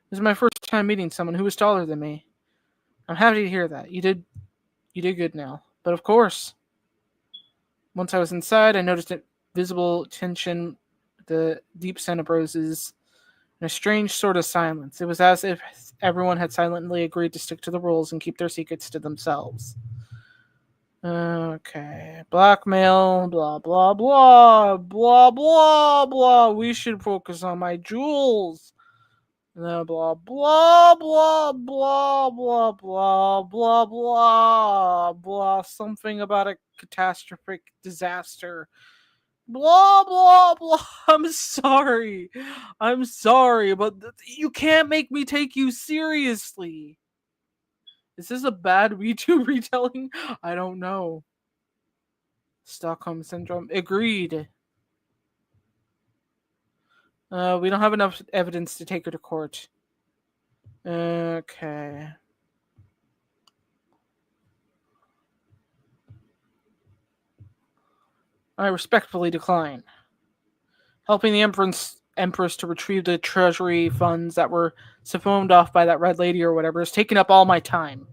This is my first time meeting someone who was taller than me. I'm happy to hear that. You did good now. But of course, once I was inside, I noticed a visible tension, the deep scent of roses, and a strange sort of silence. It was as if everyone had silently agreed to stick to the rules and keep their secrets to themselves. Okay. Blackmail, blah, blah, blah, blah, blah, blah. We should focus on my jewels. Blah, blah, blah, blah, blah, blah, blah, blah, blah, blah. Something about a catastrophic disaster. Blah, blah, blah. I'm sorry. I'm sorry, but you can't make me take you seriously. Is this a bad YouTube retelling? I don't know. Stockholm Syndrome. Agreed. We don't have enough evidence to take her to court. Okay. I respectfully decline. Helping the Empress to retrieve the treasury funds that were siphoned off by that red lady or whatever has taken up all my time.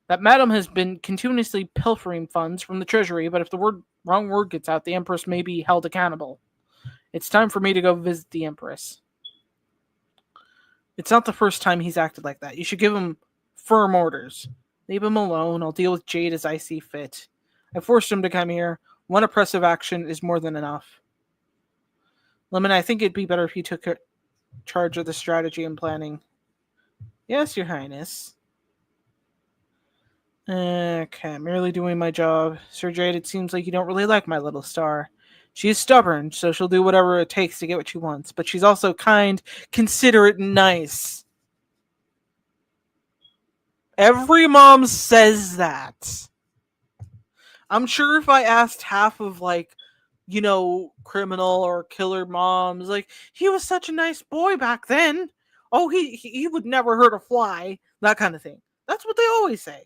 That madam has been continuously pilfering funds from the treasury, but if the wrong word gets out, the Empress may be held accountable. It's time for me to go visit the Empress. It's not the first time he's acted like that. You should give him firm orders. Leave him alone. I'll deal with Jade as I see fit. I forced him to come here. One oppressive action is more than enough. Lemon, I think it'd be better if he took charge of the strategy and planning. Yes, Your Highness. Okay, I'm merely doing my job. Sir Jade, it seems like you don't really like my little star. She's stubborn, so she'll do whatever it takes to get what she wants. But she's also kind, considerate, and nice. Every mom says that. I'm sure if I asked half of, like, criminal or killer moms, like, he was such a nice boy back then. Oh, he would never hurt a fly. That kind of thing. That's what they always say.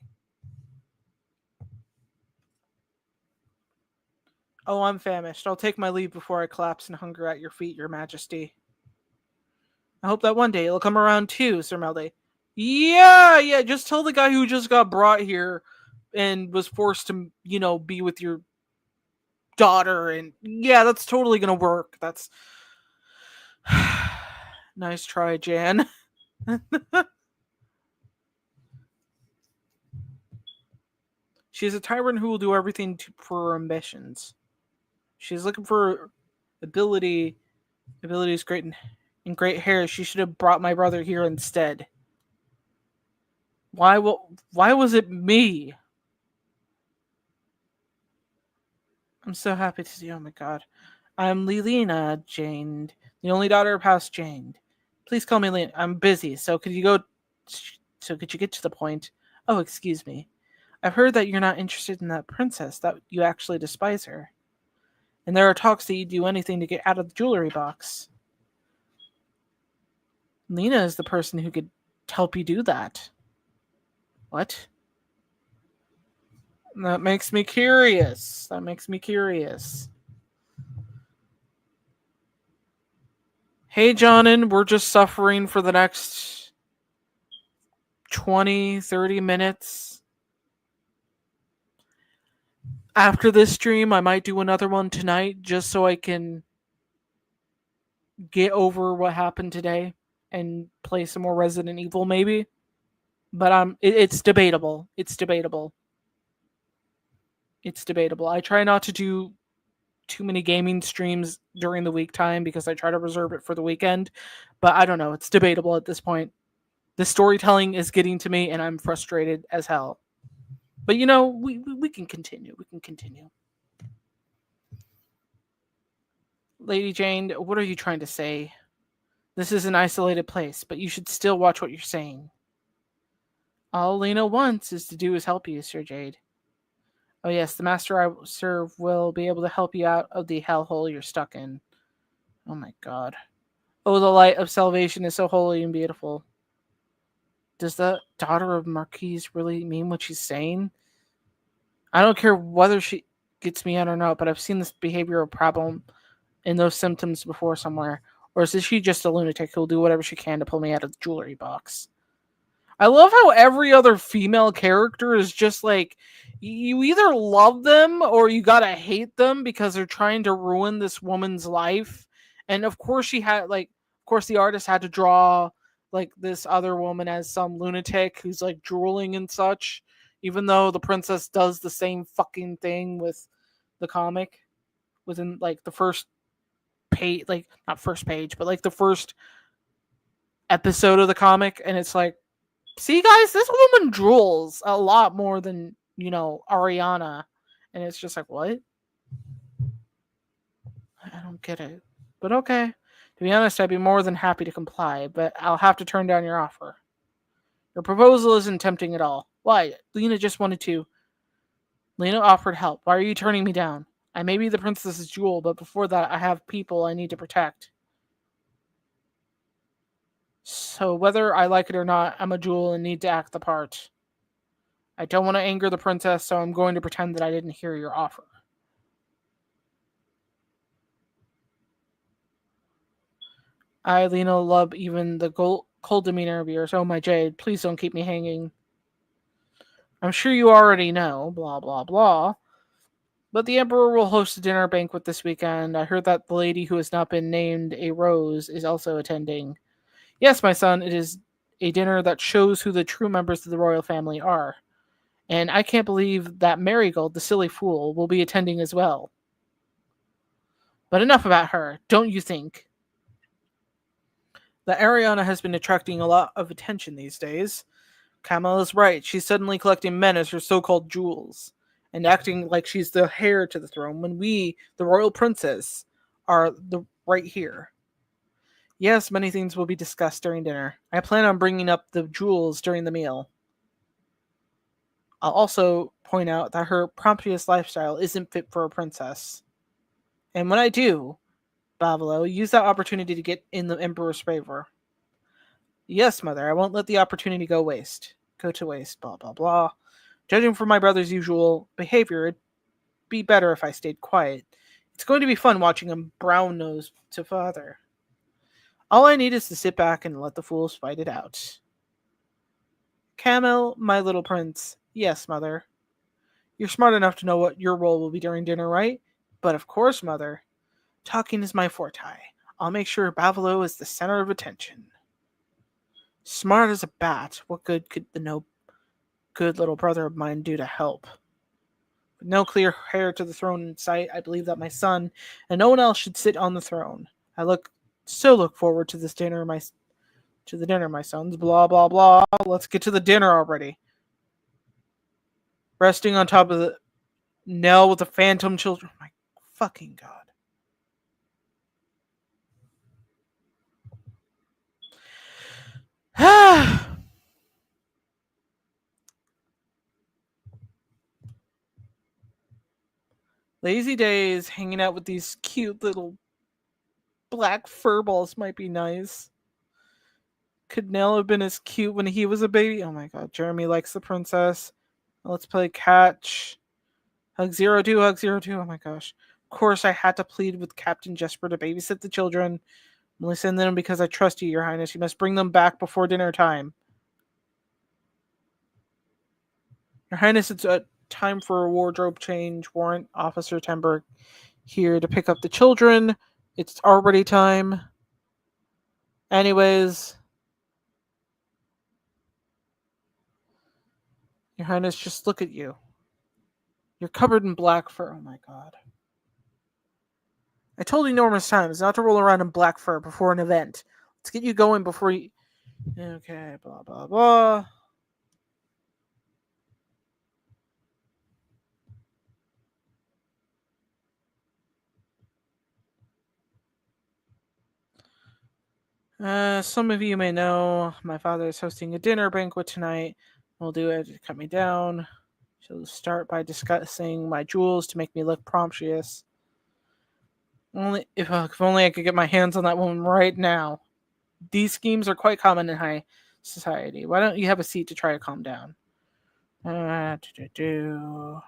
Oh, I'm famished. I'll take my leave before I collapse in hunger at your feet, Your Majesty. I hope that one day it'll come around too, Sir Melda. Yeah, just tell the guy who just got brought here and was forced to, be with your daughter, and yeah, that's totally gonna work. That's nice try, Jan. She's a tyrant who will do everything for her ambitions. She's looking for ability. Ability is great in great hair. She should have brought my brother here instead. Why was it me? I'm so happy to see you. Oh my god. I'm Lilina Jane, the only daughter of House Jane. Please call me Lena. I'm busy, so could you get to the point? Oh, excuse me. I've heard that you're not interested in that princess, that you actually despise her. And there are talks that you'd do anything to get out of the jewelry box. Lena is the person who could help you do that. What? That makes me curious. That makes me curious. Hey, Jonin, we're just suffering for the next 20, 30 minutes. After this stream, I might do another one tonight just so I can get over what happened today and play some more Resident Evil, maybe. But it's debatable. It's debatable. It's debatable. I try not to do too many gaming streams during the week time because I try to reserve it for the weekend. But I don't know. It's debatable at this point. The storytelling is getting to me, and I'm frustrated as hell. But we can continue. We can continue. Lady Jane, what are you trying to say? This is an isolated place, but you should still watch what you're saying. All Lena wants is to do is help you, Sir Jade. Oh yes, the master I serve will be able to help you out of the hellhole you're stuck in. Oh my god. Oh, the light of salvation is so holy and beautiful. Does the daughter of Marquise really mean what she's saying? I don't care whether she gets me out or not, but I've seen this behavioral problem and those symptoms before somewhere. Or is she just a lunatic who'll do whatever she can to pull me out of the jewelry box? I love how every other female character is just like, you either love them or you gotta hate them because they're trying to ruin this woman's life. And of course of course the artist had to draw like this other woman as some lunatic who's like drooling and such, even though the princess does the same fucking thing with the comic within like the first page, like not first page, but like the first episode of the comic. And it's like, see, guys, this woman drools a lot more than, Ariana. And it's just like, what? I don't get it. But okay. To be honest, I'd be more than happy to comply, but I'll have to turn down your offer. Your proposal isn't tempting at all. Why? Lena just wanted to. Lena offered help. Why are you turning me down? I may be the princess's jewel, but before that, I have people I need to protect. So whether I like it or not, I'm a jewel and need to act the part. I don't want to anger the princess, so I'm going to pretend that I didn't hear your offer. I, Lena, love even the cold demeanor of yours. Oh, my Jade, please don't keep me hanging. I'm sure you already know, blah, blah, blah. But the Emperor will host a dinner banquet this weekend. I heard that the lady who has not been named a Rose is also attending. Yes, my son, it is a dinner that shows who the true members of the royal family are. And I can't believe that Marigold, the silly fool, will be attending as well. But enough about her, don't you think? The Ariana has been attracting a lot of attention these days. Kamala is right. She's suddenly collecting men as her so-called jewels and acting like she's the heir to the throne when we, the royal princess, are right here. Yes, many things will be discussed during dinner. I plan on bringing up the jewels during the meal. I'll also point out that her promiscuous lifestyle isn't fit for a princess. And when I do, Bavalo, use that opportunity to get in the Emperor's favor. Yes, mother, I won't let the opportunity go to waste, blah, blah, blah. Judging from my brother's usual behavior, it'd be better if I stayed quiet. It's going to be fun watching him brown nose to father. All I need is to sit back and let the fools fight it out. Camel, my little prince. Yes, mother. You're smart enough to know what your role will be during dinner, right? But of course, mother. Talking is my forte. I'll make sure Bavalo is the center of attention. Smart as a bat. What good could the no good little brother of mine do to help? With no clear heir to the throne in sight, I believe that my son and no one else should sit on the throne. I look forward to this dinner, To the dinner, my sons. Blah, blah, blah. Let's get to the dinner already. Resting on top of the Nell with the phantom children. Oh my fucking god. Lazy days hanging out with these cute little black fur balls might be nice. Could Nell have been as cute when he was a baby? Oh my god, Jeremy likes the princess. Let's play catch. Hug 02, Hug 02. Oh my gosh. Of course, I had to plead with Captain Jesper to babysit the children. I'm only sending them because I trust you, Your Highness. You must bring them back before dinner time. Your Highness, it's time for a wardrobe change. Warrant Officer Temberg here to pick up the children. It's already time. Anyways, Your Highness, just look at you. You're covered in black fur. Oh my god. I told you numerous times not to roll around in black fur before an event. Let's get you going before you... Okay, blah, blah, blah. Some of you may know my father is hosting a dinner banquet tonight. We'll do it to cut me down. She'll start by discussing my jewels to make me look promiscuous. If only I could get my hands on that woman right now. These schemes are quite common in high society. Why don't you have a seat to try to calm down? Do.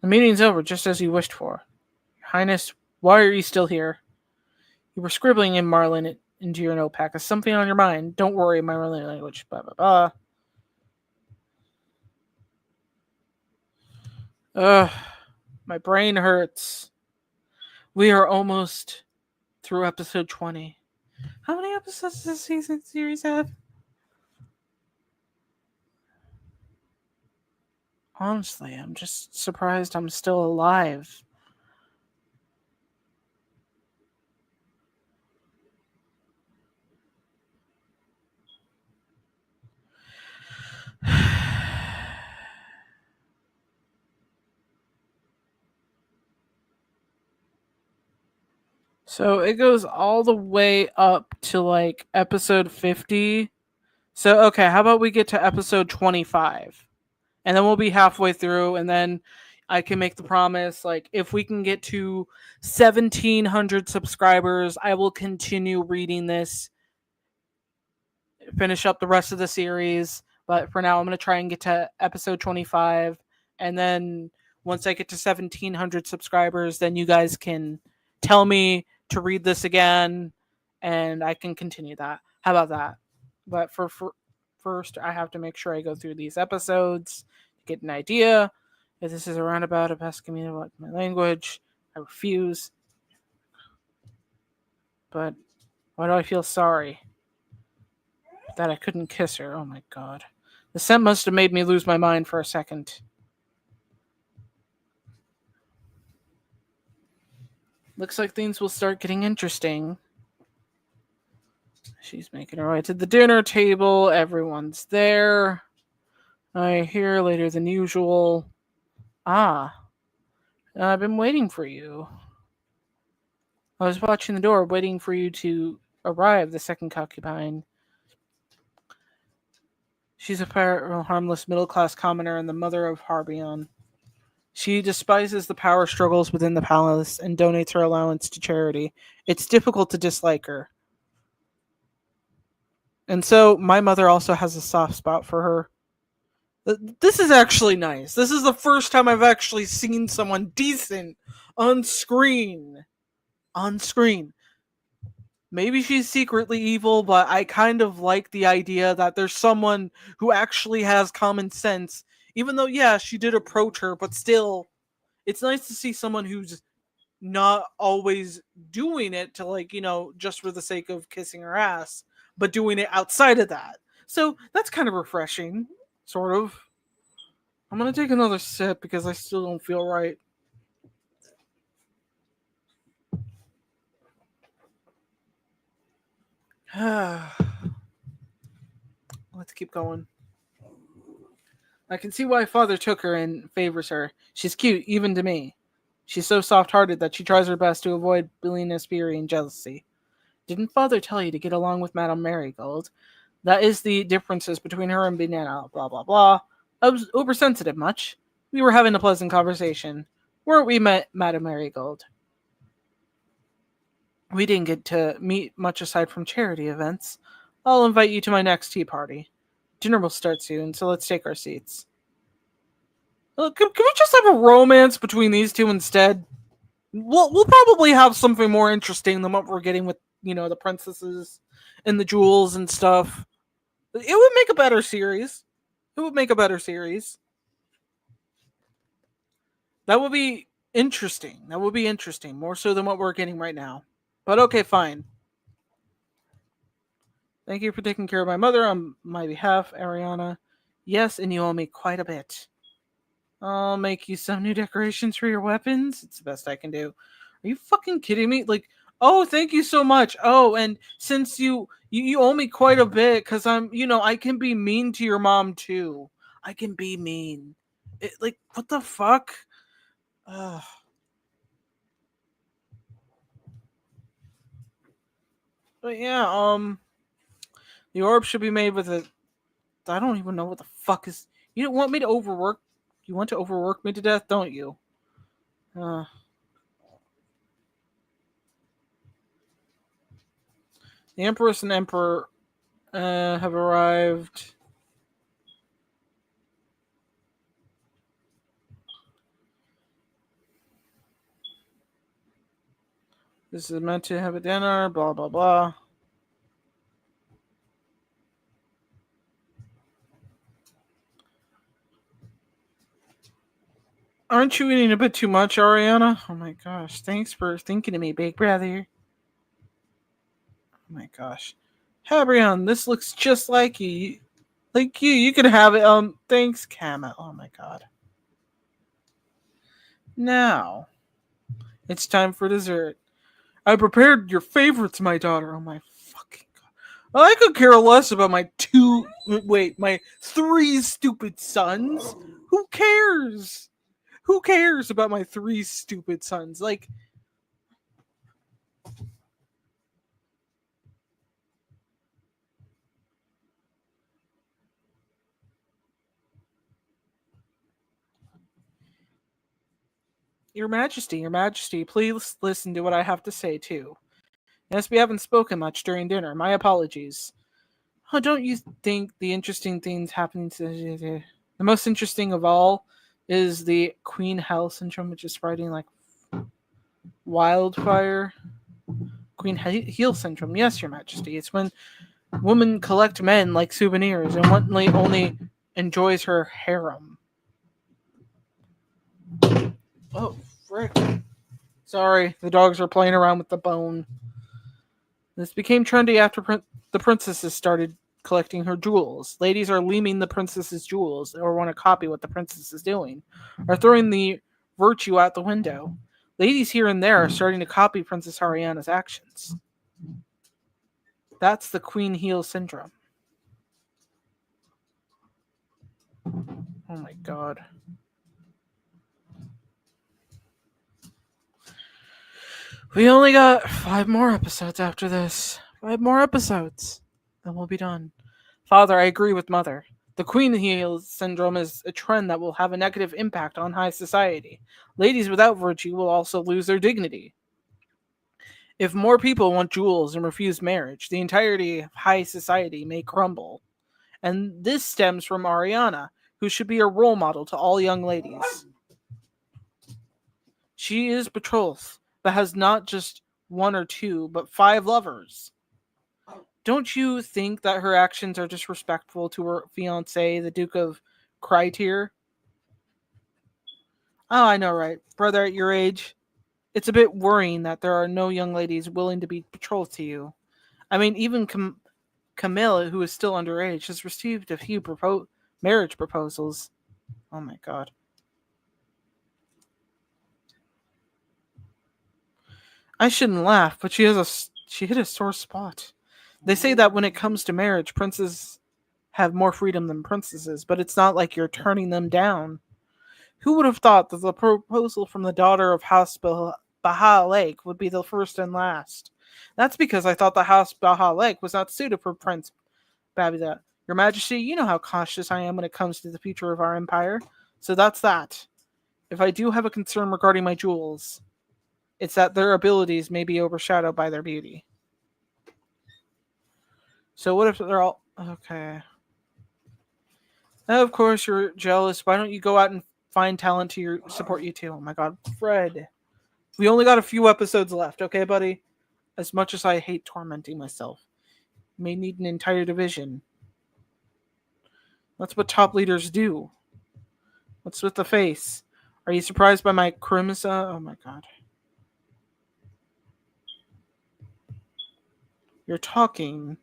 The meeting's over, just as you wished for. Your Highness, why are you still here? You were scribbling in Marlin into your notepad. Has something on your mind? Don't worry, my Marlin language. Blah, blah, blah. Ugh, my brain hurts. We are almost through episode 20. How many episodes does this season series have? Honestly, I'm just surprised I'm still alive. So it goes all the way up to like episode 50. So, okay, how about we get to episode 25? And then we'll be halfway through, and then I can make the promise like, if we can get to 1,700 subscribers, I will continue reading this, finish up the rest of the series. But for now, I'm going to try and get to episode 25. And then once I get to 1,700 subscribers, then you guys can tell me to read this again, and I can continue that. How about that? But for first, I have to make sure I go through these episodes to get an idea. If this is a roundabout of asking me about my language, I refuse. But why do I feel sorry that I couldn't kiss her? Oh my god. The scent must have made me lose my mind for a second. Looks like things will start getting interesting. She's making her way to the dinner table. Everyone's there. I hear later than usual. Ah, I've been waiting for you. I was watching the door, waiting for you to arrive, the second concubine. She's a harmless middle-class commoner and the mother of Harbion. She despises the power struggles within the palace and donates her allowance to charity. It's difficult to dislike her. And so my mother also has a soft spot for her. This is actually nice. This is the first time I've actually seen someone decent on screen. On screen. Maybe she's secretly evil, but I kind of like the idea that there's someone who actually has common sense. Even though, yeah, she did approach her, but still, it's nice to see someone who's not always doing it to, like, just for the sake of kissing her ass, but doing it outside of that. So that's kind of refreshing, sort of. I'm gonna take another sip because I still don't feel right. Let's keep going. I can see why father took her and favors her. She's cute, even to me. She's so soft-hearted that she tries her best to avoid billiness, fury, and jealousy. Didn't father tell you to get along with Madame Marigold? That is the differences between her and Banana, blah blah blah. I was oversensitive much. We were having a pleasant conversation. Weren't we, Madame Marigold? We didn't get to meet much aside from charity events. I'll invite you to my next tea party. Dinner will start soon, so let's take our seats. Can we just have a romance between these two instead? We'll probably have something more interesting than what we're getting with the princesses and the jewels and stuff. It would make a better series. It would make a better series. That would be interesting. That would be interesting, more so than what we're getting right now. But okay, fine. Thank you for taking care of my mother on my behalf, Ariana. Yes, and you owe me quite a bit. I'll make you some new decorations for your weapons. It's the best I can do. Are you fucking kidding me? Like, oh, thank you so much. Oh, and since you owe me quite a bit, because I can be mean to your mom too. I can be mean. Like, what the fuck? Ugh. But yeah, the orb should be made with a. I don't even know what the fuck is. You don't want me to overwork. You want to overwork me to death, don't you? Uh, the Empress and Emperor have arrived. This is meant to have a dinner, blah, blah, blah. Aren't you eating a bit too much, Ariana? Oh my gosh. Thanks for thinking of me, big brother. Oh my gosh. Habrion, this looks just like you. Like you. You can have it. Thanks, Kama. Oh my god. Now, it's time for dessert. I prepared your favorites, my daughter. Oh my fucking god. I could care less about my three stupid sons. Who cares? Who cares about my three stupid sons? Like, your Majesty, please listen to what I have to say, too. Yes, we haven't spoken much during dinner. My apologies. Oh, don't you think the interesting things happening to the most interesting of all is the Queen Hell syndrome, which is spreading like wildfire? Queen Heel syndrome. Yes, Your Majesty. It's when women collect men like souvenirs and one only enjoys her harem. Oh, frick. Sorry, the dogs are playing around with the bone. This became trendy after the princesses started collecting her jewels. Ladies are leaming the princess's jewels or want to copy what the princess is doing, or throwing the virtue out the window. Ladies here and there are starting to copy Princess Ariana's actions. That's the Queen Heel syndrome. Oh my god. We only got 5 more episodes after this. 5 more episodes. Then we'll be done. Father, I agree with Mother. The Queen Heel syndrome is a trend that will have a negative impact on high society. Ladies without virtue will also lose their dignity. If more people want jewels and refuse marriage, the entirety of high society may crumble. And this stems from Ariana, who should be a role model to all young ladies. She is betrothed, but has not just one or two, but 5 lovers. Don't you think that her actions are disrespectful to her fiance, the Duke of Krytier? Oh, I know, right? Brother, at your age, it's a bit worrying that there are no young ladies willing to be betrothed to you. I mean, even Camille, who is still underage, has received a few marriage proposals. Oh my god. I shouldn't laugh, but she hit a sore spot. They say that when it comes to marriage, princes have more freedom than princesses, but it's not like you're turning them down. Who would have thought that the proposal from the daughter of House Baha Lake would be the first and last? That's because I thought the House Baha Lake was not suited for Prince Babida. Your Majesty, you know how cautious I am when it comes to the future of our empire. So that's that. If I do have a concern regarding my jewels, it's that their abilities may be overshadowed by their beauty. So what if they're all okay? Now, of course, you're jealous. Why don't you go out and find talent to support you too? Oh my God, Fred. We only got a few episodes left, okay, buddy? As much as I hate tormenting myself, you may need an entire division. That's what top leaders do. What's with the face? Are you surprised by my crimson? Oh my God. You're talking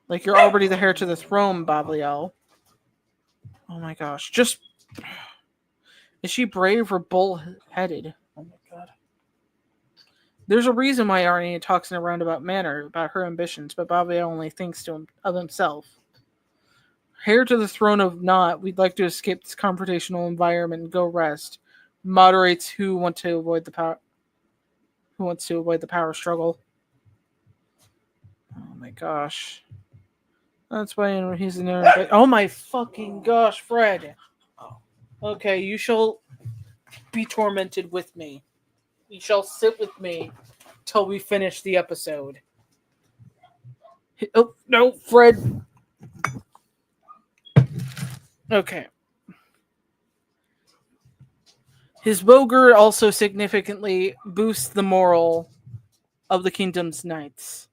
like you're already the heir to the throne, Babliel. Oh my gosh. Just. Is she brave or bull-headed? Oh my God. There's a reason why Ariana talks in a roundabout manner about her ambitions, but Babliel only thinks of himself. Heir to the throne of Not, we'd like to escape this confrontational environment and go rest. Moderates who wants to avoid the power struggle. Oh my gosh. That's why he's in there. Oh my fucking gosh, Fred. Okay, you shall be tormented with me. You shall sit with me till we finish the episode. Oh, no, Fred. Okay. His Bogre also significantly boosts the moral of the kingdom's knights.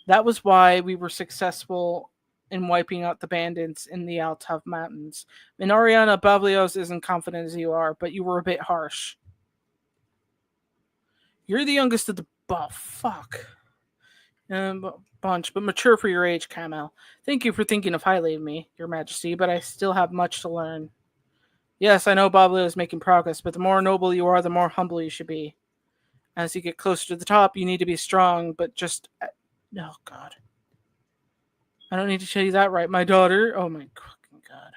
That was why we were successful in wiping out the bandits in the Altav Mountains. And Ariana, Bablios isn't confident as you are, but you were a bit harsh. You're the youngest of the buff. Fuck. Bunch, but mature for your age, Camel. Thank you for thinking of highly of me, Your Majesty, but I still have much to learn. Yes, I know Bablios is making progress, but the more noble you are, the more humble you should be. As you get closer to the top, you need to be strong, but just... Oh, God. I don't need to tell you that, right? My daughter? Oh, my fucking God.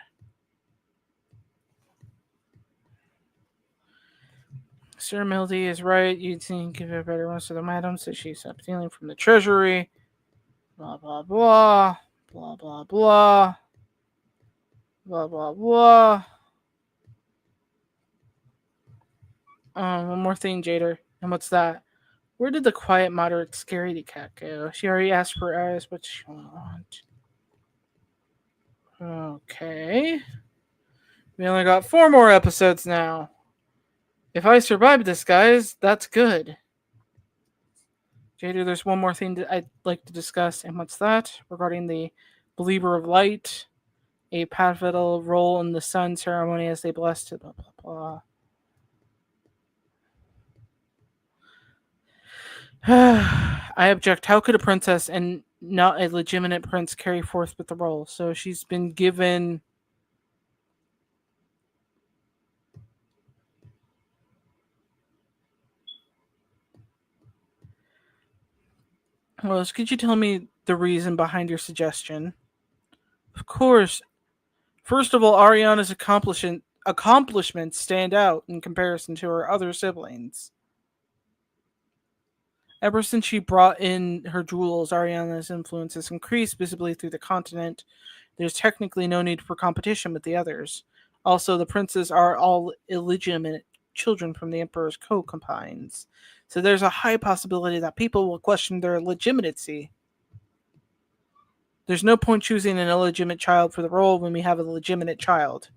Sir Mildy is right. You'd think give her better ones to the madam, so she stopped stealing from the treasury. Blah, blah, blah. Blah, blah, blah. Blah, blah, blah. One more thing, Jader. And what's that? Where did the quiet, moderate, scaredy cat go? She already asked for eyes, what she want. Okay. We only got 4 more episodes now. If I survive this, guys, that's good. Jader, there's one more thing that I'd like to discuss, and what's that? Regarding the Believer of Light, a pivotal role in the sun ceremony as they blessed it, blah, blah, blah. I object. How could a princess and not a legitimate prince carry forth with the role? So she's been given... Well, could you tell me the reason behind your suggestion? Of course. First of all, Ariana's accomplishments stand out in comparison to her other siblings. Ever since she brought in her jewels, Ariana's influence has increased visibly through the continent. There's technically no need for competition with the others. Also, the princes are all illegitimate children from the Emperor's co-compines. So there's a high possibility that people will question their legitimacy. There's no point choosing an illegitimate child for the role when we have a legitimate child.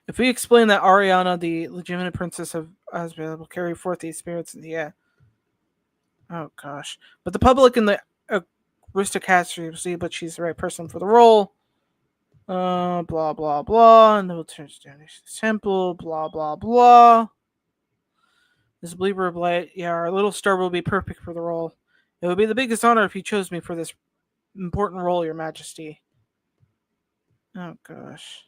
If we explain that Ariana, the legitimate princess, has been able to carry forth these spirits in the air. Oh gosh. But the public and the aristocrats will see, but she's the right person for the role. Blah blah blah. And then we'll turn down the temple. Blah blah blah. This believer of light, yeah, our little star will be perfect for the role. It would be the biggest honor if you chose me for this important role, Your Majesty. Oh gosh.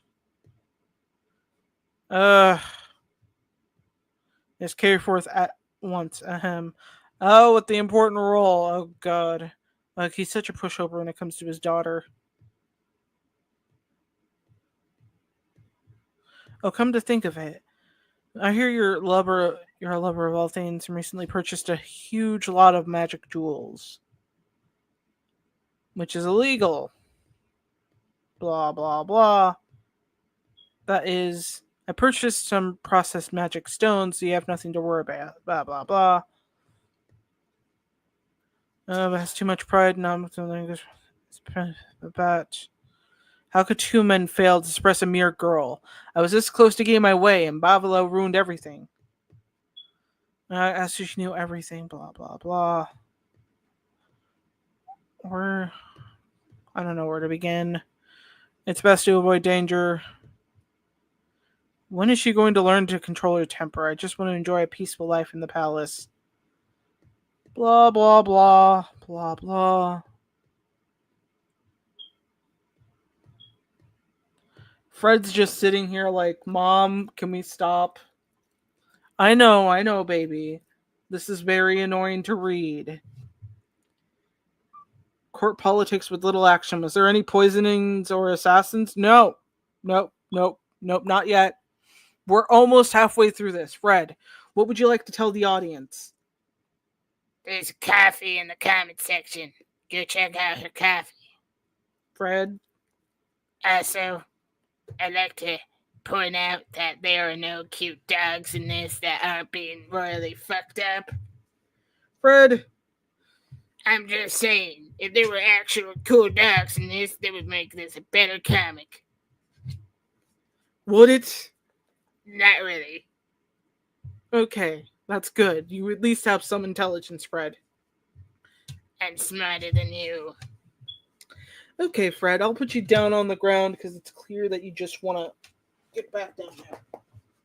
Let's carry forth at once. Ahem. Oh, with the important role. Oh, God. Like, he's such a pushover when it comes to his daughter. Oh, come to think of it, I hear you're a lover of all things and recently purchased a huge lot of magic jewels, which is illegal. Blah, blah, blah. That is, I purchased some processed magic stones, so you have nothing to worry about. Blah, blah, blah. But has too much pride, not something about. How could two men fail to suppress a mere girl? I was this close to getting my way, and Bavilo ruined everything. As she knew everything, blah, blah, blah. Where? I don't know where to begin. It's best to avoid danger. When is she going to learn to control her temper? I just want to enjoy a peaceful life in the palace. Blah, blah, blah. Blah, blah. Fred's just sitting here like, Mom, can we stop? I know, baby. This is very annoying to read. Court politics with little action. Was there any poisonings or assassins? No. Nope, nope, nope, not yet. We're almost halfway through this. Fred, what would you like to tell the audience? There's coffee in the comment section. Go check out her coffee. Fred? Also, I'd like to point out that there are no cute dogs in this that aren't being royally fucked up. Fred? I'm just saying, if there were actual cool dogs in this, they would make this a better comic. Would it? Not really. Okay, that's good. You at least have some intelligence, Fred. I'm smarter than you. Okay, Fred, I'll put you down on the ground because it's clear that you just want to get back down there.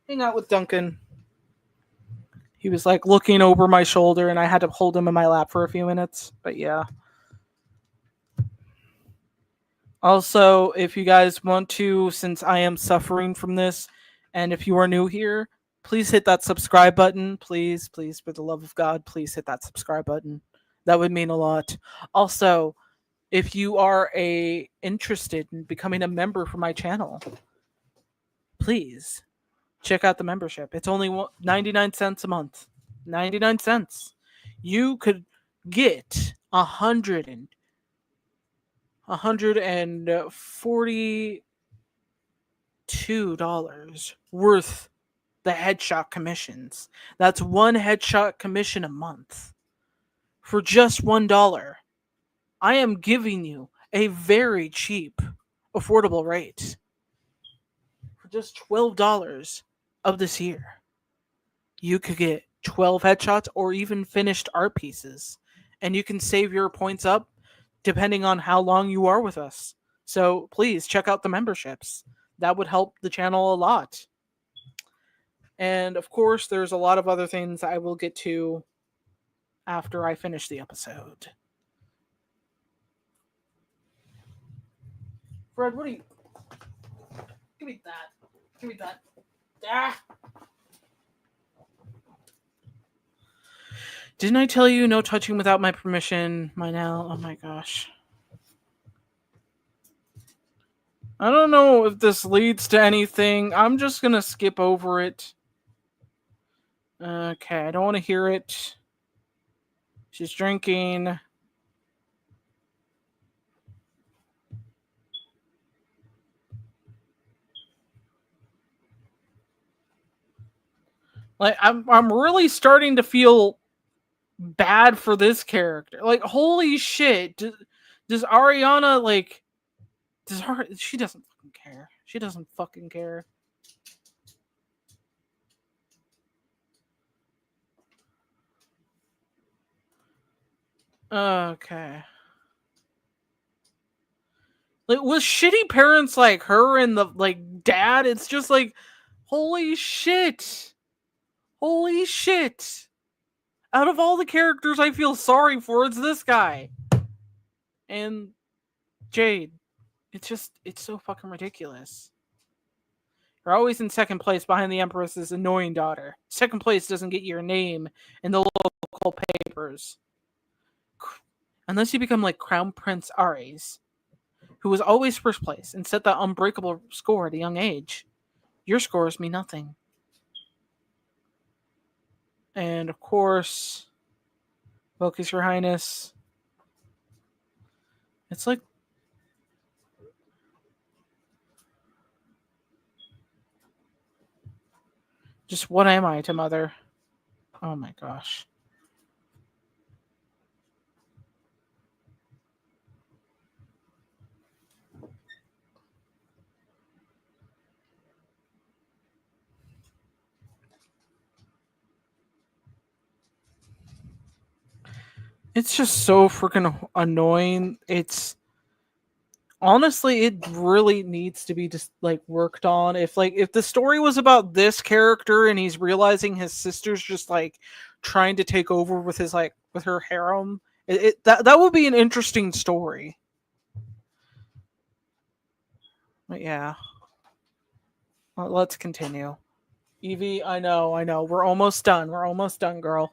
Hang out with Duncan. He was like looking over my shoulder and I had to hold him in my lap for a few minutes. But yeah. Also, if you guys want to, since I am suffering from this, and if you are new here, please hit that subscribe button. Please, please, for the love of God, please hit that subscribe button. That would mean a lot. Also, if you are interested in becoming a member for my channel, please check out the membership. It's only 99 cents a month. 99 cents. You could get $142 worth the headshot commissions. That's one headshot commission a month for just $1. I am giving you a very cheap, affordable rate for just $12 of this year. You could get 12 headshots or even finished art pieces, and you can save your points up depending on how long you are with us. So please check out the memberships. That would help the channel a lot. And of course, there's a lot of other things I will get to after I finish the episode. Fred, what are you? Give me that. Give me that. Ah! Didn't I tell you no touching without my permission? Oh my gosh. I don't know if this leads to anything. I'm just gonna skip over it. Okay, I don't want to hear it. She's drinking. Like I'm really starting to feel bad for this character. Like holy shit. Does Ariana like she doesn't fucking care. She doesn't fucking care. Okay. Like with shitty parents like her and the like dad, it's just like holy shit. Holy shit. Out of all the characters I feel sorry for, it's this guy. And Jade. It's so fucking ridiculous. You're always in second place behind the Empress's annoying daughter. Second place doesn't get your name in the local medical papers. Unless you become like Crown Prince Ares, who was always first place and set that unbreakable score at a young age. Your scores mean nothing. And of course, focus, Your Highness. It's like just what am I to Mother? Oh my gosh. It's just so freaking annoying. It's honestly, it really needs to be just like worked on. If the story was about this character and he's realizing his sister's just like trying to take over with his like with her harem, that would be an interesting story. But yeah, let's continue. Evie, I know. We're almost done. We're almost done, girl.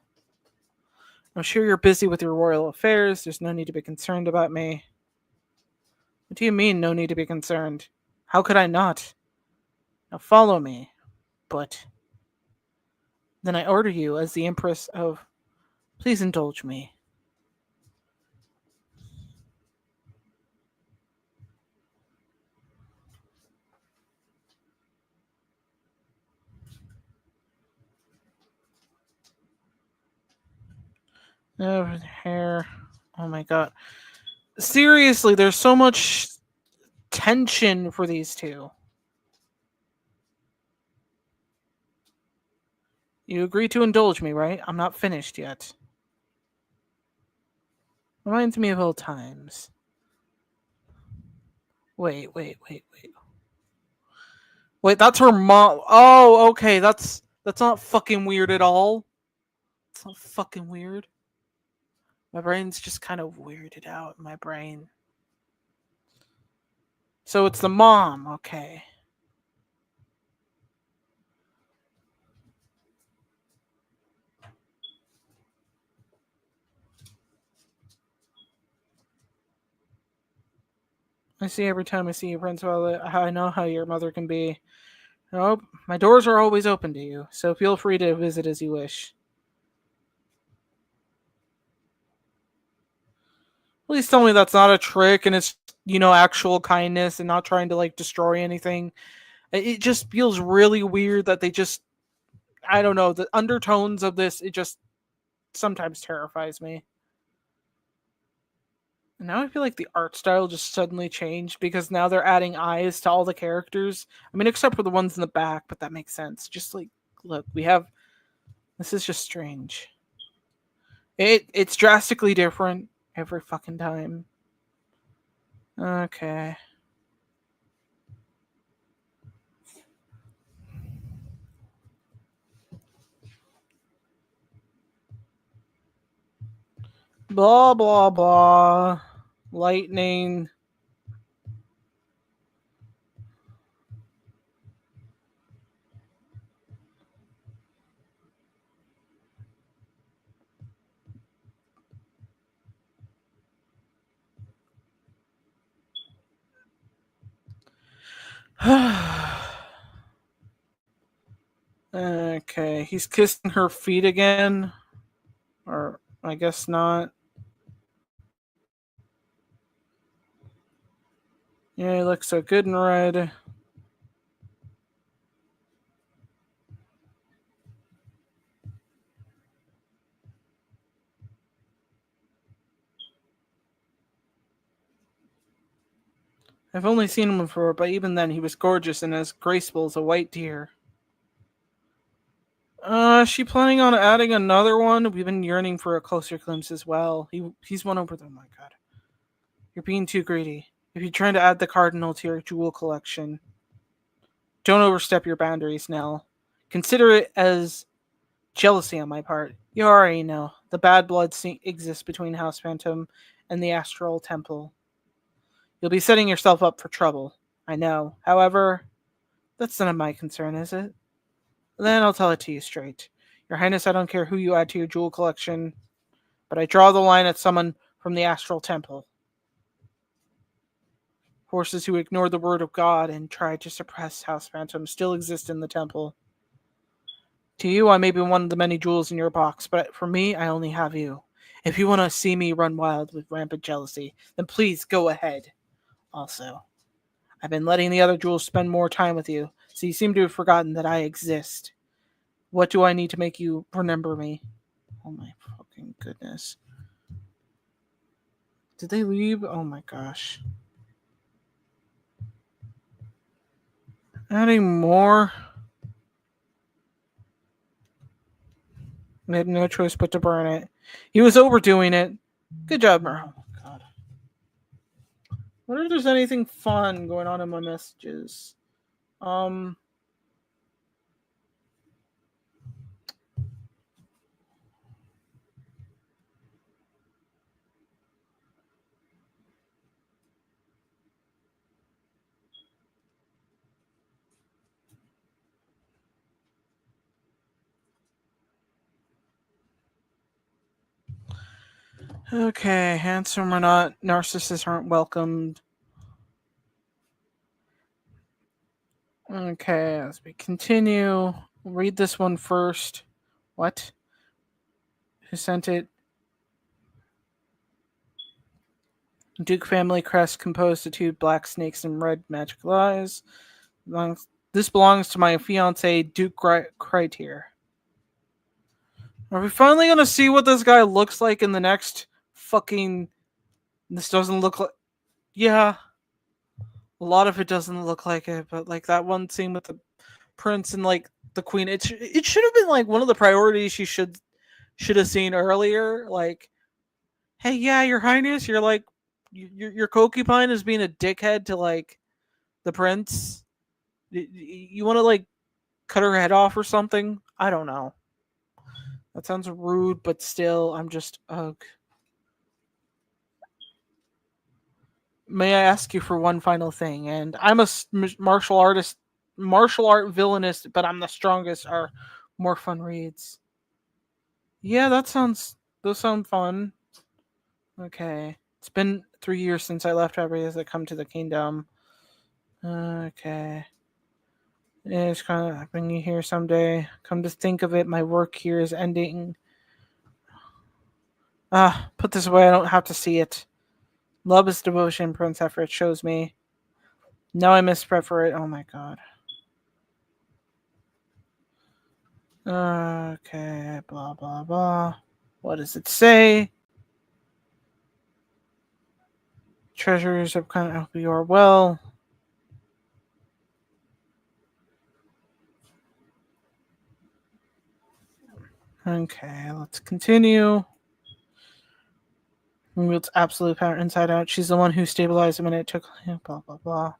I'm sure you're busy with your royal affairs. There's no need to be concerned about me. What do you mean, no need to be concerned? How could I not? Now follow me. But then I order you, as the Empress of. Please indulge me. Over the hair. Oh my god. Seriously, there's so much tension for these two. You agree to indulge me, right? I'm not finished yet. Reminds me of old times. Wait. Wait, that's her mom. Oh, okay. That's not fucking weird at all. It's not fucking weird. My brain's just kind of weirded out in my brain. So it's the mom, okay. I see every time I see you, Prince Violet, I know how your mother can be. Oh, my doors are always open to you, so feel free to visit as you wish. Please tell me that's not a trick and it's, actual kindness and not trying to, like, destroy anything. It just feels really weird that they just, I don't know, the undertones of this, it just sometimes terrifies me. And now I feel like the art style just suddenly changed because now they're adding eyes to all the characters. I mean, except for the ones in the back, but that makes sense. Just like, look, we have. This is just strange. It's drastically different every fucking time. Okay. Blah blah blah. Lightning. Okay, he's kissing her feet again. Or I guess not. Yeah, he looks so good in red. I've only seen him before, but even then he was gorgeous and as graceful as a white deer. Is she planning on adding another one? We've been yearning for a closer glimpse as well. He's won over them. Oh my god. You're being too greedy. If you're trying to add the cardinal to your jewel collection, don't overstep your boundaries, Nell. Consider it as jealousy on my part. You already know. The bad blood exists between House Phantom and the Astral Temple. You'll be setting yourself up for trouble. I know. However, that's none of my concern, is it? Then I'll tell it to you straight. Your Highness, I don't care who you add to your jewel collection, but I draw the line at someone from the astral temple. Forces who ignore the word of God and try to suppress House Phantom still exist in the temple. To you, I may be one of the many jewels in your box, but for me, I only have you. If you want to see me run wild with rampant jealousy, then please go ahead. Also, I've been letting the other jewels spend more time with you, so you seem to have forgotten that I exist. What do I need to make you remember me? Oh my fucking goodness. Did they leave? Oh my gosh. Adding more? I had no choice but to burn it. He was overdoing it. Good job, Merle. Oh god. I wonder if there's anything fun going on in my messages. Um. Okay, handsome or not, narcissists aren't welcomed. Okay, as we continue, read this one first. What? Who sent it? Duke family crest composed of two black snakes and red magical eyes. This belongs to my fiance, Duke Critier. Are we finally gonna see what this guy looks like in the next fucking? This doesn't look like. Yeah, a lot of it doesn't look like it, but like that one scene with the prince and like the queen, it should have been like one of the priorities she should have seen earlier. Like, hey, yeah, your highness, you're like your concubine is being a dickhead to like the prince. You want to like cut her head off or something? I don't know. That sounds rude, but still, I'm just ugh. May I ask you for one final thing? And I'm a martial artist, martial art villainist, but I'm the strongest. Are more fun reads? Yeah, those sound fun. Okay, it's been 3 years since I left Every that come to the kingdom. Okay, it's kind of bring you here someday. Come to think of it, my work here is ending. Put this away. I don't have to see it. Love is devotion, Prince Effort shows me. Now I misread for it. Oh my god. Okay, blah blah blah. What does it say? Treasures of kind of you are well. Okay, let's continue. Wields absolute power inside out. She's the one who stabilized him and it took blah blah blah.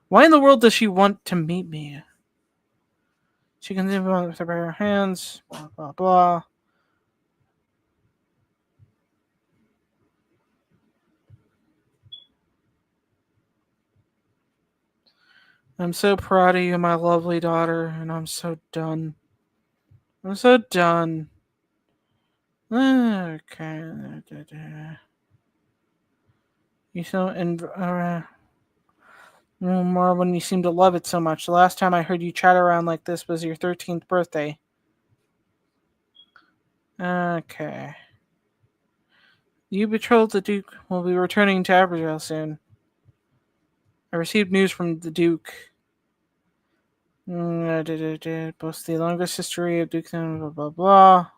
Why in the world does she want to meet me? She can live with her bare hands. Blah blah blah. I'm so proud of you, my lovely daughter, and I'm so done. I'm so done. Okay. You so and more when you seem to love it so much. The last time I heard you chat around like this was your 13th birthday. Okay. You betrothed the Duke will be returning to Abigail soon. I received news from the Duke. Boasts the longest history of Duke, blah blah blah.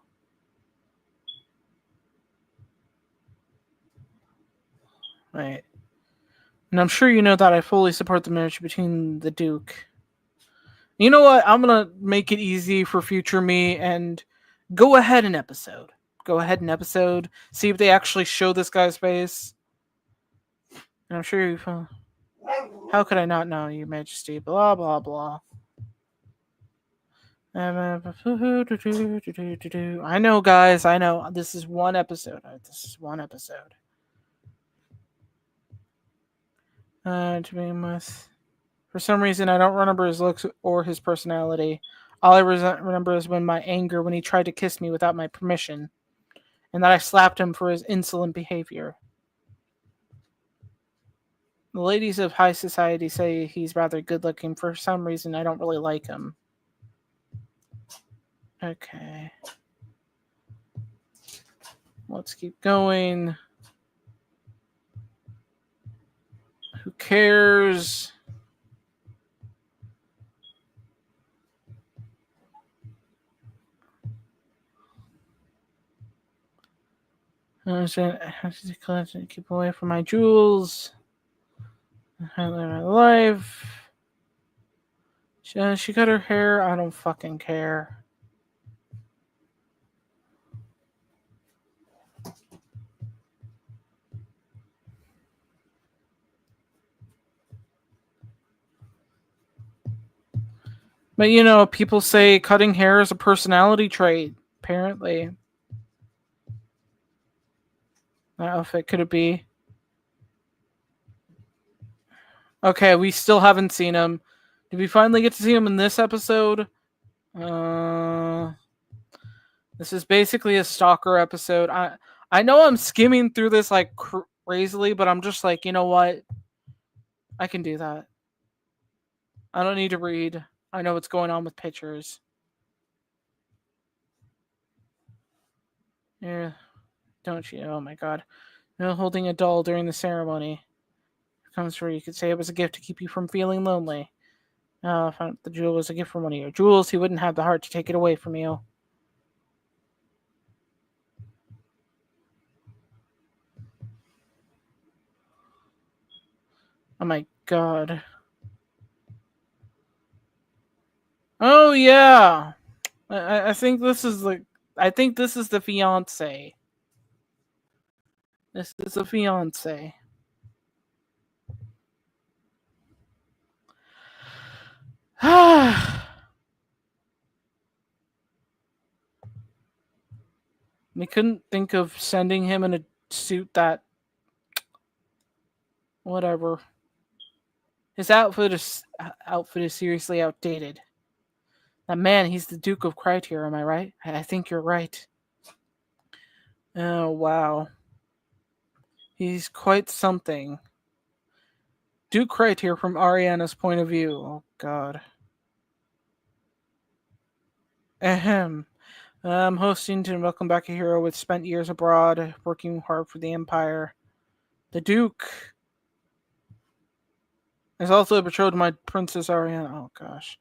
Right. And I'm sure you know that I fully support the marriage between the Duke. You know what? I'm gonna make it easy for future me and go ahead and episode. Go ahead and episode. See if they actually show this guy's face. And I'm sure you've. How could I not know, Your Majesty? Blah blah blah. I know, guys. I know. This is one episode. This is one episode. To be with. For some reason, I don't remember his looks or his personality. All I remember is when my anger when he tried to kiss me without my permission, and that I slapped him for his insolent behavior. The ladies of high society say he's rather good looking. For some reason, I don't really like him. Okay. Let's keep going. Who cares? I have to collect and keep away from my jewels. I live my life. She cut her hair. I don't fucking care. But you know, people say cutting hair is a personality trait. Apparently, that outfit could it be? Okay, we still haven't seen him. Did we finally get to see him in this episode? This is basically a stalker episode. I know I'm skimming through this like crazily, but I'm just like, you know what? I can do that. I don't need to read. I know what's going on with pictures. Yeah, don't you? Oh my god. No holding a doll during the ceremony. Comes where you could say it was a gift to keep you from feeling lonely. If the jewel was a gift from one of your jewels, he wouldn't have the heart to take it away from you. Oh my god. Oh yeah. I think this is the fiance. This is a fiance. We couldn't think of sending him in a suit that whatever. His outfit is seriously outdated. That man, he's the Duke of Criteria, am I right? I think you're right. Oh wow. He's quite something. Duke Criteria from Ariana's point of view. Oh god. Ahem. I'm hosting to welcome back a hero with spent years abroad, working hard for the Empire. The Duke is also betrothed to my Princess Ariana. Oh gosh.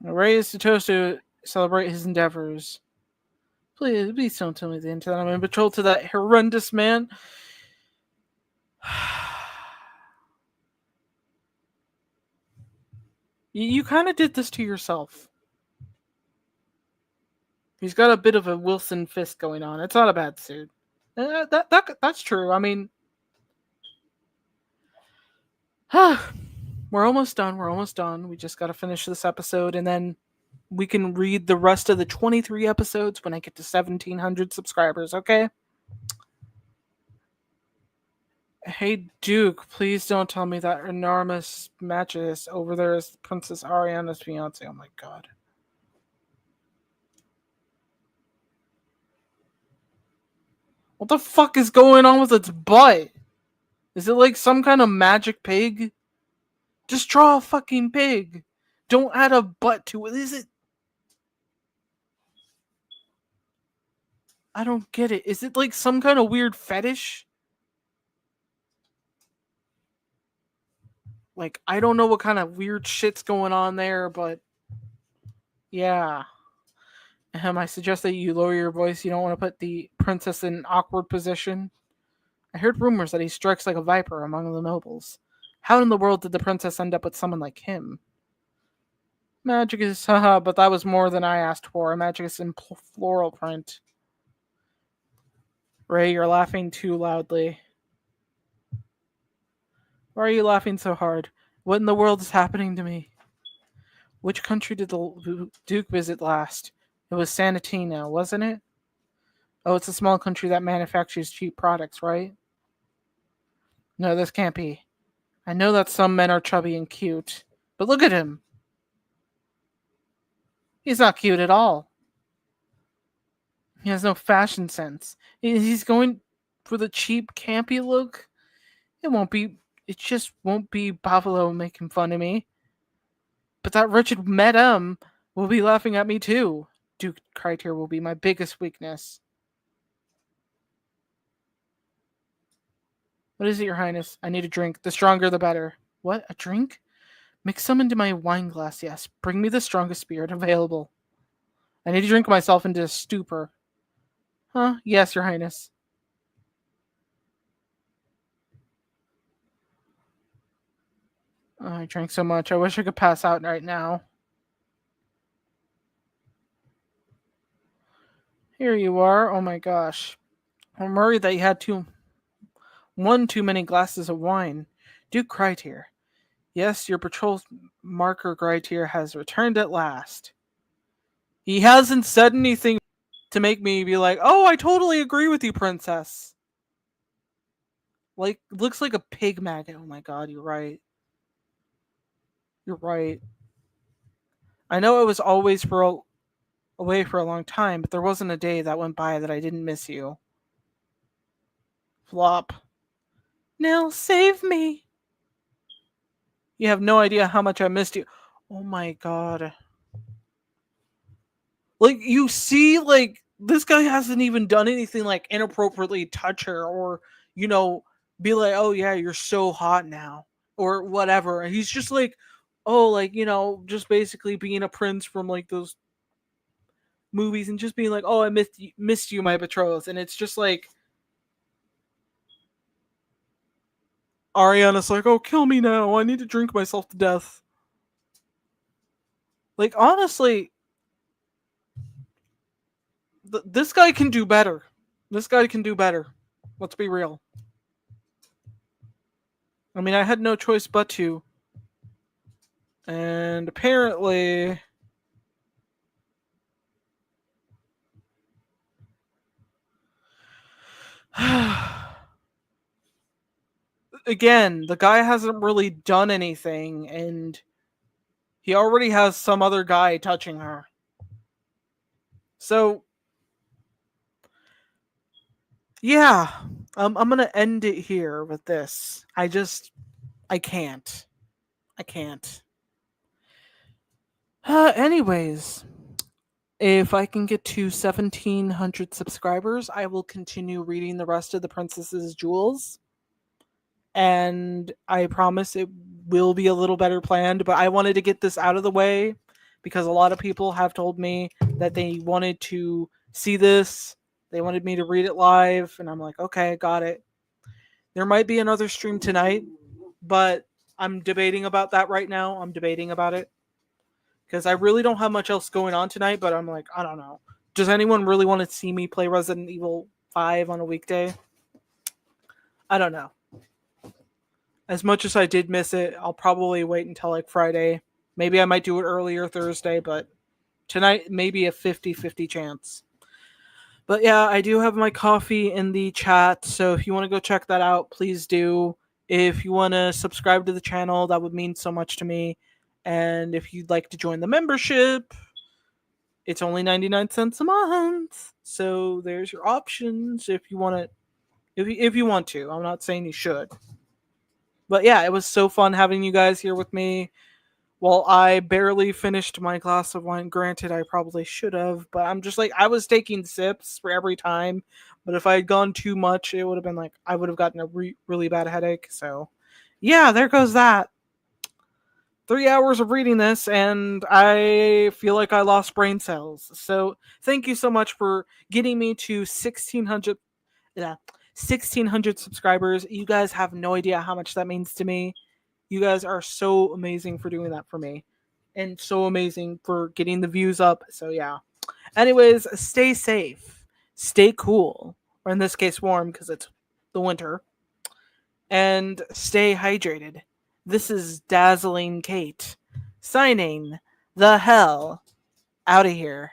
I raised the toast to celebrate his endeavors. Please don't tell me the end that I'm betrothed to that horrendous man. You kind of did this to yourself. He's got a bit of a Wilson Fisk going on. It's not a bad suit. That's true. I mean, we're almost done. We're almost done. We just got to finish this episode, and then we can read the rest of the 23 episodes when I get to 1,700 subscribers. Okay. Hey Duke, please don't tell me that enormous mattress over there is Princess Ariana's fiance. Oh my god. What the fuck is going on with its butt? Is it like some kind of magic pig? Just draw a fucking pig. Don't add a butt to it. Is it? I don't get it. Is it like some kind of weird fetish? Like, I don't know what kind of weird shit's going on there, but yeah. I suggest that you lower your voice. You don't want to put the princess in an awkward position. I heard rumors that he strikes like a viper among the nobles. How in the world did the princess end up with someone like him? Magic is, haha, but that was more than I asked for. Magic is in floral print. Ray, you're laughing too loudly. Why are you laughing so hard? What in the world is happening to me? Which country did the Duke visit last? It was Sanatina, wasn't it? Oh, it's a small country that manufactures cheap products, right? No, this can't be. I know that some men are chubby and cute, but look at him. He's not cute at all. He has no fashion sense. He's going for the cheap, campy look. It won't be. It just won't be Buffalo making fun of me. But that wretched madam will be laughing at me too. Duke Criteria will be my biggest weakness. What is it, Your Highness? I need a drink. The stronger the better. What? A drink? Mix some into my wine glass, yes. Bring me the strongest spirit available. I need to drink myself into a stupor. Huh? Yes, Your Highness. Oh, I drank so much. I wish I could pass out right now. Here you are. Oh my gosh. I'm worried that you had one too many glasses of wine. Duke Criteria. Yes, your patrol marker Criteria has returned at last. He hasn't said anything to make me be like, oh, I totally agree with you, princess. Like, looks like a pig maggot. Oh my god, you're right. You're right. I know I was always away for a long time, but there wasn't a day that went by that I didn't miss you. Flop. Nell, save me. You have no idea how much I missed you. Oh my god. Like, you see, like, this guy hasn't even done anything like inappropriately touch her or, you know, be like, oh yeah, you're so hot now. Or whatever. He's just like, oh, like, you know, just basically being a prince from like those movies and just being like, oh, I missed you, my betrothed. And it's just like, Ariana's like, oh, kill me now. I need to drink myself to death. Like, honestly, this guy can do better. This guy can do better. Let's be real. I mean, I had no choice but to. And apparently, again, the guy hasn't really done anything, and he already has some other guy touching her. So, yeah, I'm gonna end it here with this. I can't. I can't. Anyways, if I can get to 1,700 subscribers, I will continue reading the rest of the Princess's Jewels. And I promise it will be a little better planned, but I wanted to get this out of the way because a lot of people have told me that they wanted to see this. They wanted me to read it live, and I'm like, okay, got it. There might be another stream tonight, but I'm debating about that right now. I'm debating about it because I really don't have much else going on tonight, but I'm like, I don't know. Does anyone really want to see me play Resident Evil 5 on a weekday? I don't know. As much as I did miss it, I'll probably wait until like Friday. Maybe I might do it earlier Thursday, but tonight maybe a 50-50 chance. But yeah, I do have my coffee in the chat, so if you want to go check that out, please do. If you want to subscribe to the channel, that would mean so much to me. And if you'd like to join the membership, it's only 99 cents a month. So there's your options if you want to. If you want to. I'm not saying you should. But yeah, it was so fun having you guys here with me. Well, I barely finished my glass of wine. Granted, I probably should have, but I'm just like, I was taking sips for every time. But if I had gone too much, it would have been like, I would have gotten a really bad headache. So yeah, there goes that. 3 hours of reading this, and I feel like I lost brain cells. So thank you so much for getting me to 1,600. Yeah, 1,600 subscribers. You guys have no idea how much that means to me. You guys are so amazing for doing that for me. And so amazing for getting the views up. So yeah. Anyways, stay safe. Stay cool. Or in this case, warm because it's the winter. And stay hydrated. This is Dazzling Kate signing the hell out of here.